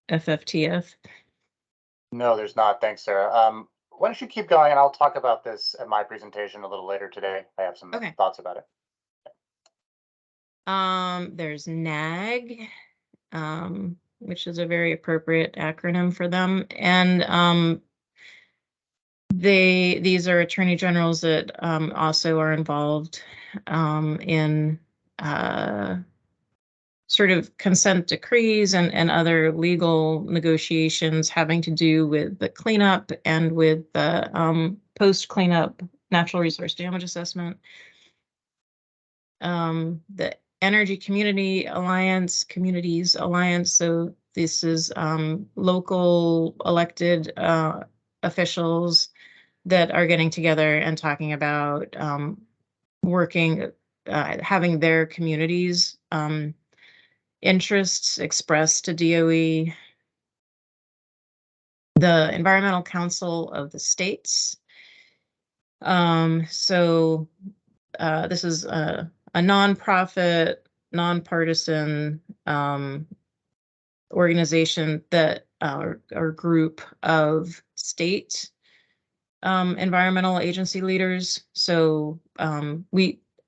FFTF. No, there's not. Thanks, Sarah. Why don't you keep going, and I'll talk about this at my presentation a little later today. I have some thoughts about it. There's NAG, which is a very appropriate acronym for them, and these are attorney generals that also are involved in sort of consent decrees and other legal negotiations having to do with the cleanup and with the post-cleanup natural resource damage assessment. The Energy Communities Alliance, so this is local elected officials that are getting together and talking about working, having their communities' interests expressed to DOE. The Environmental Council of the States. So this is a nonprofit, nonpartisan organization that or group of state environmental agency leaders. So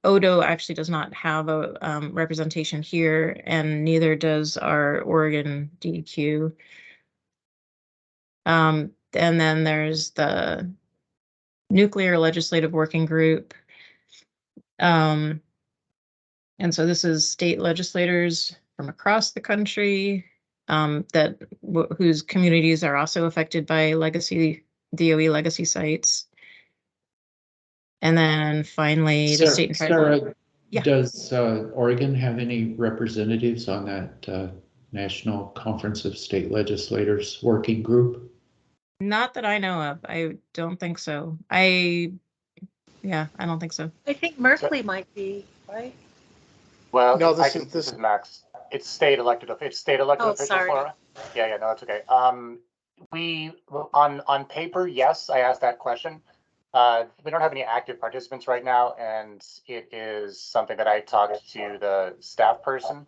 Odo actually does not have a representation here, and neither does our Oregon DEQ. And then there's the Nuclear Legislative Working Group. And so this is state legislators from across the country whose communities are also affected by DOE legacy sites. And then finally, the state and tribal. Sarah, does Oregon have any representatives on that National Conference of State Legislators working group? Not that I know of. I don't think so. I don't think so. I think Merkley might be, right? Well, No, this is Max. It's state elected. It's state elected officials, sorry. Laura. Yeah, no, that's okay. We on paper, yes, I asked that question. We don't have any active participants right now, and it is something that I talked to the staff person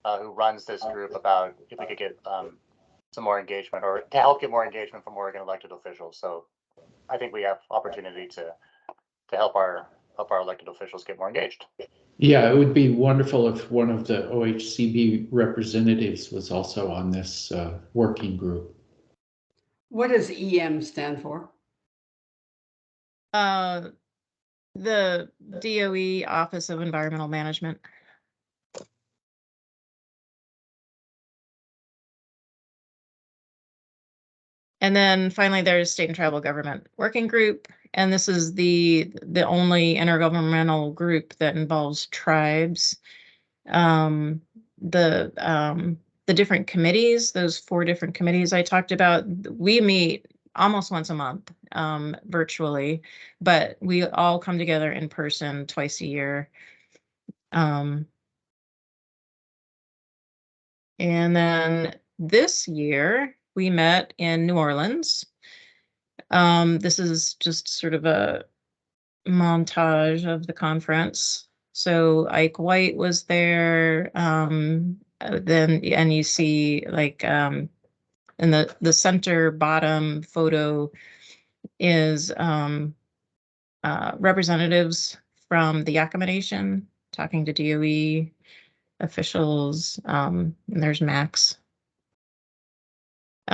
who runs this group about if we could get some more engagement, or to help get more engagement from Oregon elected officials. So I think we have opportunity to help our elected officials get more engaged. Yeah, it would be wonderful if one of the OHCB representatives was also on this working group. What does EM stand for? The DOE Office of Environmental Management. And then finally, there's State and Tribal Government Working Group, and this is the only intergovernmental group that involves tribes. The different committees, those 4 different committees I talked about, we meet almost once a month virtually, but we all come together in person twice a year. And then this year we met in New Orleans. This is just sort of a montage of the conference. So Ike White was there. And you see like in the center bottom photo is representatives from the Yakama Nation talking to DOE officials. And there's Max.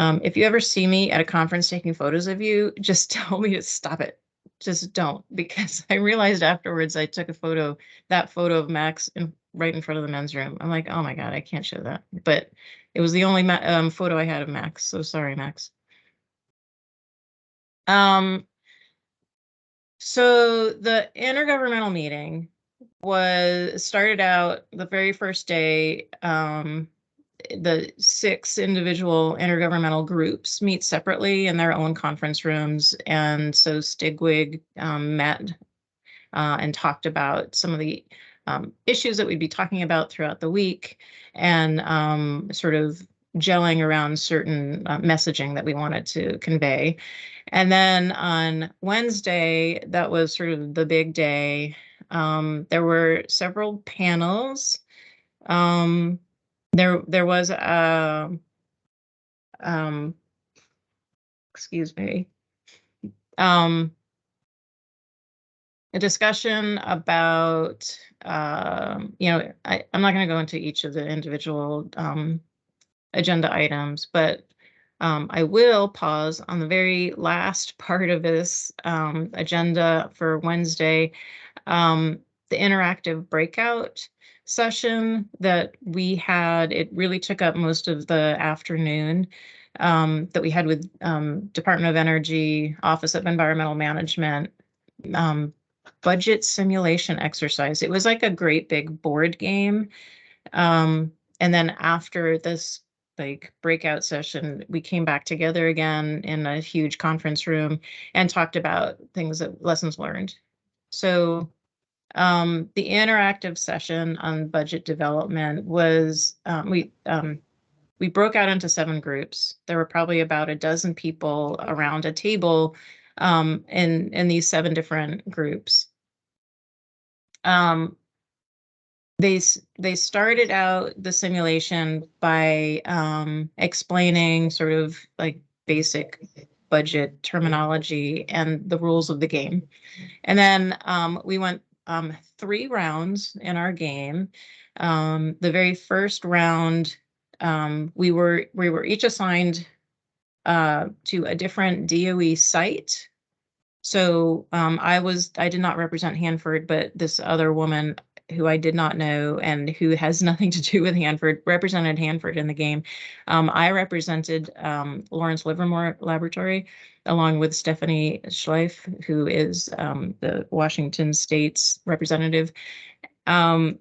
If you ever see me at a conference taking photos of you, just tell me to stop it. Just don't, because I realized afterwards I took that photo of Max right in front of the men's room. I'm like, oh my God, I can't show that. But it was the only photo I had of Max. So sorry, Max. So the intergovernmental meeting started out the very first day. The 6 individual intergovernmental groups meet separately in their own conference rooms. And so Stigwig met and talked about some of the issues that we'd be talking about throughout the week, and sort of gelling around certain messaging that we wanted to convey. And then on Wednesday, that was sort of the big day. There were several panels. There was excuse me, a discussion about I'm not going to go into each of the individual agenda items, but I will pause on the very last part of this agenda for Wednesday, the interactive breakout session that we had. It really took up most of the afternoon that we had with Department of Energy, Office of Environmental Management, budget simulation exercise. It was like a great big board game. And then after this like breakout session, we came back together again in a huge conference room and talked about things that lessons learned. So the interactive session on budget development was we broke out into 7 groups. There were probably about a dozen people around a table in these 7 different groups. They started out the simulation by explaining sort of like basic budget terminology and the rules of the game. And then we went 3 rounds in our game. The very first round, we were each assigned to a different DOE site. So I did not represent Hanford, but this other woman who I did not know and who has nothing to do with Hanford represented Hanford in the game. I represented Lawrence Livermore Laboratory along with Stephanie Schleif, who is the Washington State's representative. And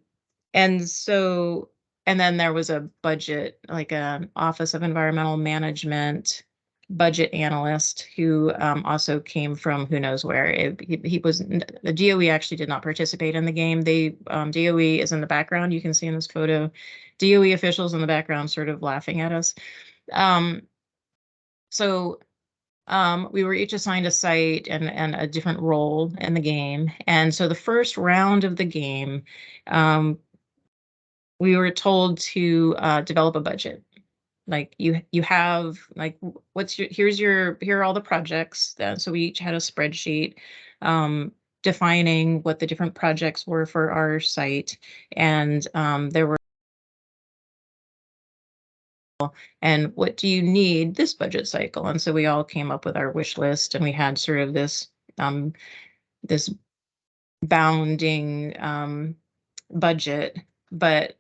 then there was a budget, like an Office of Environmental Management budget analyst who also came from who knows where. He was, the DOE actually did not participate in the game. DOE is in the background. You can see in this photo, DOE officials in the background sort of laughing at us. We were each assigned a site and a different role in the game. And so the first round of the game, we were told to develop a budget. Like you have like here are all the projects. So we each had a spreadsheet defining what the different projects were for our site, and there were and what do you need this budget cycle? And so we all came up with our wish list, and we had sort of this this bounding budget, but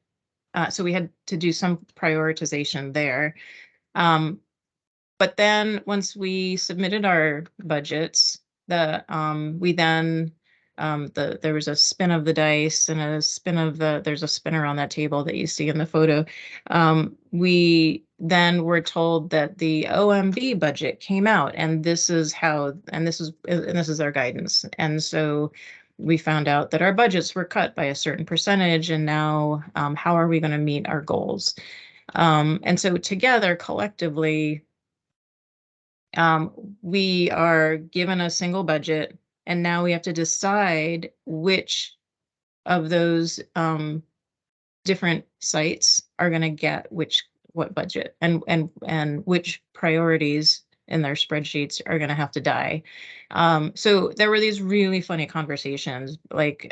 so we had to do some prioritization there. But then once we submitted our budgets, there was a spin of the dice and a spin of there's a spinner on that table that you see in the photo. We then were told that the OMB budget came out, and this is our guidance. And so we found out that our budgets were cut by a certain percentage, and now how are we going to meet our goals? And so together, collectively, we are given a single budget, and now we have to decide which of those different sites are going to get what budget, and which priorities in their spreadsheets are going to have to die. So there were these really funny conversations, like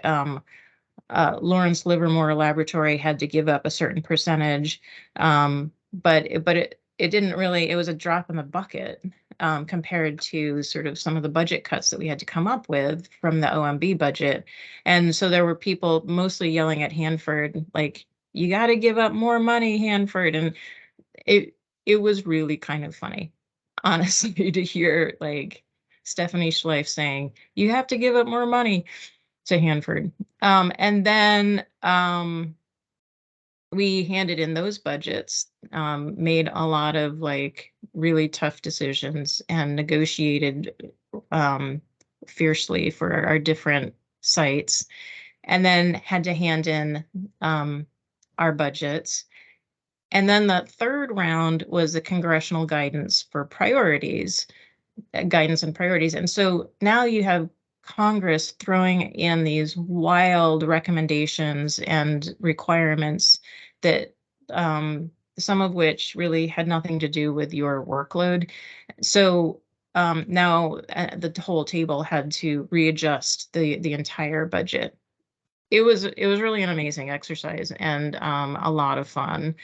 Lawrence Livermore Laboratory had to give up a certain percentage, but it didn't really, it was a drop in the bucket compared to sort of some of the budget cuts that we had to come up with from the OMB budget. And so there were people mostly yelling at Hanford, like, you got to give up more money, Hanford. And it was really kind of funny, honestly, to hear like Stephanie Schleif saying, you have to give up more money to Hanford. And then we handed in those budgets, made a lot of like really tough decisions and negotiated fiercely for our different sites, and then had to hand in our budgets. And then the third round was the congressional guidance for priorities, guidance and priorities. And so now you have Congress throwing in these wild recommendations and requirements that some of which really had nothing to do with your workload. So now the whole table had to readjust the entire budget. It was really an amazing exercise and a lot of fun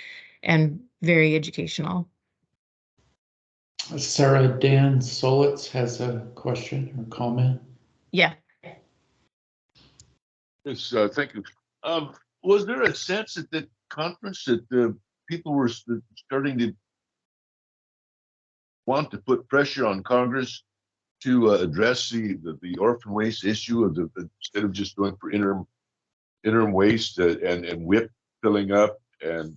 and very educational. Sarah Dan Solitz has a question or comment. Yeah. Yes, thank you. Was there a sense at the conference that the people were starting to want to put pressure on Congress to address the orphan waste issue of instead of just going for interim waste and WIP filling up and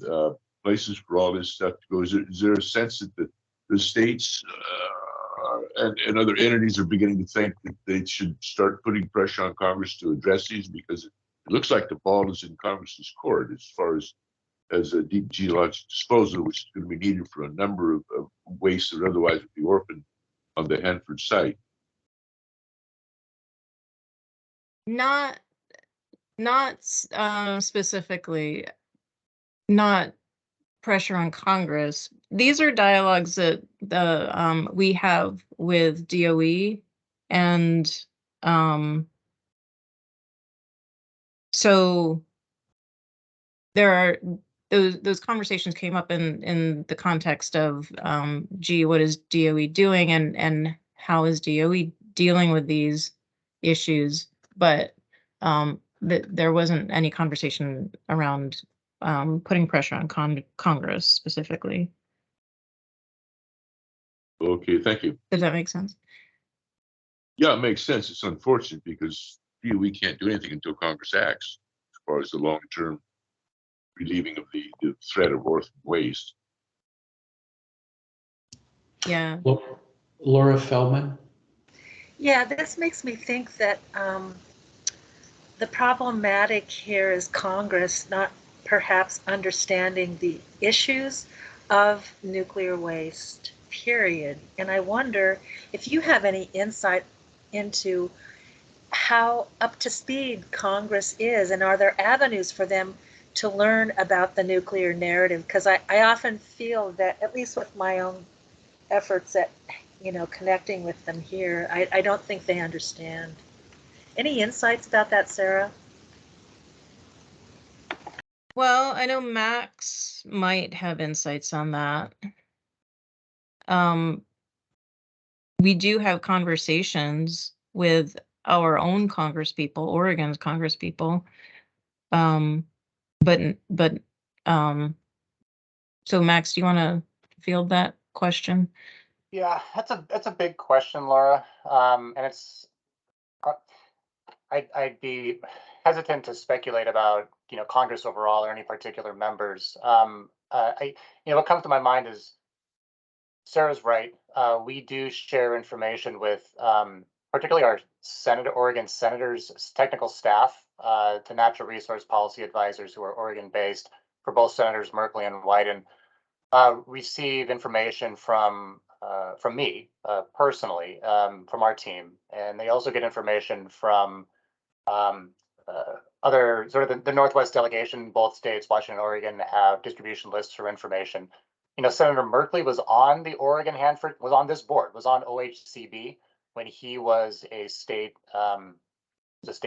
places for all this stuff to go? Is there a sense that the states and other entities are beginning to think that they should start putting pressure on Congress to address these, because it looks like the ball is in Congress's court as far as a deep geologic disposal, which is going to be needed for a number of wastes that otherwise would be orphaned on the Hanford site. Not specifically, not pressure on Congress. These are dialogues that we have with DOE, and so there are those conversations came up in the context of gee, what is DOE doing and how is DOE dealing with these issues, but there wasn't any conversation around putting pressure on Congress specifically. Okay, thank you. Does that make sense? Yeah, it makes sense. It's unfortunate because we can't do anything until Congress acts as far as the long-term relieving of the threat of orphan waste. Yeah. Laura Feldman. Yeah, this makes me think that the problematic here is Congress not perhaps understanding the issues of nuclear waste, period. And I wonder if you have any insight into how up to speed Congress is, and are there avenues for them to learn about the nuclear narrative? Because I often feel that, at least with my own efforts at connecting with them here, I don't think they understand. Any insights about that, Sarah? Well, I know Max might have insights on that. We do have conversations with our own congresspeople, Oregon's congresspeople. So Max, do you want to field that question? Yeah, that's a big question, Laura. And it's I'd be hesitant to speculate about Congress overall or any particular members. What comes to my mind is Sarah's right. We do share information with particularly our Oregon senators' technical staff, to natural resource policy advisors who are Oregon-based, for both Senators Merkley and Wyden. Receive information from me personally, from our team, and they also get information from other sort of the Northwest delegation. Both states, Washington and Oregon, have distribution lists for information. Senator Merkley was on the Oregon Hanford, was on this board, was on OHCB when he was a state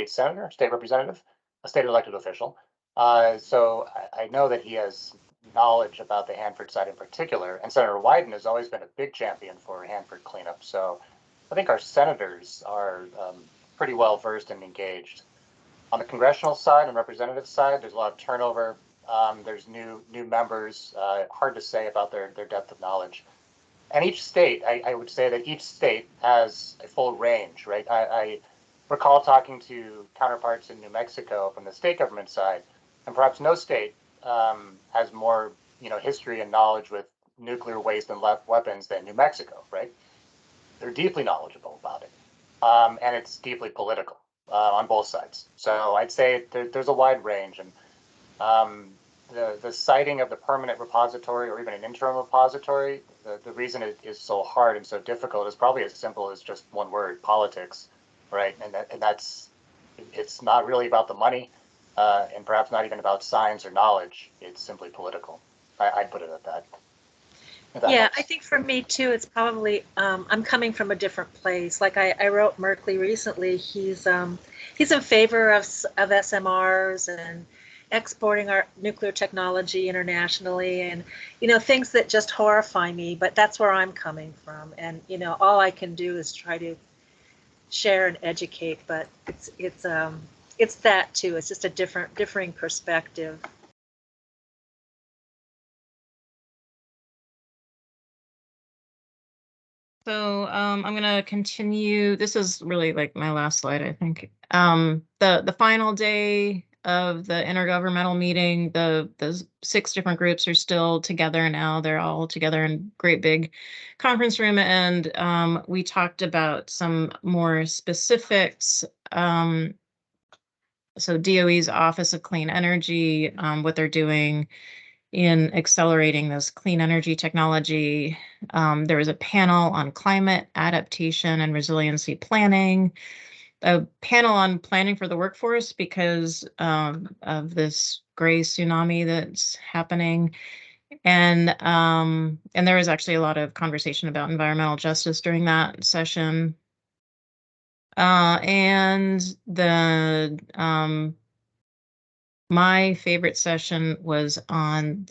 senator, state representative, a state elected official. So I know that he has knowledge about the Hanford site in particular, and Senator Wyden has always been a big champion for Hanford cleanup. So I think our senators are pretty well versed and engaged. On the congressional side and representative side, there's a lot of turnover. There's new members. Hard to say about their depth of knowledge. And each state, I would say that each state has a full range, right? I recall talking to counterparts in New Mexico from the state government side, and perhaps no state has more history and knowledge with nuclear waste and weapons than New Mexico, right? They're deeply knowledgeable about it, and it's deeply political on both sides. So I'd say there's a wide range, and the citing of the permanent repository or even an interim repository, the reason it is so hard and so difficult is probably as simple as just one word: politics, right? And that's it's not really about the money, and perhaps not even about science or knowledge. It's simply political. I'd put it at that. Yeah, helps. I think for me too, it's probably I'm coming from a different place. Like I wrote Merkley recently. He's in favor of SMRs and exporting our nuclear technology internationally, and things that just horrify me. But that's where I'm coming from, and all I can do is try to share and educate. But it's that too. It's just a differing perspective. So I'm going to continue. This is really like my last slide, I think. The final day of the intergovernmental meeting, the 6 different groups are still together now. They're all together in great big conference room, and we talked about some more specifics. So DOE's Office of Clean Energy, what they're doing in accelerating this clean energy technology. There was a panel on climate adaptation and resiliency planning, a panel on planning for the workforce because of this gray tsunami that's happening. And there was actually a lot of conversation about environmental justice during that session. And the my favorite session was on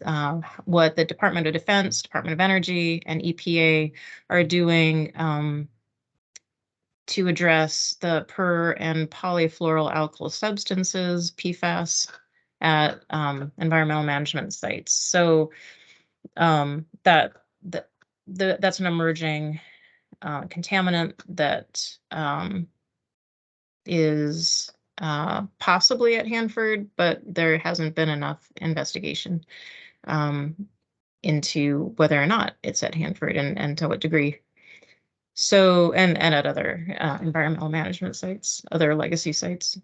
what the Department of Defense, Department of Energy, and EPA are doing to address the per and polyfluoroalkyl substances, PFAS, at environmental management sites. So that's an emerging contaminant that is possibly at Hanford, but there hasn't been enough investigation into whether or not it's at Hanford and to what degree. So, and at other environmental management sites, other legacy sites.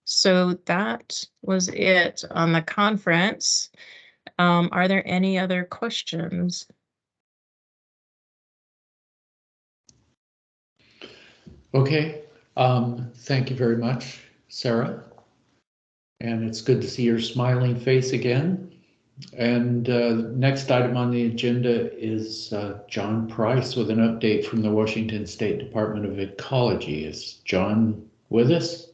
So that was it on the conference. Are there any other questions? Okay, thank you very much, Sarah. And it's good to see your smiling face again. And next item on the agenda is John Price with an update from the Washington State Department of Ecology. Is John with us?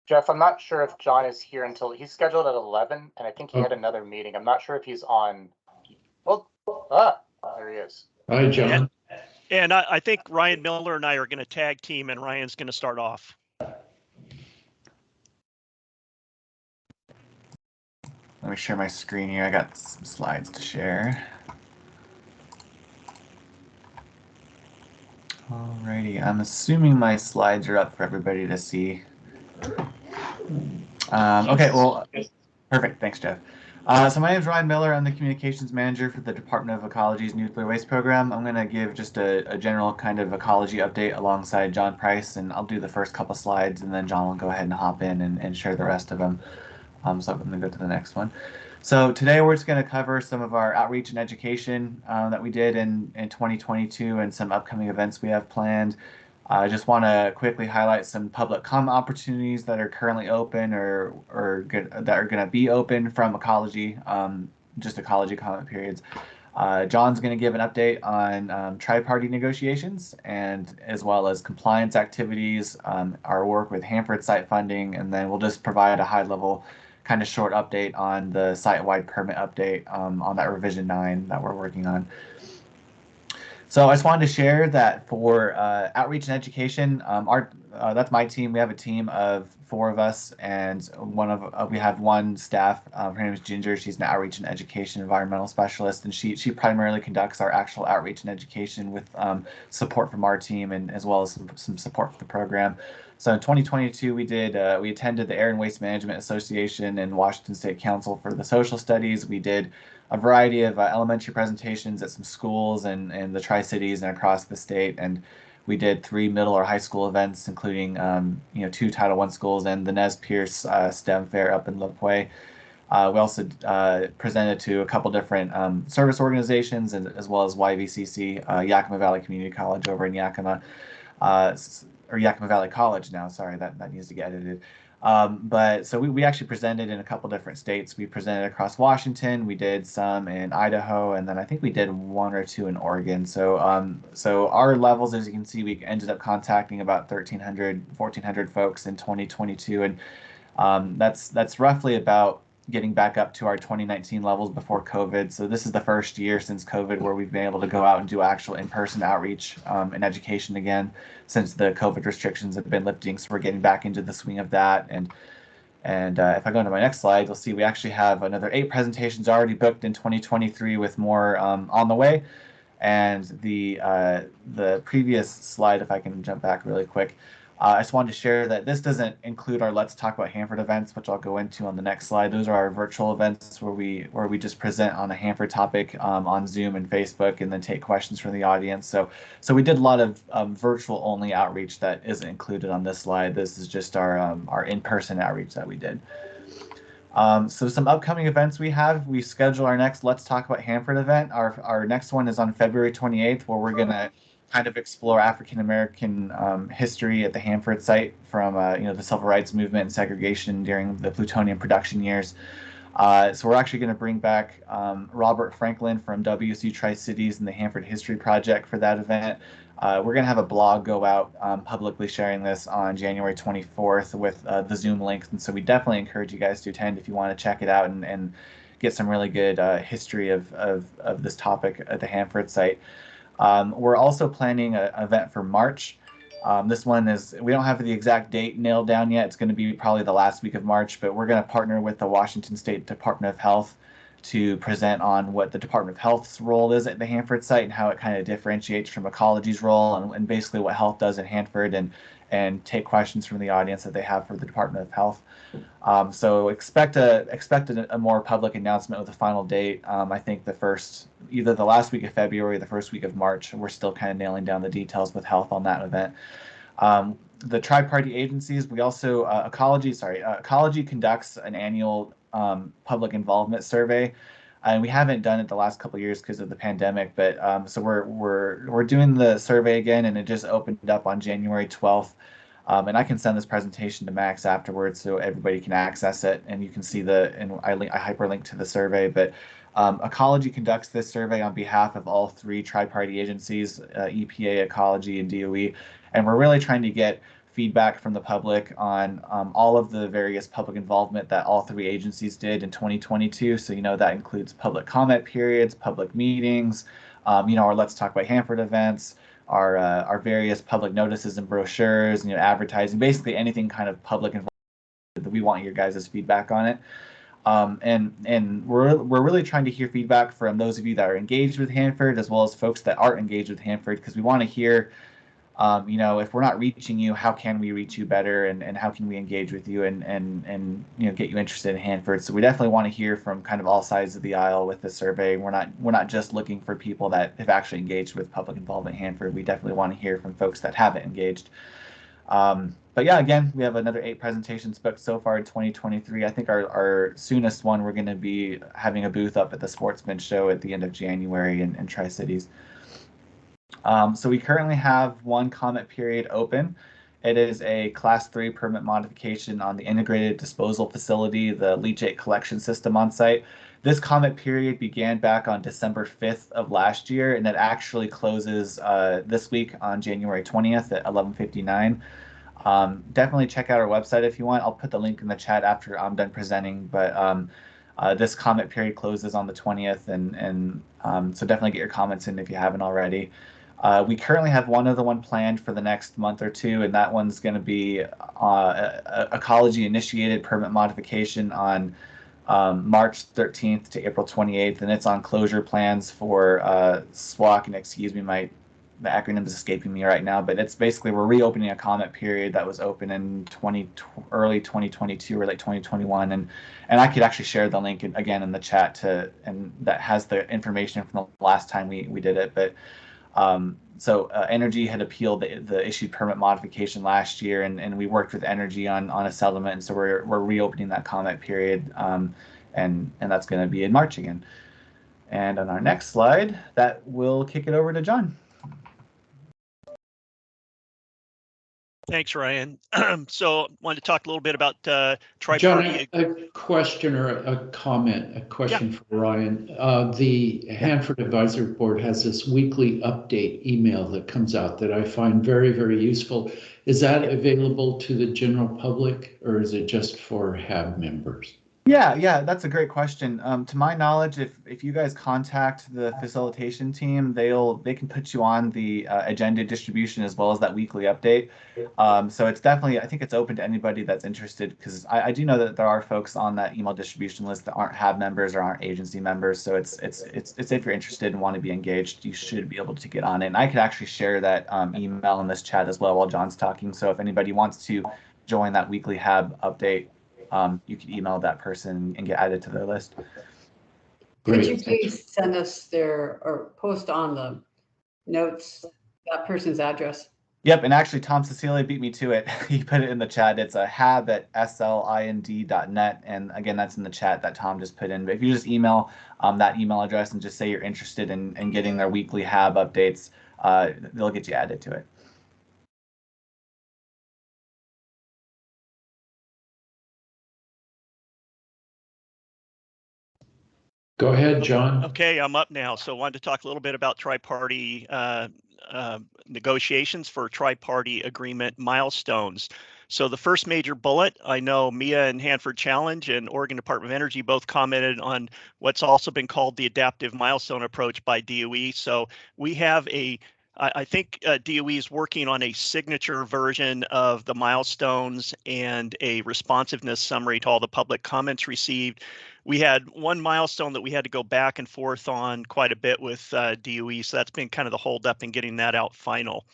Jeff, I'm not sure if John is here until he's scheduled at 11, and I think he had another meeting. I'm not sure if he's on. Well, there he is. Hi, John. And I think Ryan Miller and I are going to tag team, and Ryan's going to start off. Let me share my screen here. I got some slides to share. Alrighty, I'm assuming my slides are up for everybody to see. Okay, well, perfect. Thanks, Jeff. So my name is Ryan Miller. I'm the communications manager for the Department of Ecology's nuclear waste program. I'm going to give just a general kind of ecology update alongside John Price, and I'll do the first couple slides, and then John will go ahead and hop in and share the rest of them. So I'm going to go to the next one. So today we're just going to cover some of our outreach and education that we did in 2022 and some upcoming events we have planned. I just want to quickly highlight some public comment opportunities that are currently open or that are going to be open from ecology, just ecology comment periods. John's going to give an update on tri-party negotiations and as well as compliance activities, our work with Hanford site funding, and then we'll just provide a high-level kind of short update on the site-wide permit update on that revision 9 that we're working on. So I just wanted to share that for outreach and education, that's my team. We have a team of 4 of us, and we have one staff. Her name is Ginger. She's an outreach and education environmental specialist, and she primarily conducts our actual outreach and education with support from our team and as well as some support for the program. So in 2022, we attended the Air and Waste Management Association and Washington State Council for the Social Studies. We did a variety of elementary presentations at some schools and the Tri-Cities and across the state. And We did 3 middle or high school events, including 2 Title I schools and the Nez Perce STEM Fair up in Lapwai. We also presented to a couple different service organizations, as well as YVCC, Yakima Valley Community College over in Yakima, or Yakima Valley College now. Sorry, that needs to get edited. But so we actually presented in a couple different states. We presented across Washington. We did some in Idaho, and then I think we did 1 or 2 in Oregon. So so our levels, as you can see, we ended up contacting about 1,400 folks in 2022, and that's roughly about getting back up to our 2019 levels before COVID. So this is the first year since COVID where we've been able to go out and do actual in-person outreach and education again, since the COVID restrictions have been lifting. So we're getting back into the swing of that. And if I go to my next slide, you'll see we actually have another 8 presentations already booked in 2023 with more on the way. And the previous slide, if I can jump back really quick, I just wanted to share that this doesn't include our Let's Talk About Hanford events, which I'll go into on the next slide. Those are our virtual events where we just present on a Hanford topic on Zoom and Facebook, and then take questions from the audience. So we did a lot of virtual only outreach that isn't included on this slide. This is just our in-person outreach that we did. So some upcoming events we have. We schedule our next Let's Talk About Hanford event. Our next one is on February 28th, where we're gonna kind of explore African American history at the Hanford site from the civil rights movement and segregation during the plutonium production years. So we're actually going to bring back Robert Franklin from WSU Tri-Cities and the Hanford History Project for that event. We're going to have a blog go out publicly sharing this on January 24th with the Zoom links. And so we definitely encourage you guys to attend if you want to check it out and get some really good history of this topic at the Hanford site. We're also planning an event for March. This one is, we don't have the exact date nailed down yet. It's going to be probably the last week of March, but we're going to partner with the Washington State Department of Health to present on what the Department of Health's role is at the Hanford site and how it kind of differentiates from ecology's role, and basically what health does at Hanford, and take questions from the audience that they have for the Department of Health. So expect a more public announcement with a final date. I think either the last week of February or the first week of March. We're still kind of nailing down the details with health on that event. The tri-party agencies, we also, Ecology conducts an annual public involvement survey. And we haven't done it the last couple of years because of the pandemic, but so we're doing the survey again, and it just opened up on January 12th. And I can send this presentation to Max afterwards so everybody can access it, and you can see I hyperlink to the survey. But Ecology conducts this survey on behalf of all 3 tri-party agencies, EPA, Ecology, and DOE. And we're really trying to get feedback from the public on all of the various public involvement that all 3 agencies did in 2022. So, that includes public comment periods, public meetings, our Let's Talk About Hanford events, our various public notices and brochures, advertising, basically anything kind of public involvement that we want your guys' feedback on it. And we're really trying to hear feedback from those of you that are engaged with Hanford, as well as folks that aren't engaged with Hanford, because we want to hear, if we're not reaching you, how can we reach you better, and how can we engage with you and get you interested in Hanford. So we definitely want to hear from kind of all sides of the aisle with the survey. We're not just looking for people that have actually engaged with public involvement in Hanford. We definitely want to hear from folks that haven't engaged. But yeah, again, we have another 8 presentations booked so far in 2023. I think our soonest one, we're going to be having a booth up at the Sportsman Show at the end of January in Tri-Cities. So we currently have 1 comment period open. It is a Class 3 permit modification on the integrated disposal facility, the leachate collection system on site. This comment period began back on December 5th of last year, and it actually closes this week on January 20th at 11:59. Definitely check out our website if you want. I'll put the link in the chat after I'm done presenting, but this comment period closes on the 20th, and so definitely get your comments in if you haven't already. We currently have one other one planned for the next month or 2, and that one's going to be ecology-initiated permit modification on March 13th to April 28th, and it's on closure plans for SWAC, and excuse me, the acronym is escaping me right now, but it's basically we're reopening a comment period that was open in early 2022 or late 2021, and I could actually share the link again in the chat and that has the information from the last time we did it. But So Energy had appealed the issued permit modification last year, and we worked with Energy on a settlement. And so we're reopening that comment period, and that's going to be in March again. And on our next slide, that will kick it over to John. Thanks, Ryan. So I wanted to talk a little bit about tri-party. John, a question or a comment, a question for Ryan. The Hanford Advisory Board has this weekly update email that comes out that I find very, very useful. Is that available to the general public, or is it just for HAB members? Yeah, that's a great question. To my knowledge, if you guys contact the facilitation team, they can put you on the agenda distribution as well as that weekly update. So it's definitely, I think it's open to anybody that's interested, because I do know that there are folks on that email distribution list that aren't HAB members or aren't agency members. So it's if you're interested and want to be engaged, you should be able to get on it. And I could actually share that email in this chat as well while John's talking. So if anybody wants to join that weekly HAB update, you can email that person and get added to their list. Could you please send us or post on the notes that person's address? Yep, and actually Tom Cecilia beat me to it. He put it in the chat. It's a hab@slind.net, and again, that's in the chat that Tom just put in. But if you just email that email address and just say you're interested in getting their weekly HAB updates, they'll get you added to it. Go ahead, John. Okay, I'm up now. So I wanted to talk a little bit about tri-party negotiations for tri-party agreement milestones. So the first major bullet, I know Mia and Hanford Challenge and Oregon Department of Energy both commented on what's also been called the adaptive milestone approach by DOE. So we have I think DOE is working on a signature version of the milestones and a responsiveness summary to all the public comments received. We had one milestone that we had to go back and forth on quite a bit with DOE, so that's been kind of the holdup in getting that out final.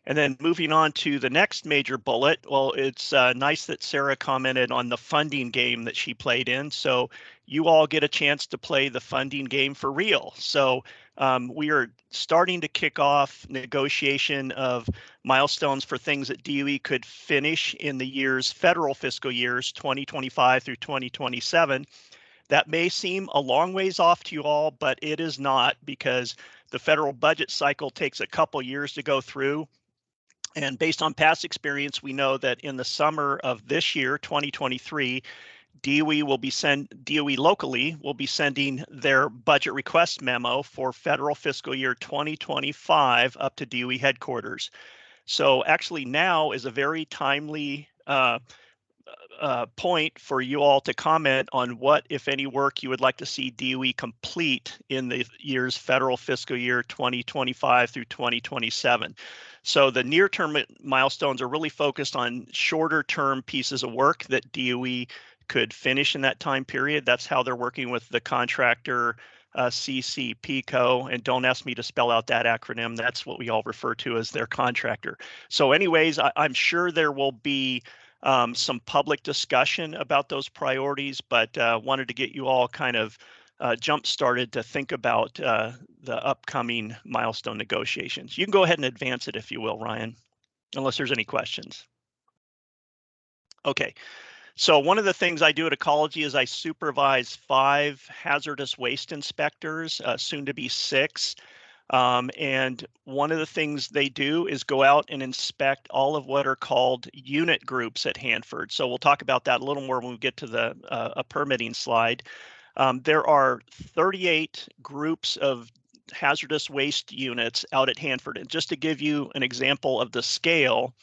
And then moving on to the next major bullet, well, it's nice that Sarah commented on the funding game that she played in. So you all get a chance to play the funding game for real. So we are starting to kick off negotiation of milestones for things that DOE could finish in the federal fiscal years 2025 through 2027. That may seem a long ways off to you all, but it is not, because the federal budget cycle takes a couple years to go through. And based on past experience, we know that in the summer of this year, 2023, DOE locally will be sending their budget request memo for federal fiscal year 2025 up to DOE headquarters. So actually now is a very timely point for you all to comment on what, if any, work you would like to see DOE complete in the federal fiscal year 2025 through 2027. So the near-term milestones are really focused on shorter-term pieces of work that DOE could finish in that time period. That's how they're working with the contractor, CCPCO, and don't ask me to spell out that acronym. That's what we all refer to as their contractor. So anyways, I'm sure there will be some public discussion about those priorities, but wanted to get you all kind of jump started to think about the upcoming milestone negotiations. You can go ahead and advance it if you will, Ryan, unless there's any questions. Okay, so one of the things I do at Ecology is I supervise 5 hazardous waste inspectors, soon to be 6. And one of the things they do is go out and inspect all of what are called unit groups at Hanford. So we'll talk about that a little more when we get to the a permitting slide. There are 38 groups of hazardous waste units out at Hanford. And just to give you an example of the scale,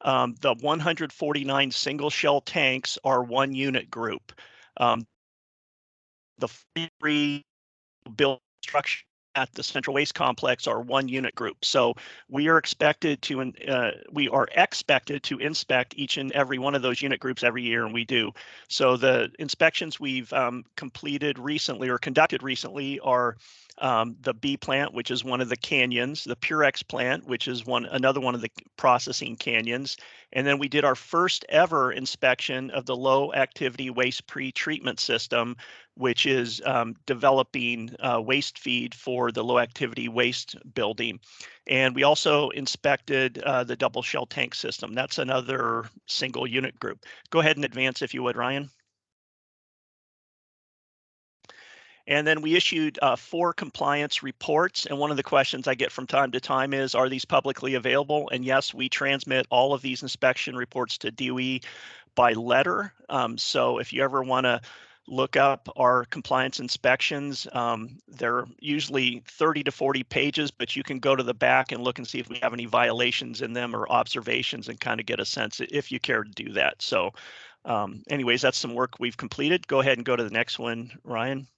the 149 single shell tanks are one unit group. The 3 built structure at the Central Waste Complex are one unit group. So we are expected to inspect each and every one of those unit groups every year, and we do. So the inspections we've completed recently or conducted recently are the B plant, which is one of the canyons, the Purex plant, which is another one of the processing canyons. And then we did our first ever inspection of the low activity waste pre-treatment system, which is developing waste feed for the low activity waste building. And we also inspected the double shell tank system. That's another single unit group. Go ahead and advance if you would, Ryan. And then we issued 4 compliance reports. And one of the questions I get from time to time is, are these publicly available? And yes, we transmit all of these inspection reports to DOE by letter. So if you ever want to look up our compliance inspections, they're usually 30 to 40 pages, but you can go to the back and look and see if we have any violations in them or observations and kind of get a sense if you care to do that. So anyways, that's some work we've completed. Go ahead and go to the next one, Ryan.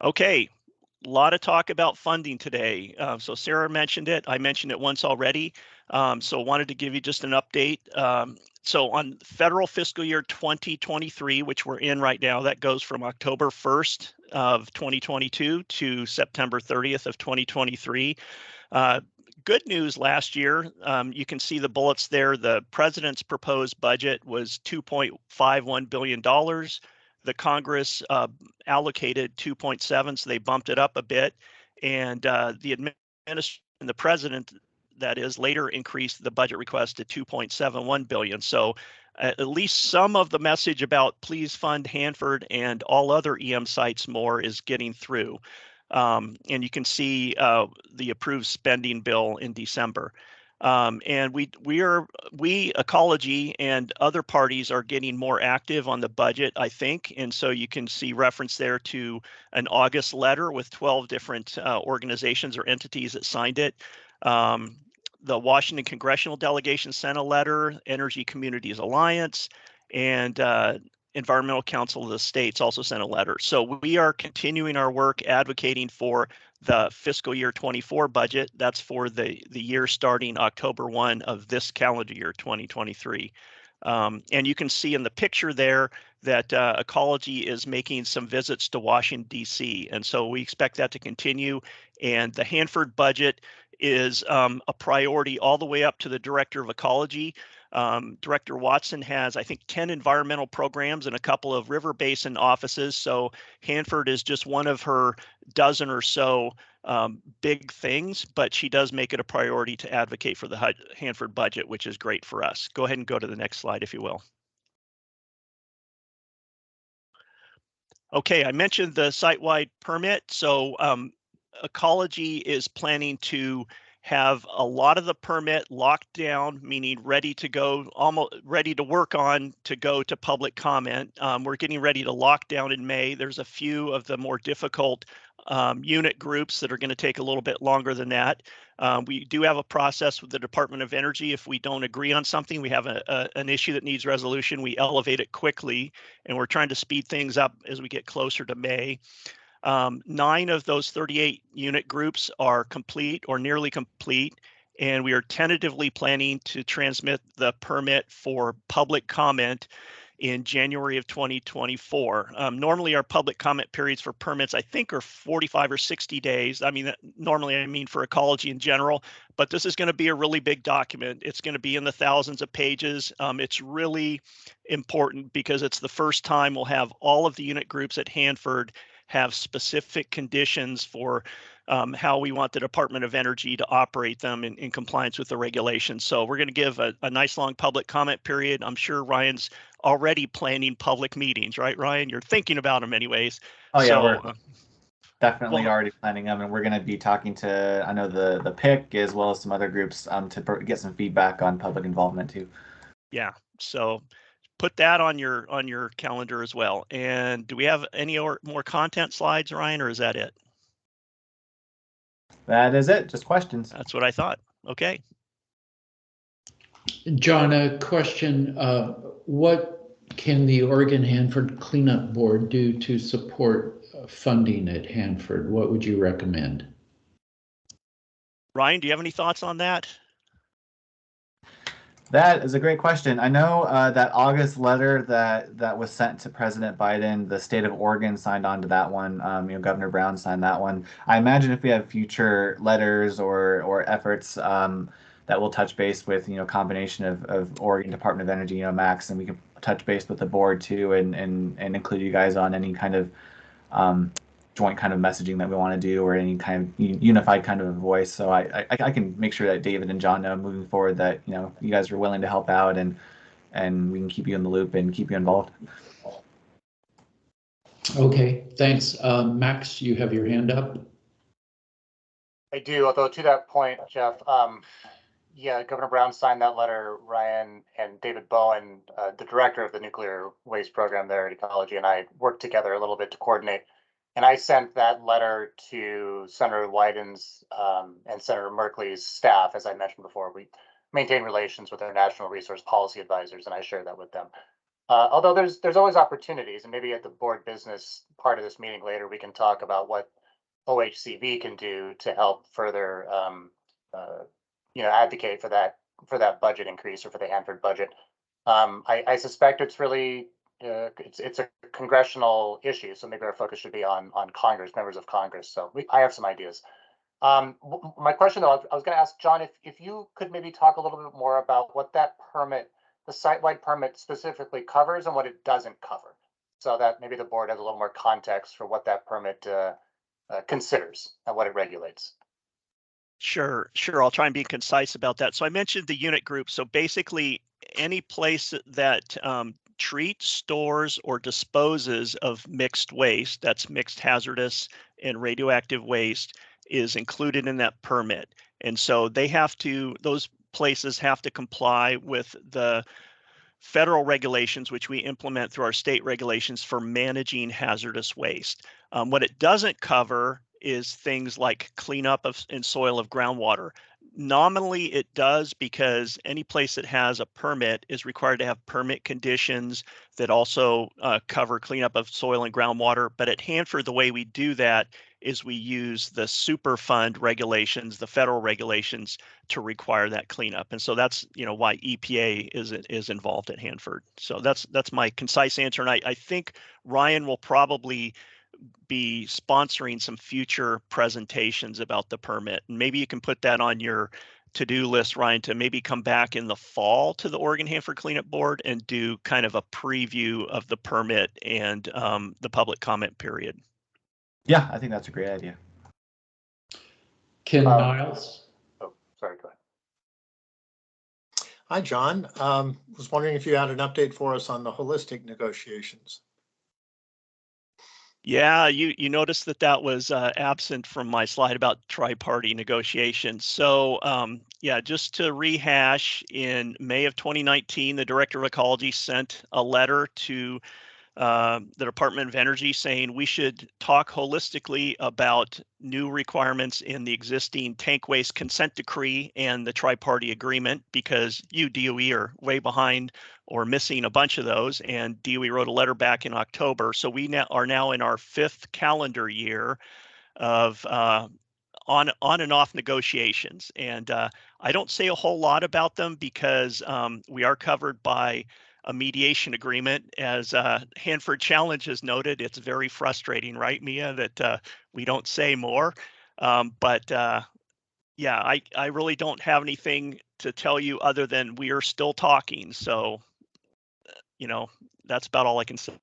Okay, a lot of talk about funding today. So Sarah mentioned it. I mentioned it once already. So wanted to give you just an update. So on federal fiscal year 2023, which we're in right now, that goes from October 1st of 2022 to September 30th of 2023. Good news last year, you can see the bullets there. The president's proposed budget was $2.51 billion. The Congress allocated 2.7, so they bumped it up a bit. And the administration, the president, that is, later increased the budget request to 2.71 billion. So at least some of the message about please fund Hanford and all other EM sites more is getting through. And you can see the approved spending bill in December. And we Ecology and other parties are getting more active on the budget, I think. And so you can see reference there to an August letter with 12 different organizations or entities that signed it. The Washington Congressional Delegation sent a letter, Energy Communities Alliance, and Environmental Council of the States also sent a letter. So we are continuing our work advocating for the fiscal year 24 budget. That's for the year starting October 1 of this calendar year 2023. And you can see in the picture there that Ecology is making some visits to Washington, D.C. And so we expect that to continue. And the Hanford budget is a priority all the way up to the Director of Ecology. Director Watson has, I think, 10 environmental programs and a couple of river basin offices. So Hanford is just one of her dozen or so big things, but she does make it a priority to advocate for the Hanford budget, which is great for us. Go ahead and go to the next slide, if you will. Okay, I mentioned the site-wide permit. So Ecology is planning to have a lot of the permit locked down, meaning ready to go, almost ready to work on to go to public comment. We're getting ready to lock down in May. There's a few of the more difficult unit groups that are going to take a little bit longer than that. We do have a process with the Department of Energy. If we don't agree on something, we have an issue that needs resolution, we elevate it quickly, and we're trying to speed things up as we get closer to May. 9 of those 38 unit groups are complete or nearly complete, and we are tentatively planning to transmit the permit for public comment in January of 2024. Normally our public comment periods for permits, I think, are 45 or 60 days. I mean, normally I mean for Ecology in general, but this is going to be a really big document. It's going to be in the thousands of pages. It's really important because it's the first time we'll have all of the unit groups at Hanford have specific conditions for how we want the Department of Energy to operate them in compliance with the regulations. So we're going to give a nice long public comment period. I'm sure Ryan's already planning public meetings, right, Ryan? You're thinking about them anyways. Oh, yeah, so, we're definitely already planning them, and we're going to be talking to, I know, the PIC as well as some other groups to get some feedback on public involvement too. Yeah, so put that on your calendar as well. And do we have any more content slides, Ryan, or is that it? That is it. Just questions. That's what I thought. Okay. John, a question. What can the Oregon Hanford Cleanup Board do to support funding at Hanford? What would you recommend? Ryan, do you have any thoughts on that? That is a great question. I know that August letter that was sent to President Biden, the state of Oregon signed on to that one. Governor Brown signed that one. I imagine if we have future letters or efforts that will touch base with combination of Oregon Department of Energy, Max, and we can touch base with the board too, and include you guys on any kind of joint kind of messaging that we want to do, or any kind of unified kind of a voice. So I can make sure that David and John know moving forward that you guys are willing to help out, and we can keep you in the loop and keep you involved. Okay, thanks. Max, you have your hand up. I do, although to that point, Jeff, yeah, Governor Brown signed that letter. Ryan and David Bowen, the director of the nuclear waste program there at Ecology, and I worked together a little bit to coordinate. And I sent that letter to Senator Wyden's and Senator Merkley's staff. As I mentioned before, we maintain relations with our national resource policy advisors, and I share that with them. Although there's always opportunities, and maybe at the board business part of this meeting later, we can talk about what OHCV can do to help further advocate for that budget increase, or for the Hanford budget. I suspect it's really it's a congressional issue, so maybe our focus should be on Congress, members of Congress. So I have some ideas. My question, though, I was going to ask John if you could maybe talk a little bit more about what that permit, the site-wide permit, specifically covers and what it doesn't cover, so that maybe the board has a little more context for what that permit considers and what it regulates. Sure. I'll try and be concise about that. So I mentioned the unit group. So basically, any place that treats, stores, or disposes of mixed waste, that's mixed hazardous and radioactive waste, is included in that permit. And so those places have to comply with the federal regulations, which we implement through our state regulations for managing hazardous waste. What it doesn't cover is things like cleanup in soil of groundwater. Nominally, it does, because any place that has a permit is required to have permit conditions that also cover cleanup of soil and groundwater. But at Hanford, the way we do that is we use the Superfund regulations, the federal regulations, to require that cleanup. And so that's why EPA is involved at Hanford. So that's my concise answer. And I think Ryan will probably be sponsoring some future presentations about the permit. And maybe you can put that on your to-do list, Ryan, to maybe come back in the fall to the Oregon Hanford Cleanup Board and do kind of a preview of the permit and the public comment period. Yeah, I think that's a great idea. Ken Niles. Oh, sorry, go ahead. Hi, John. Was wondering if you had an update for us on the holistic negotiations. Yeah, you noticed that was absent from my slide about tri-party negotiations. So yeah, just to rehash, in May of 2019, the Director of Ecology sent a letter to the Department of Energy saying we should talk holistically about new requirements in the existing tank waste consent decree and the tri-party agreement, because DOE are way behind or missing a bunch of those, and DOE wrote a letter back in October. So we are now in our 5th calendar year of on and off negotiations. And I don't say a whole lot about them because we are covered by a mediation agreement. As Hanford Challenge has noted, it's very frustrating, right, Mia, that we don't say more. But yeah, I really don't have anything to tell you other than we are still talking. So, that's about all I can say.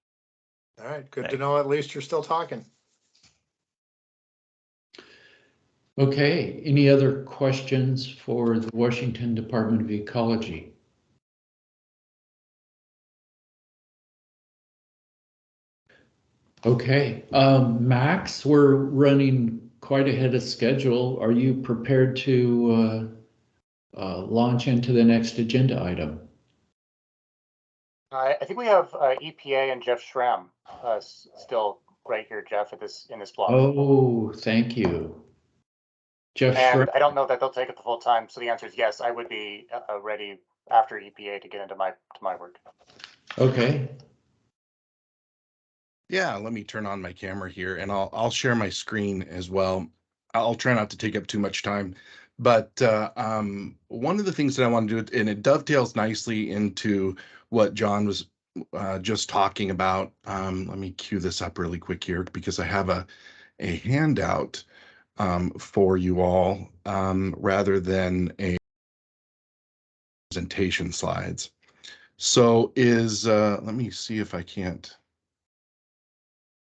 All right, good to know at least you're still talking. Okay, any other questions for the Washington Department of Ecology? Okay, Max, we're running quite ahead of schedule. Are you prepared to launch into the next agenda item? I think we have EPA and Jeff Schramm still right here, Jeff, in this block. Oh, thank you. Jeff Schramm. And I don't know that they'll take it the full time. So the answer is yes, I would be ready after EPA to get into my work. Okay. Yeah, let me turn on my camera here, and I'll share my screen as well. I'll try not to take up too much time, But one of the things that I want to do, and it dovetails nicely into what John was just talking about. Let me cue this up really quick here because I have a handout for you all rather than a presentation slides. So let me see if I can't.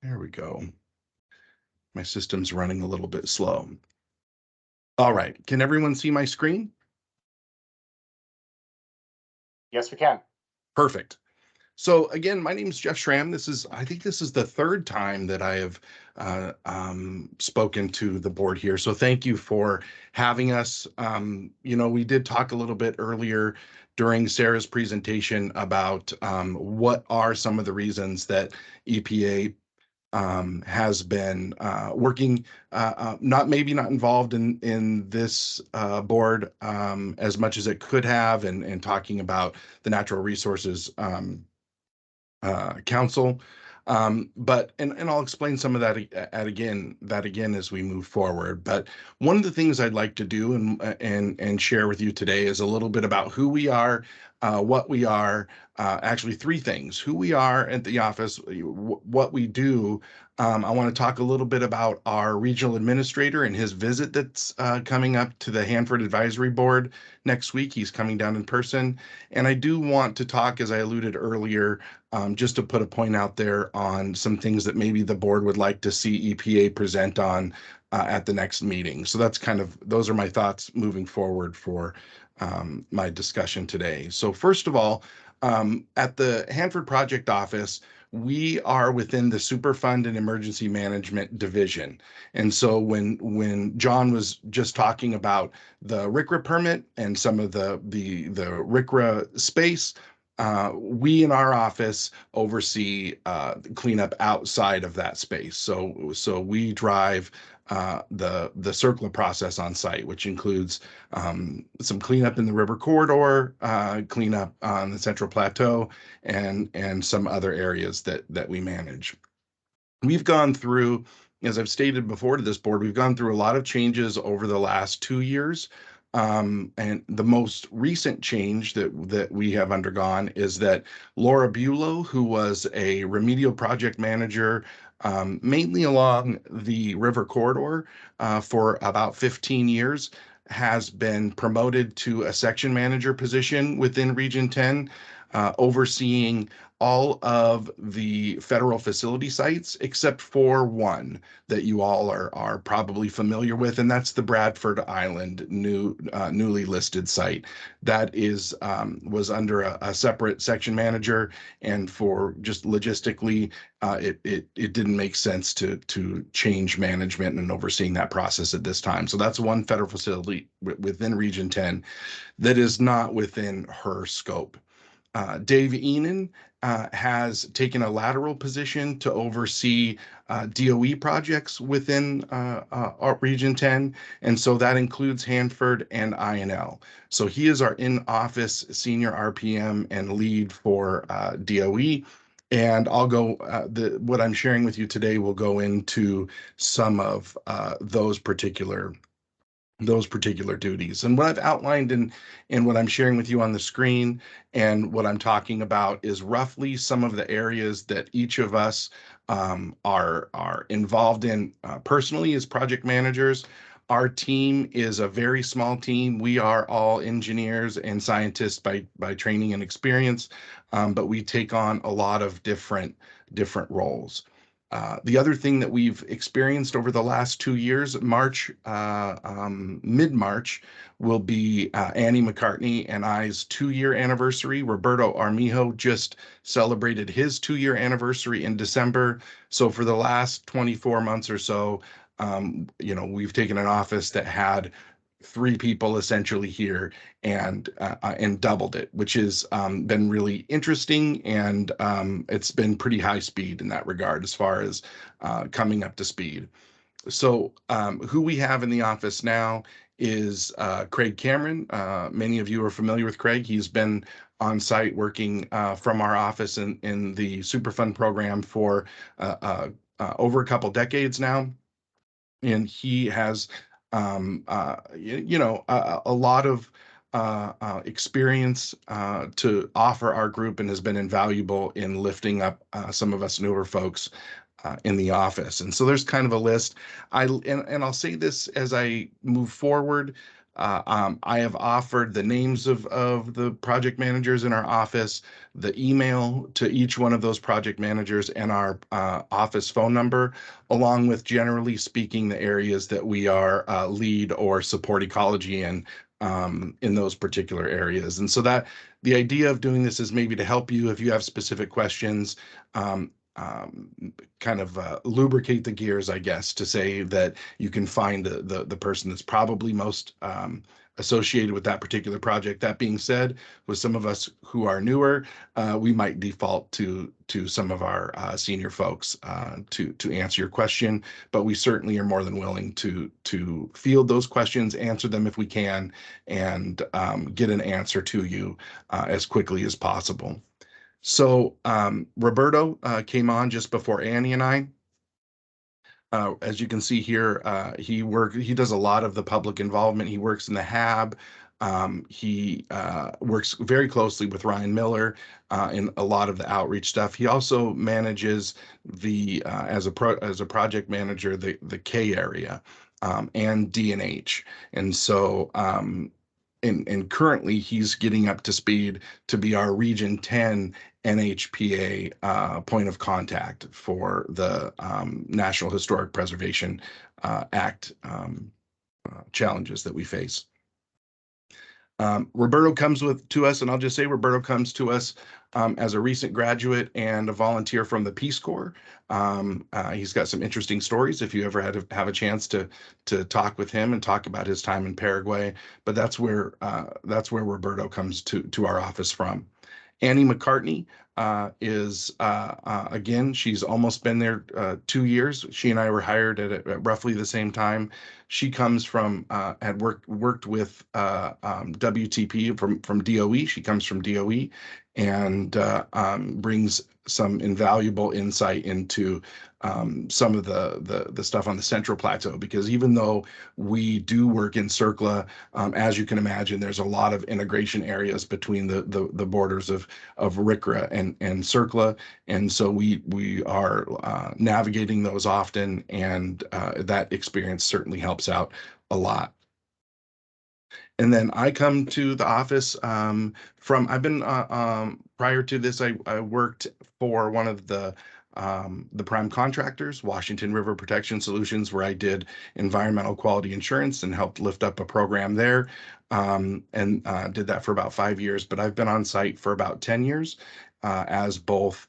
There we go. My system's running a little bit slow. All right, can everyone see my screen? Yes, we can. Perfect. So again, my name is Jeff Schramm. I think this is the third time that I have spoken to the board here. So thank you for having us. We did talk a little bit earlier during Sarah's presentation about what are some of the reasons that EPA has been working, not involved in this board as much as it could have, and talking about the Natural Resources Council. But I'll explain some of that again as we move forward. But one of the things I'd like to do and share with you today is a little bit about who we are, what we are. Actually, three things: who we are at the office, what we do. I want to talk a little bit about our regional administrator and his visit that's coming up to the Hanford Advisory Board next week. He's coming down in person. And I do want to talk, as I alluded earlier, just to put a point out there on some things that maybe the board would like to see EPA present on at the next meeting. So those are my thoughts moving forward for my discussion today. So first of all, at the Hanford Project Office, we are within the Superfund and Emergency Management Division. And so when John was just talking about the RCRA permit and some of the RCRA space, we in our office oversee cleanup outside of that space. So we drive the CERCLA process on site, which includes some cleanup in the river corridor, cleanup on the Central Plateau, and some other areas that we manage. We've gone through, as I've stated before to this board, we've gone through a lot of changes over the last 2 years. And the most recent change that we have undergone is that Laura Bulow, who was a remedial project manager mainly along the river corridor for about 15 years, has been promoted to a section manager position within Region 10, overseeing all of the federal facility sites except for one that you all are probably familiar with, and that's the Bradford Island newly listed site. That was under a separate section manager, and for just logistically, it didn't make sense to change management and overseeing that process at this time. So that's one federal facility within Region 10 that is not within her scope. Dave Enan has taken a lateral position to oversee DOE projects within our Region 10, and so that includes Hanford and INL. So he is our in-office senior RPM and lead for DOE. And I'll go, what I'm sharing with you today will go into some of those particular duties. And what I've outlined in what I'm sharing with you on the screen and what I'm talking about is roughly some of the areas that each of us are involved in personally as project managers. Our team is a very small team. We are all engineers and scientists by training and experience, but we take on a lot of different roles. The other thing that we've experienced over the last 2 years, mid-March, will be Annie McCartney and I's 2-year anniversary. Roberto Armijo just celebrated his 2-year anniversary in December. So for the last 24 months or so, we've taken an office that had 3 people essentially here and doubled it, which has been really interesting, and it's been pretty high speed in that regard as far as coming up to speed. So who we have in the office now is Craig Cameron. Many of you are familiar with Craig. He's been on site working from our office in the Superfund program for over a couple decades now. And he has a lot of experience to offer our group, and has been invaluable in lifting up some of us newer folks in the office. And so there's kind of a list. And I'll say this as I move forward. I have offered the names of the project managers in our office, the email to each one of those project managers, and our office phone number, along with, generally speaking, the areas that we are lead or support ecology in those particular areas. And so that the idea of doing this is maybe to help you if you have specific questions, kind of lubricate the gears, I guess, to say that you can find the person that's probably most associated with that particular project. That being said, with some of us who are newer, we might default to some of our senior folks to answer your question, but we certainly are more than willing to field those questions, answer them if we can, and get an answer to you as quickly as possible. So Roberto came on just before Annie and I. As you can see here, he does a lot of the public involvement. He works in the HAB. He works very closely with Ryan Miller in a lot of the outreach stuff. He also manages the as a project manager the K area and D&H, and so and currently he's getting up to speed to be our Region 10 NHPA point of contact for the National Historic Preservation Act challenges that we face. Roberto comes to us, and I'll just say Roberto comes to us as a recent graduate and a volunteer from the Peace Corps. He's got some interesting stories if you ever had to have a chance to talk with him and talk about his time in Paraguay. But that's where Roberto comes to our office from. Annie McCartney is, again, she's almost been there 2 years. She and I were hired at roughly the same time. She comes from, had worked with WTP from DOE. She comes from DOE and brings some invaluable insight into some of the stuff on the Central Plateau, because even though we do work in CERCLA, as you can imagine, there's a lot of integration areas between the borders of RCRA and CERCLA, and so we are navigating those often, and that experience certainly helps out a lot. And then I come to the office I've been, prior to this, I worked for one of the prime contractors, Washington River Protection Solutions, where I did environmental quality insurance and helped lift up a program there, and did that for about 5 years. But I've been on site for about 10 years as both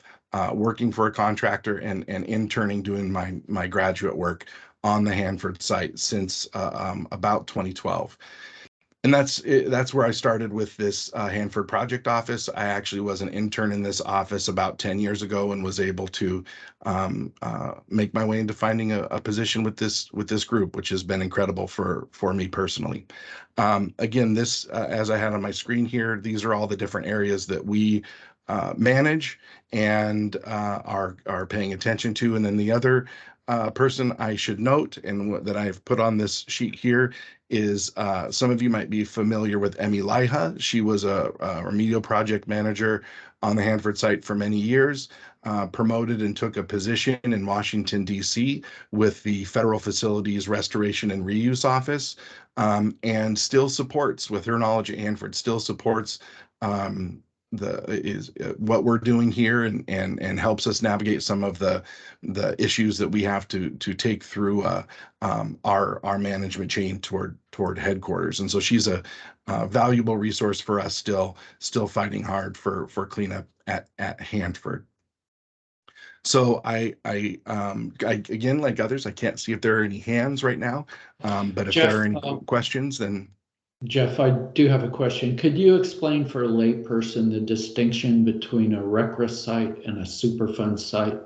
working for a contractor and interning, doing my graduate work on the Hanford site since about 2012. And that's where I started with this Hanford project office. I actually was an intern in this office about 10 years ago and was able to make my way into finding a position with this group, which has been incredible for me personally. Again, this, as I had on my screen here, these are all the different areas that we manage and are paying attention to. And then the other person I should note, and that I've put on this sheet here, is some of you might be familiar with Emmy Laiha. She was a remedial project manager on the Hanford site for many years, promoted and took a position in Washington, D.C. with the Federal Facilities Restoration and Reuse Office, and still supports, with her knowledge at Hanford, still supports what we're doing here, and helps us navigate some of the issues that we have to take through our management chain toward headquarters. And so she's a valuable resource for us, still fighting hard for cleanup at Hanford. So I again, like others, I can't see if there are any hands right now, but if Jeff, there are any questions, then. Jeff, I do have a question. Could you explain for a layperson the distinction between a RCRA site and a Superfund site?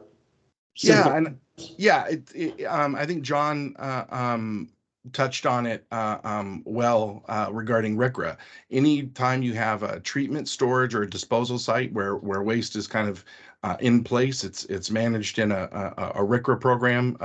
I think John touched on it well regarding RCRA. Anytime you have a treatment, storage, or a disposal site where waste is kind of in place, it's managed in a RCRA program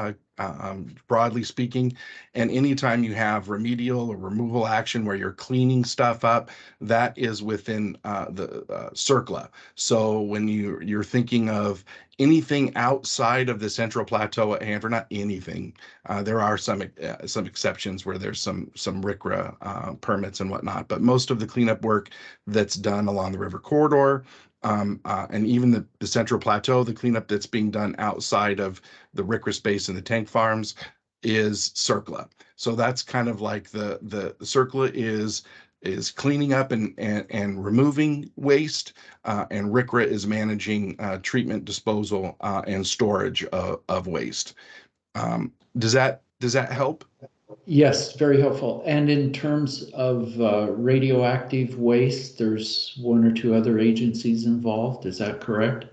broadly speaking. And anytime you have remedial or removal action where you're cleaning stuff up, that is within the CERCLA. So when you're thinking of anything outside of the Central Plateau at Hanford, not anything, there are some exceptions where there's some RCRA permits and whatnot, but most of the cleanup work that's done along the river corridor, and even the Central Plateau, the cleanup that's being done outside of the RCRA space and the tank farms is CERCLA. So that's kind of like the CERCLA is cleaning up and removing waste, and RCRA is managing treatment, disposal, and storage of waste. Does that help? Yes, very helpful. And in terms of radioactive waste, there's one or two other agencies involved. Is that correct?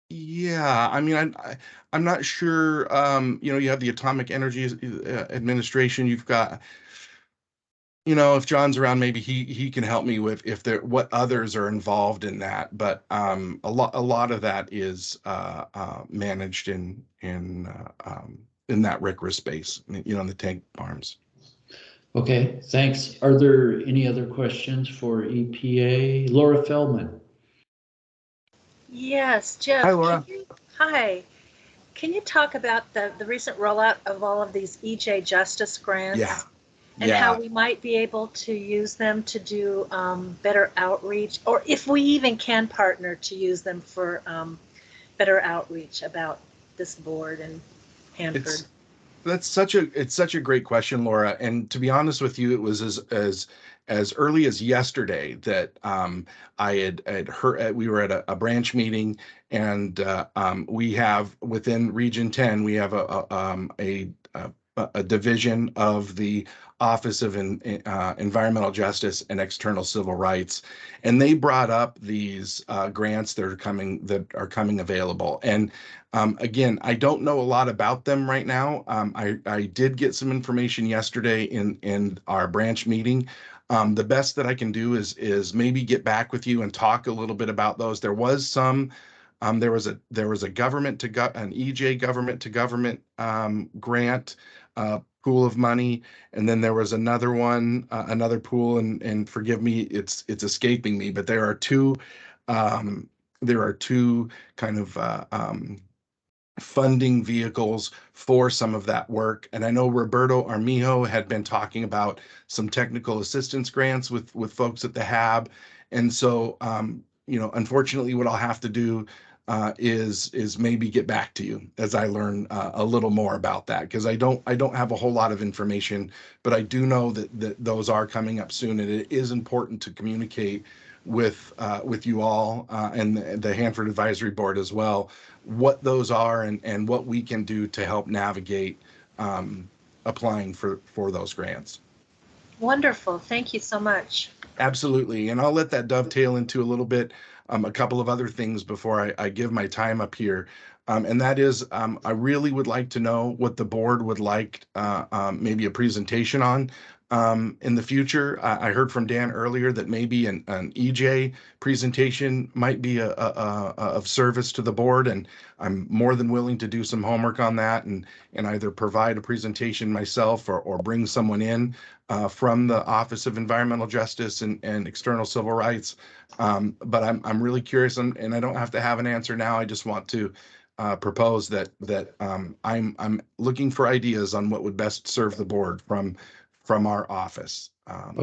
Yeah, I mean, I'm not sure. You have the Atomic Energy Administration. You've got, if John's around, maybe he can help me with what others are involved in that. But a lot of that is managed in that RCRA space, in the tank farms. Okay, thanks. Are there any other questions for EPA? Laura Feldman. Yes, Jeff. Hi, Laura. Hi. Can you talk about the recent rollout of all of these EJ Justice grants? Yeah. And how we might be able to use them to do better outreach, or if we even can partner to use them for better outreach about this board and Hanford. It's such a great question, Laura. And to be honest with you, it was as early as yesterday that I had heard. We were at a branch meeting, and we have within Region 10, we have a division of the Office of Environmental Justice and External Civil Rights, and they brought up these grants that are coming available. And again, I don't know a lot about them right now. I did get some information yesterday in our branch meeting. The best that I can do is maybe get back with you and talk a little bit about those. There was some. There was a government to an EJ government to government grant pool of money, and then there was another one, another pool, and forgive me, it's escaping me, but there are two kind of funding vehicles for some of that work. And I know Roberto Armijo had been talking about some technical assistance grants with folks at the HAB, and so unfortunately, what I'll have to do is maybe get back to you as I learn a little more about that, because I don't have a whole lot of information, but I do know that those are coming up soon, and it is important to communicate with you all and the Hanford Advisory Board as well, what those are and what we can do to help navigate applying for those grants. Wonderful. Thank you so much. Absolutely. And I'll let that dovetail into a little bit, a couple of other things before I give my time up here. And that is, I really would like to know what the board would like maybe a presentation on in the future. I heard from Dan earlier that maybe an EJ presentation might be of service to the board, and I'm more than willing to do some homework on that and either provide a presentation myself or bring someone in from the Office of Environmental Justice and External Civil Rights. But I'm really curious, and I don't have to have an answer now. I just want to propose that I'm looking for ideas on what would best serve the board from our office.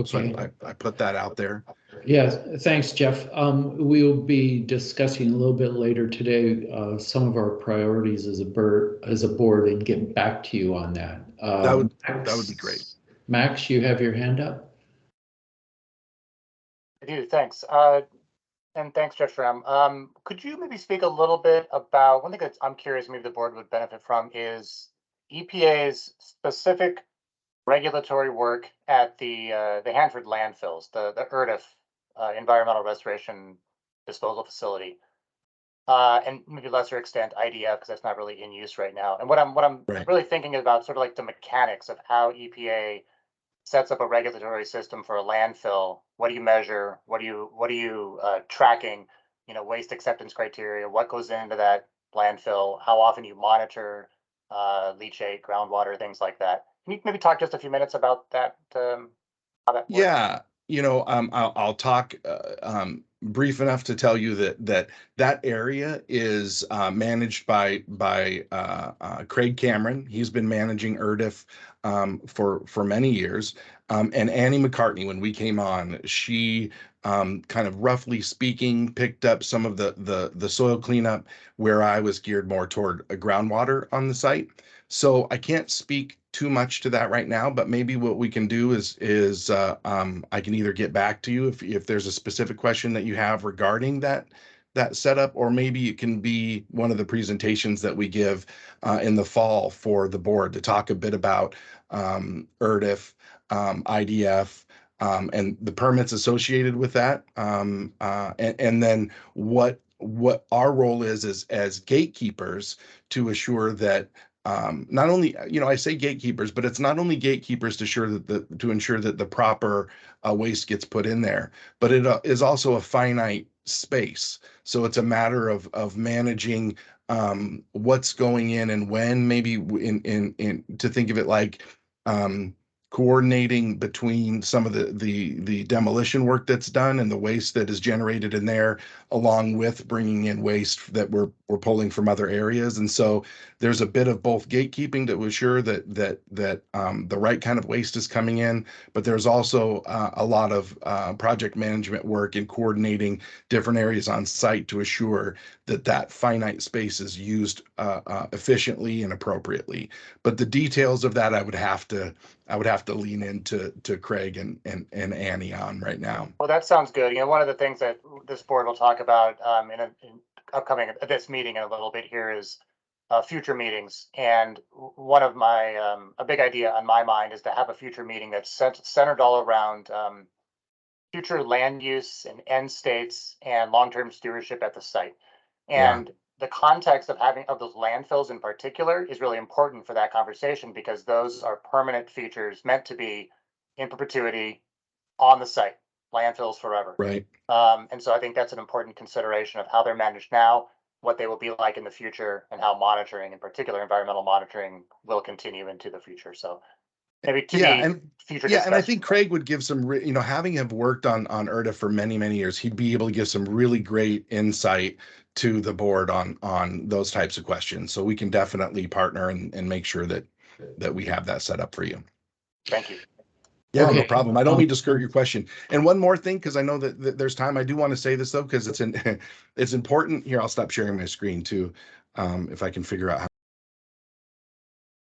So I put that out there. Yes, thanks, Jeff. We'll be discussing a little bit later today some of our priorities as a board and getting back to you on that. That would be great. Max, you have your hand up. I do, thanks. And thanks, Jeff Schramm. Could you maybe speak a little bit about, one thing that I'm curious maybe the board would benefit from is EPA's specific regulatory work at the Hanford landfills, the ERDF, Environmental Restoration Disposal Facility, and maybe lesser extent IDF, because that's not really in use right now. And what I'm really thinking about sort of like the mechanics of how EPA sets up a regulatory system for a landfill. What do you measure? What are you tracking? Waste acceptance criteria. What goes into that landfill, how often you monitor leachate, groundwater, things like that. Can you maybe talk just a few minutes about that? How that works? Yeah, I'll talk brief enough to tell you that area is managed by Craig Cameron. He's been managing ERDIF for many years. And Annie McCartney, when we came on, she kind of roughly speaking picked up some of the soil cleanup where I was geared more toward groundwater on the site. So I can't speak too much to that right now, but maybe what we can do is I can either get back to you if there's a specific question that you have regarding that setup, or maybe it can be one of the presentations that we give in the fall for the board to talk a bit about ERDIF, IDF, and the permits associated with that, and then what our role is as gatekeepers to assure that not only, I say gatekeepers, but it's not only gatekeepers to ensure that the proper waste gets put in there, but it is also a finite space. So it's a matter of managing what's going in and when, maybe in to think of it like coordinating between some of the demolition work that's done and the waste that is generated in there, along with bringing in waste that we're pulling from other areas. And so there's a bit of both gatekeeping to ensure that the right kind of waste is coming in, but there's also a lot of project management work in coordinating different areas on site to assure that finite space is used efficiently and appropriately. But the details of that I would have to lean into Craig and Annie on right now. Well, that sounds good. One of the things that this board will talk about in upcoming this meeting in a little bit here is future meetings. And one of my a big idea on my mind is to have a future meeting that's centered all around future land use and end states and long-term stewardship at the site. And the context of those landfills in particular is really important for that conversation, because those are permanent features meant to be in perpetuity on the site, landfills forever. Right. And so I think that's an important consideration of how they're managed now, what they will be like in the future, and how monitoring, in particular environmental monitoring, will continue into the future. So maybe to future discussion. And I think Craig would give some, having him worked on ERDIF for many, many years, he'd be able to give some really great insight to the board on those types of questions. So we can definitely partner and make sure that we have that set up for you. Thank you. Yeah, okay. No problem. I don't mean to skirt your question. And one more thing, because I know that there's time, I do want to say this though, because it's important. Here, I'll stop sharing my screen too, if I can figure out how.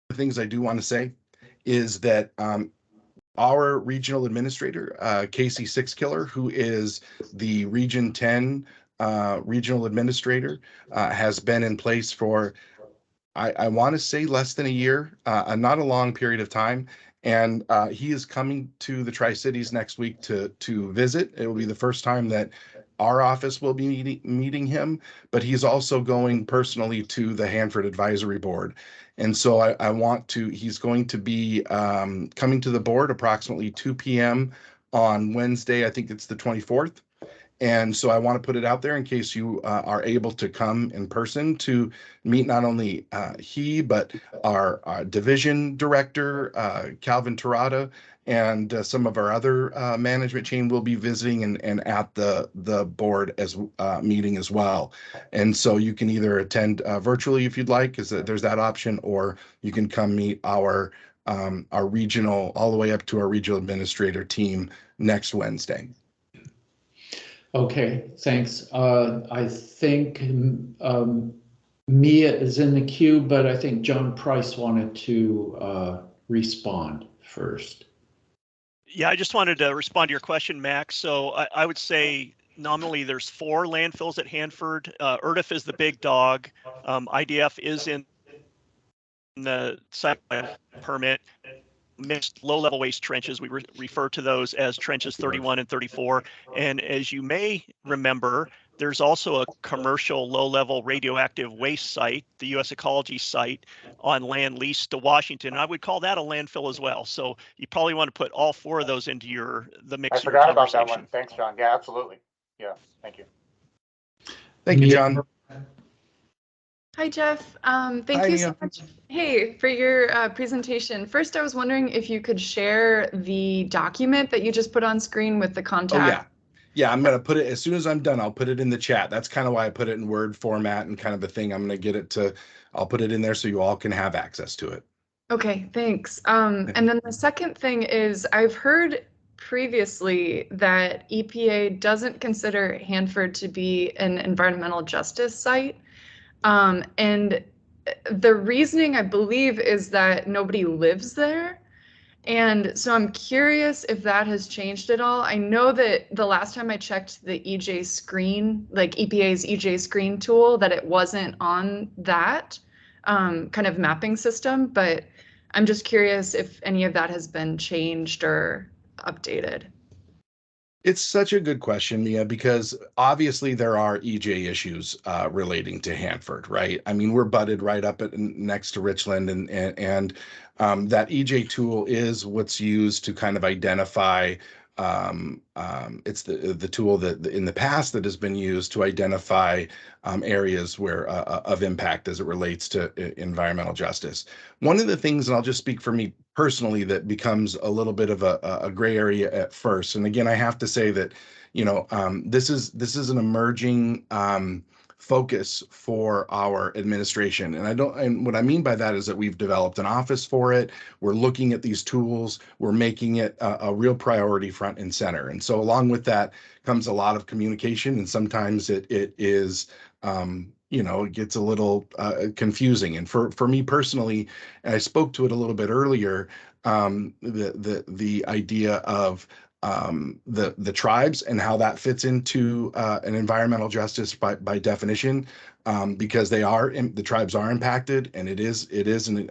The things I do want to say is that our regional administrator, Casey Sixkiller, who is the Region 10 regional administrator, has been in place for, I want to say, less than a year, not a long period of time. And he is coming to the Tri-Cities next week to visit. It will be the first time that our office will be meeting him, but he's also going personally to the Hanford Advisory Board. And so he's going to be coming to the board approximately 2 p.m. on Wednesday. I think it's the 24th. And so I want to put it out there in case you are able to come in person to meet not only he, but our division director, Calvin Terada, and some of our other management chain will be visiting and at the board as meeting as well. And so you can either attend virtually if you'd like, because there's that option, or you can come meet our regional, all the way up to our regional administrator team next Wednesday. Okay, thanks. I think Mia is in the queue, but I think John Price wanted to respond first. Yeah, I just wanted to respond to your question, Max. So I would say nominally there's 4 landfills at Hanford. ERDIF is the big dog. IDF is in the site permit. Mixed low-level waste trenches, we refer to those as trenches 31 and 34. And as you may remember, there's also a commercial low-level radioactive waste site, the U.S. Ecology site, on land leased to Washington. I would call that a landfill as well. So you probably want to put all 4 of those into the mix. I forgot about that one. Thanks, John. Yeah, absolutely. Yeah, thank you. Thank you, John. Hi, Jeff. Thank Hi, you so Mia. much. Hey, for your presentation. First, I was wondering if you could share the document that you just put on screen with the Oh, contact. yeah, I'm gonna put it as soon as I'm done. I'll put it in the chat. That's kind of why I put it in Word format and kind of a thing. I'll put it in there so you all can have access to it. Okay, thanks. And then the second thing is I've heard previously that EPA doesn't consider Hanford to be an environmental justice site. And the reasoning, I believe, is that nobody lives there. And so I'm curious if that has changed at all. I know that the last time I checked the EJ screen, like EPA's EJ screen tool, that it wasn't on that kind of mapping system, but I'm just curious if any of that has been changed or updated. It's such a good question, Mia, because obviously there are EJ issues relating to Hanford, right? I mean, we're butted right up next to Richland, and that EJ tool is what's used to kind of identify. It's the tool that in the past that has been used to identify areas where of impact as it relates to environmental justice. One of the things, and I'll just speak for me personally, that becomes a little bit of a gray area at first. And again, I have to say that, this is an emerging focus for our administration. And what I mean by that is that we've developed an office for it. We're looking at these tools. We're making it a real priority front and center. And so along with that comes a lot of communication, and sometimes it is it gets a little confusing. And for me personally, and I spoke to it a little bit earlier, the idea of the tribes and how that fits into an environmental justice by definition, because the tribes are impacted, and it is an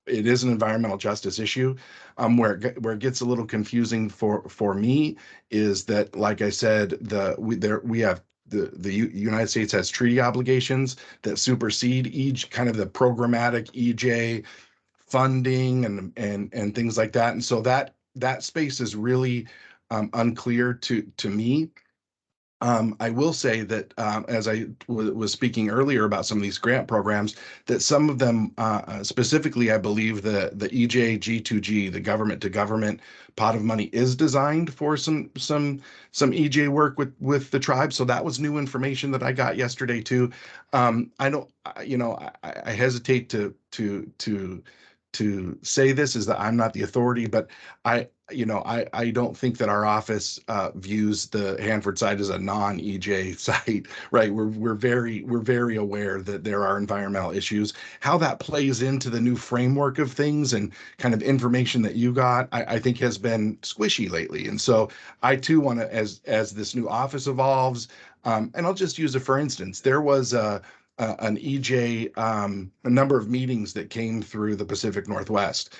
environmental justice issue. Where it gets a little confusing for me is that, like I said, we have the United States has treaty obligations that supersede each kind of the programmatic EJ funding and things like that. And so that space is really unclear to me. I will say that as I was speaking earlier about some of these grant programs, that some of them, specifically, I believe the EJ G2G, the government to government pot of money, is designed for some EJ work with the tribe. So that was new information that I got yesterday too. I don't, I hesitate to say this, is that I'm not the authority, but I don't think that our office views the Hanford site as a non-EJ site, right? We're very aware that there are environmental issues. How that plays into the new framework of things and kind of information that you got, I think has been squishy lately. And so I too want to, as this new office evolves, and I'll just use it for instance, there was an EJ, a number of meetings that came through the Pacific Northwest.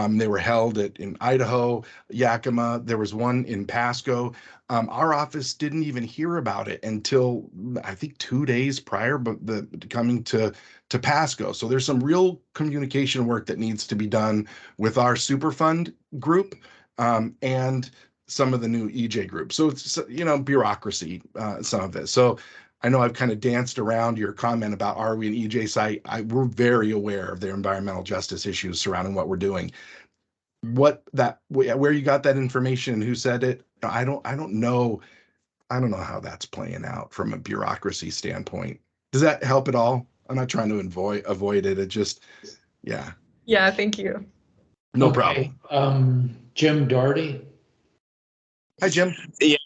They were held in Idaho, Yakima. There was one in Pasco. Our office didn't even hear about it until I think 2 days prior, but coming to Pasco. So there's some real communication work that needs to be done with our Superfund group and some of the new EJ groups. So it's bureaucracy, some of it. So I know I've kind of danced around your comment about, are we an EJ site? We're very aware of their environmental justice issues surrounding what we're doing. Where you got that information and who said it, I don't know. I don't know how that's playing out from a bureaucracy standpoint. Does that help at all? I'm not trying to avoid it. It just, yeah. Yeah, thank you. No problem. Jim Doherty. Hi, Jim. Yeah,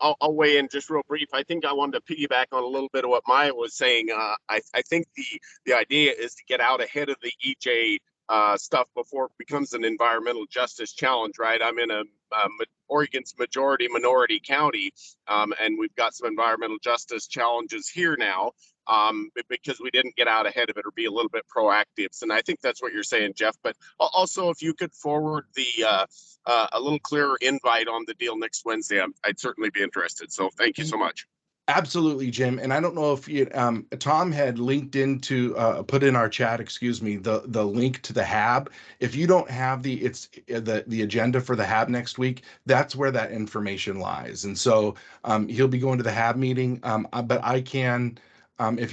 I'll weigh in just real brief. I think I wanted to piggyback on a little bit of what Maya was saying. I think the idea is to get out ahead of the EJ stuff before it becomes an environmental justice challenge, right? I'm in Oregon's majority minority county, and we've got some environmental justice challenges here now because we didn't get out ahead of it or be a little bit proactive. And I think that's what you're saying, Jeff. But also, if you could forward a little clearer invite on the deal next Wednesday, I'd certainly be interested. So thank you so much. Absolutely, Jim. And I don't know if Tom had linked into put in our chat, excuse me, the link to the HAB. If you don't have the agenda for the HAB next week, that's where that information lies. And so he'll be going to the HAB meeting. But I can, if you